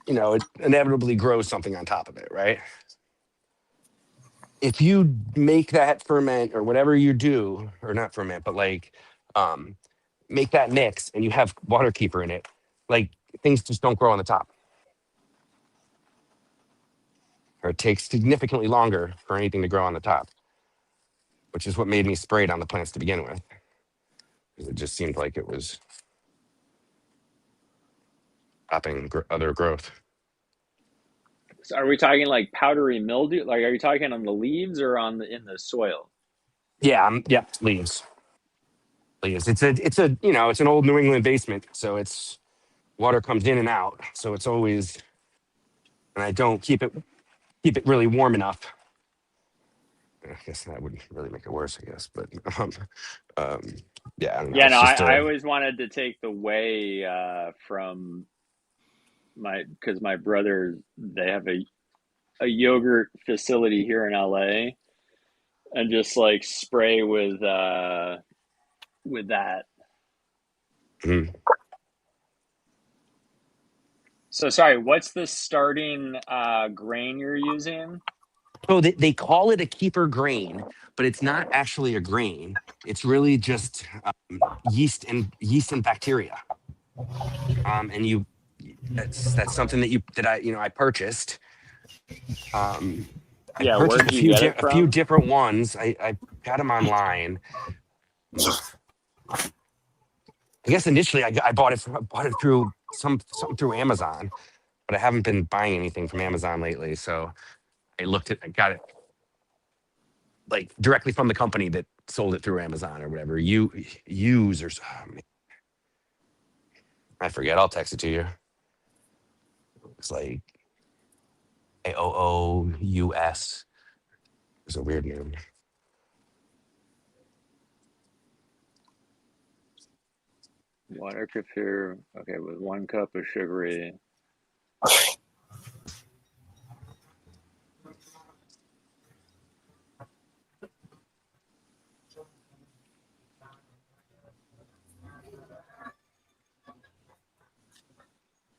it inevitably grows something on top of it, right? If you make that ferment or whatever you do, or not ferment, but like make that mix and you have water keeper in it, like things just don't grow on the top. Or it takes significantly longer for anything to grow on the top, which is what made me spray it on the plants to begin with. It just seemed like it was stopping other growth. So are we talking like powdery mildew? Like, are you talking on the leaves or in the soil? Yeah, leaves. It's an old New England basement, so it's water comes in and out, so it's always, and I don't keep it really warm enough. I guess that would really make it worse, I guess, but yeah, I don't know. Yeah, no, I always wanted to take the whey from because my brother, they have a yogurt facility here in LA, and just like spray with that. Mhm. So sorry, what's the starting grain you're using? So they call it a kefir grain, but it's not actually a grain. It's really just yeast and bacteria. And that's something that I purchased. I Yeah, purchased where'd you get it a few from? different ones. I got them online. I guess initially I bought it through something through Amazon, but I haven't been buying anything from Amazon lately. So I got it like directly from the company that sold it through Amazon or whatever. I forget. I'll text it to you. It's like AOOUS. It's a weird name. Water kefir, okay, with 1 cup of sugary.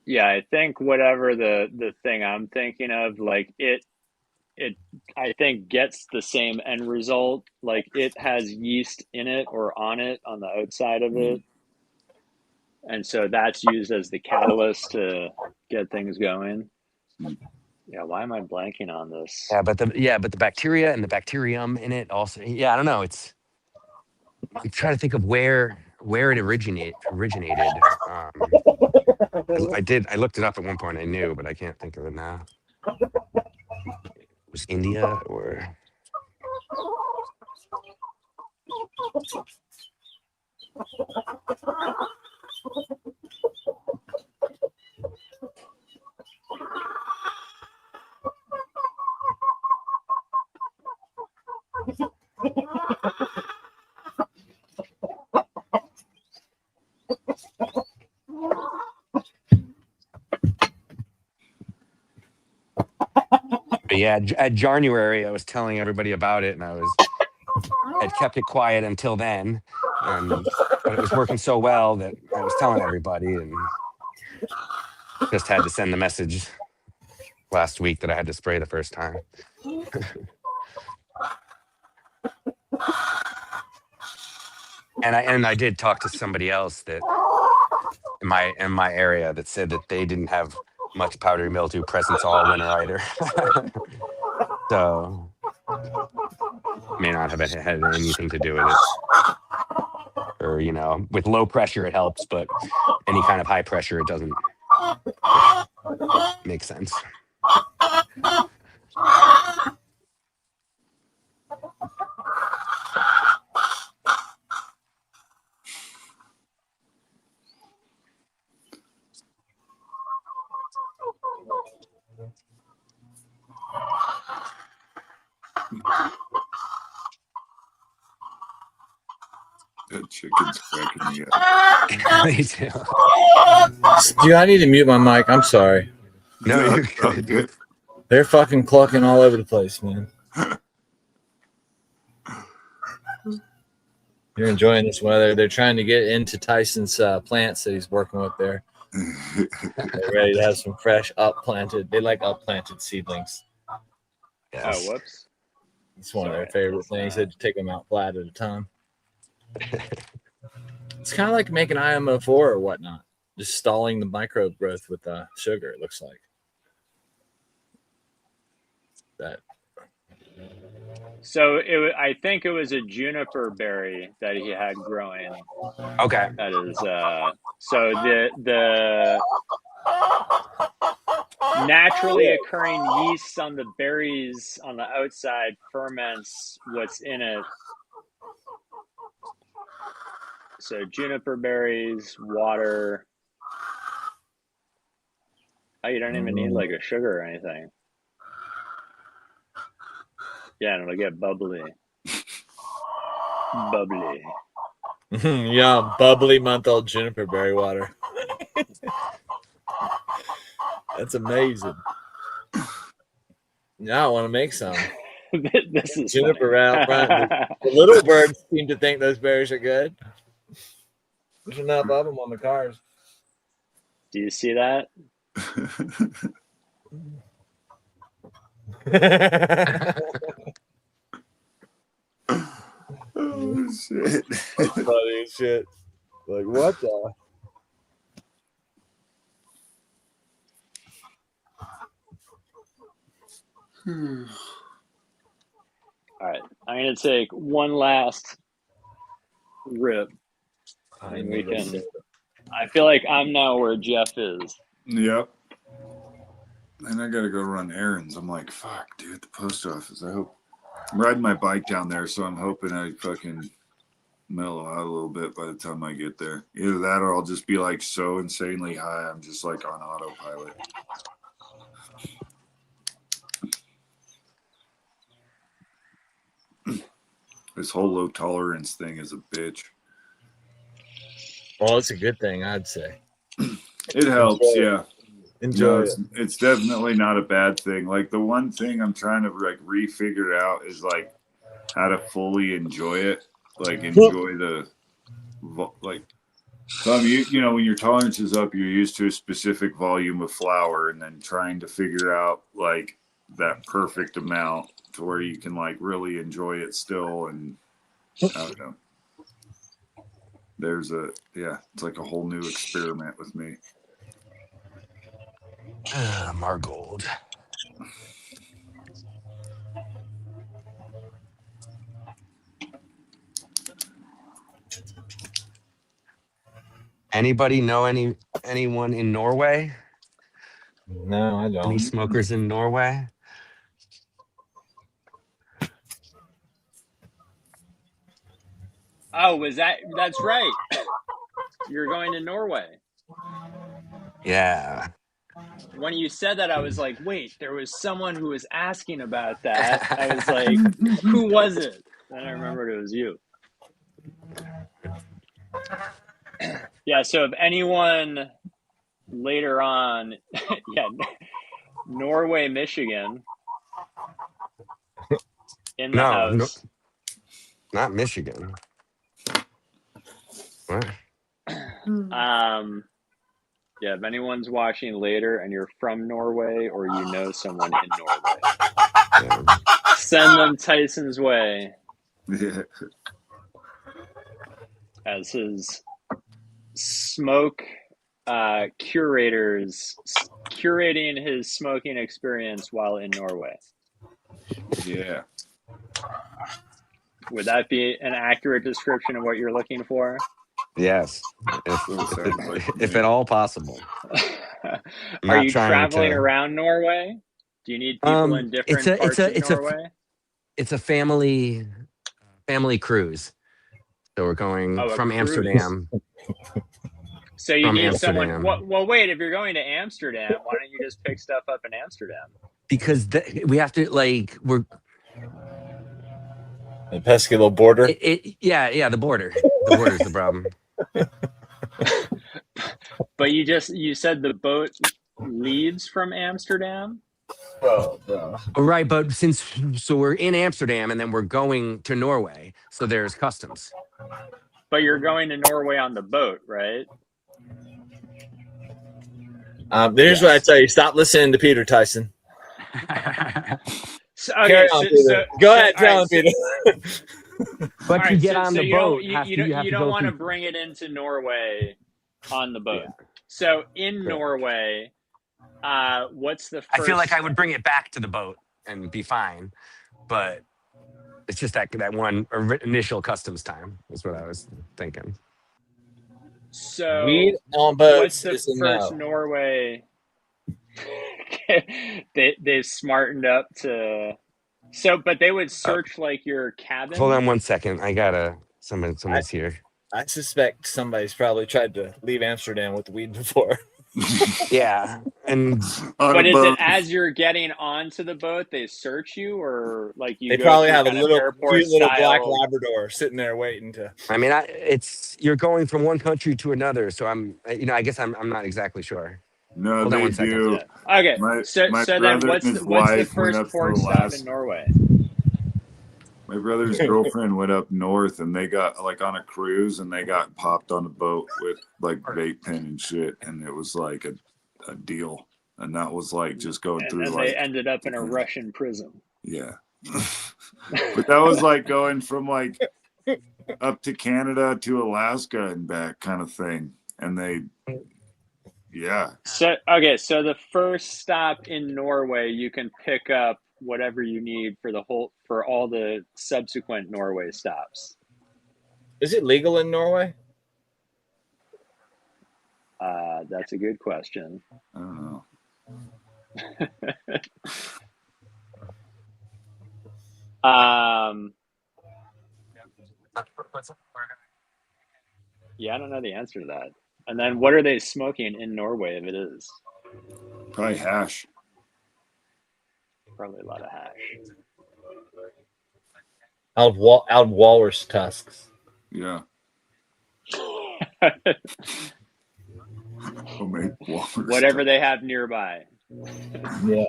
Yeah, I think whatever the thing I'm thinking of, like it I think gets the same end result. Like it has yeast in it or on it on the outside of it. And so that's used as the catalyst to get things going. Yeah, why am I blanking on this? But the bacteria and the bacterium in it also. Yeah, I don't know. I'm trying to think of where it originated. I looked it up at one point. I knew, but I can't think of it now. It was India or but yeah. At January, I was telling everybody about it, and I'd kept it quiet until then, but it was working so well that I was telling everybody, and just had to send the message last week that I had to spray the first time. And I did talk to somebody else that in my area that said that they didn't have much powdery mildew presence all winter either. So may not have had anything to do with it. Or, with low pressure it helps, but any kind of high pressure it doesn't make sense. That chicken's cracking me up. Me too. Dude, I need to mute my mic. I'm sorry. No, you're Oh, good. They're fucking clucking all over the place, man. You're enjoying this weather. They're trying to get into Tyson's plants that he's working with there. They're ready to have some fresh upplanted. They like upplanted seedlings. Yes. Oh, whoops. It's one of their favorite things. They take them out flat at a time. It's kind of like making IMO4 or whatnot, just stalling the microbe growth with sugar. It looks like that. So I think it was a juniper berry that he had growing. Okay. That is so the naturally occurring yeast on the berries on the outside ferments what's in it. So juniper berries, water. Oh, you don't even need like a sugar or anything. Yeah, and it'll get bubbly. Bubbly. Yeah, bubbly month-old juniper berry water. That's amazing. Now I want to make some. This is Juniper out front. The little birds seem to think those berries are good. There's enough of them on the cars. Do you see that? Oh shit! Funny as shit. Like what the? All right, I'm gonna take one last Rip. I And knew we this. can. I feel like I'm now where Jeff is. Yep. And I gotta go run errands. I'm like, fuck, dude, the post office. I'm riding my bike down there, so I'm hoping I fucking mellow out a little bit by the time I get there. Either that or I'll just be like so insanely high, I'm just like on autopilot. This whole low tolerance thing is a bitch. Well, it's a good thing, I'd say. It helps, Enjoy it. yeah. Enjoy it. It's definitely not a bad thing. Like the one thing I'm trying to like re-figure out is like how to fully enjoy it. Like enjoy the like. So you know, when your tolerance is up, you're used to a specific volume of flour, and then trying to figure out like that perfect amount to where you can like really enjoy it still. And I don't know. It's like a whole new experiment with me. Margold. Anybody know anyone in Norway? No, I Any don't. smokers in Norway? Oh, that's right. You're going to Norway. Yeah. When you said that, I was like, wait, there was someone who was asking about that. I was like, who was it? Then I remembered it was you. Yeah, so if anyone later on, yeah, Norway, Michigan in the No, house. not Michigan. What? Yeah, if anyone's watching later and you're from Norway or you know someone in Norway, Yeah. send them Tyson's way Yeah. as his smoke curators curating his smoking experience while in Norway. Yeah. Would that be an accurate description of what you're looking for? Yes, if at all possible. I'm Are not you trying traveling to. around Norway? Do you need people in different parts of Norway? It's a family cruise. So we're going Oh, a from cruise. Amsterdam. So you From need someone. Amsterdam. Well, wait. If you're going to Amsterdam, why don't you just pick stuff up in Amsterdam? Because we have to we're The pesky little border. Yeah, the border. The border's the problem. But you said the boat leaves from Amsterdam. Oh, Right, but so we're in Amsterdam and then we're going to Norway, so there's customs. But you're going to Norway on the boat, right? Here's what I tell you: stop listening to Peter, Tyson. Okay, go ahead, tell him, Peter. But to get on the boat, you don't want to bring it into Norway on the boat. Yeah. So in Norway, what's the first? I feel like I would bring it back to the boat and be fine, but it's just that one initial customs time is what I was thinking. So weed on boats what's the is first Norway? They've smartened up to. So, but they would search like your cabin. Hold on 1 second. I gotta. Someone's here. I suspect somebody's probably tried to leave Amsterdam with the weed before. Yeah, and but is it as you're getting onto the boat they search you, or like you? They go probably through have a kind of little airport cute little black style- Labrador sitting there waiting to. I mean, you're going from one country to another, so I guess I'm not exactly sure. No, Hold on they 1 second. do. Yeah. Okay, My so then brother what's and his the wife went first up to port the stop last- in Norway? My brother's girlfriend went up north and they got like on a cruise and they got popped on a boat with like vape pen and shit, and it was like a deal. And that was like just going And through then like they ended up in a Russian prison. Yeah. But that was like going from like up to Canada to Alaska and back kind of thing. And yeah. So the first stop in Norway, you can pick up whatever you need for all the subsequent Norway stops. Is it legal in Norway? That's a good question. I don't know. Yeah, I don't know the answer to that. And then what are they smoking in Norway if it is? Probably hash. Probably a lot of hash. Out of walrus tusks. Yeah. Homemade walrus Whatever stuff. they have nearby. Yeah.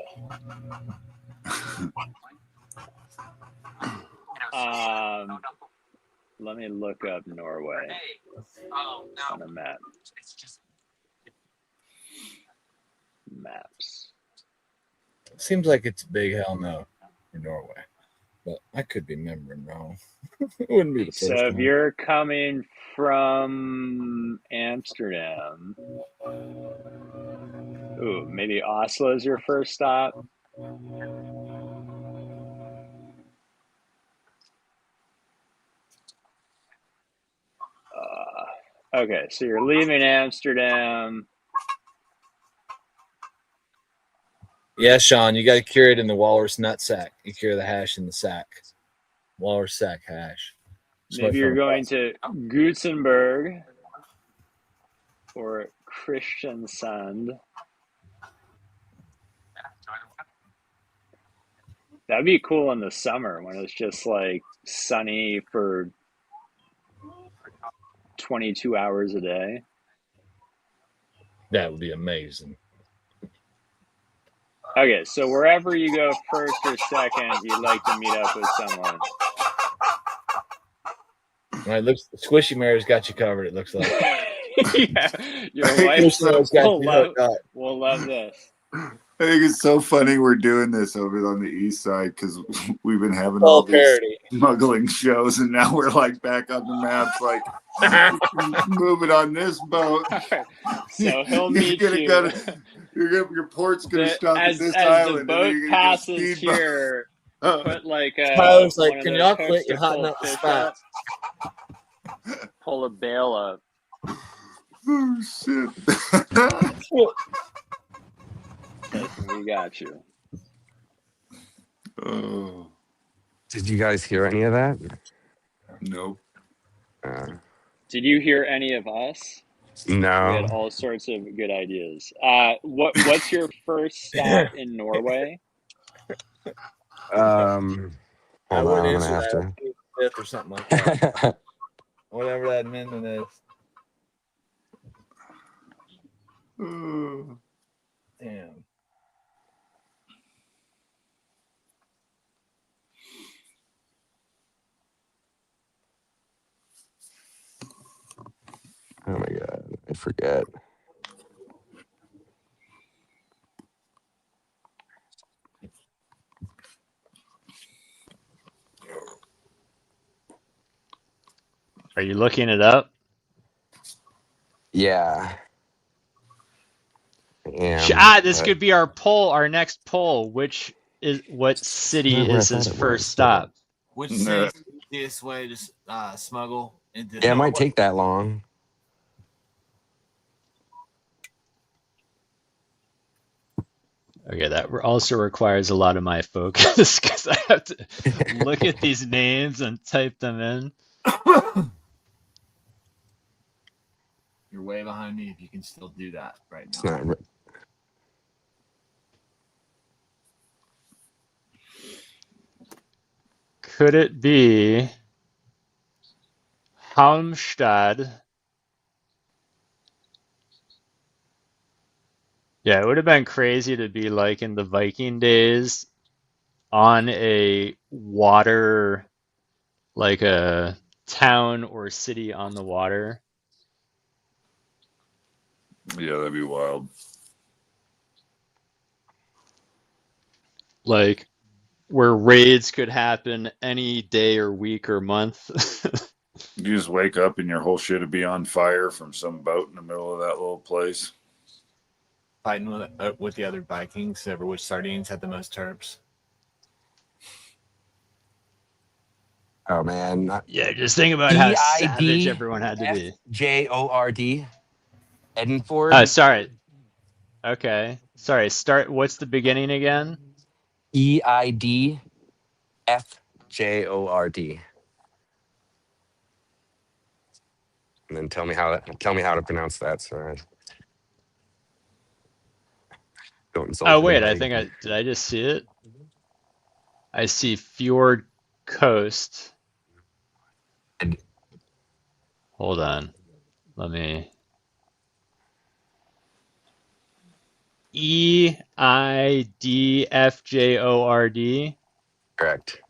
Let me look up Norway on a map. Maps. Seems like it's a big hell no for Norway, but I could be remembering wrong. It wouldn't be the first So if time. you're coming from Amsterdam, ooh, maybe Oslo is your first stop. Okay, so you're leaving Amsterdam. Yeah, Sean, you got to cure it in the walrus nut sack. You cure the hash in the sack. Walrus sack hash. Maybe you're going to Gothenburg or Kristiansand. That'd be cool in the summer when it's just like sunny for 22 hours a day. That would be amazing. Okay, so wherever you go first or second, you'd like to meet up with someone. All right, looks Squishy Mary's got you covered. It looks like. Yeah, your wife Squishy Mary's got will you love, hooked up. will love this. I think it's so funny we're doing this over on the east side because we've been having all these parody. smuggling shows, and now we're like back on the maps, like moving on this boat. Right. So he'll meet you. Your port's gonna stop as at this as island. the boat and then passes here, put like I was like, one of can those y'all hooks quit? to You're hotting pull up the fish spot. up. Pull a bail up. Oh shit! We got you. Oh Did you guys hear any of that? nope. Did you hear any of us? We had No. all sorts of good ideas. What's your first stop in Norway? I Hold wouldn't on, I'm answer gonna have that. Fifth or something like that. to. Whatever that amendment is. Oh. Damn. Oh my god, I forget. Are you looking it up? Yeah. This could be our poll, our next poll. What city Where I is thought his it first was. stop? Which No. city's the easiest way to smuggle into? Yeah, it might take that long. Okay, that also requires a lot of my focus because I have to look at these names and type them in. You're way behind me if you can still do that right It's now. not. Could it be Halmstad? Yeah, it would have been crazy to be like in the Viking days on a water, like a town or city on the water. Yeah, that'd be wild. Like where raids could happen any day or week or month. You just wake up and your whole shit would be on fire from some boat in the middle of that little place. Fighting with the other Vikings over which sardines had the most terps. Oh man. Yeah, just think about how savage EID everyone had to be. FJORD. Oh, Edenford. sorry. Okay. Sorry. Start. What's the beginning again? EID FJORD. And then tell me how to pronounce that. So I don't insult Oh wait, I anybody. think I just see it. I see Fjord Coast. And Hold on. Let me. EIDFJORD. correct.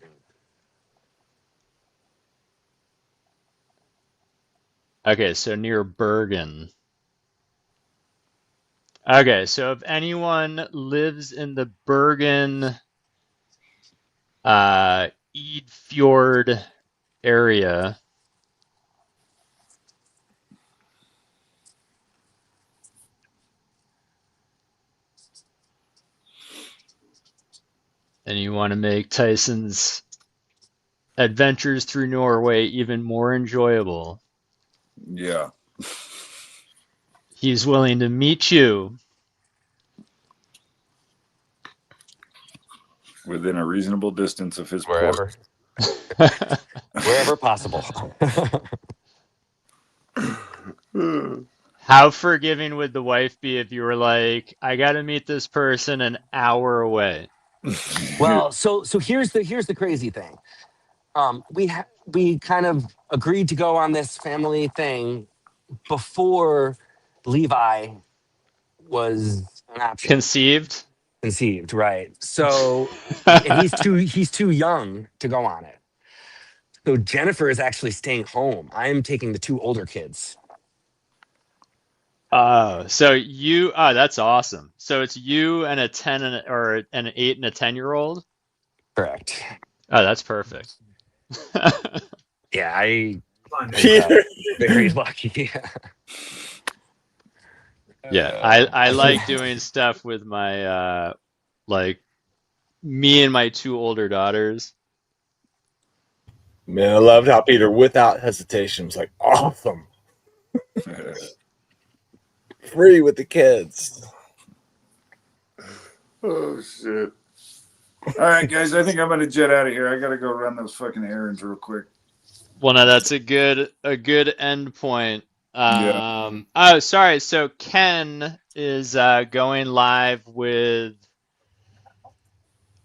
Okay, so near Bergen. Okay, so if anyone lives in the Bergen Eidfjord area, and you want to make Tyson's adventures through Norway even more enjoyable, Yeah. he's willing to meet you. Within a reasonable distance of his Wherever. Wherever possible. How forgiving would the wife be if you were like, I got to meet this person an hour away? Well, so here's the crazy thing. We kind of agreed to go on this family thing before Levi was an option Conceived? conceived, right? So, and he's too young to go on it. So Jennifer is actually staying home. I am taking the two older kids. Oh, that's awesome. So it's you and a 10 or an 8 and a 10-year-old? Correct. Oh, that's perfect. Yeah, I Peter. very lucky. Yeah, I like doing stuff with my like me and my two older daughters. Man, I loved how Peter, without hesitation, was like, awesome. Free with the kids. Oh shit. All right, guys, I think I'm gonna jet out of here. I gotta go run those fucking errands real quick. Well, no, that's a good end point. Yeah. Oh, sorry. So Ken is going live with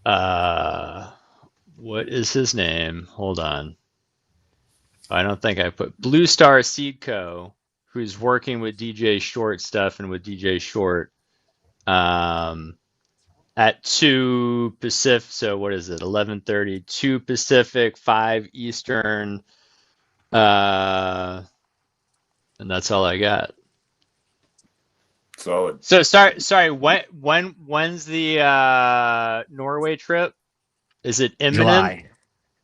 what is his name? Hold on. I don't think I put Blue Star Seed Co., who's working with DJ Short stuff and with DJ Short. At 2 Pacific, so what is it? 11:30, 2 Pacific, 5 Eastern. And that's all I got. Solid. So sorry. When's the Norway trip? Is it imminent? July.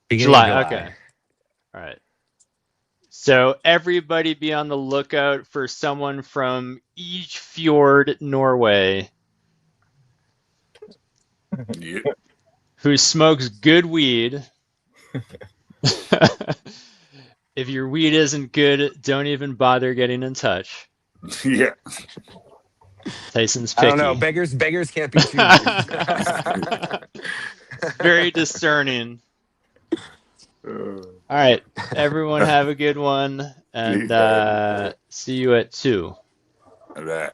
Beginning of July. Okay. All right. So everybody be on the lookout for someone from Eidfjord, Norway, Yeah. who smokes good weed. If your weed isn't good, don't even bother getting in touch. Yeah. Tyson's picky. I don't know. Beggars can't be choosers. Very discerning. All right, everyone have a good one, and see you at 2. All right.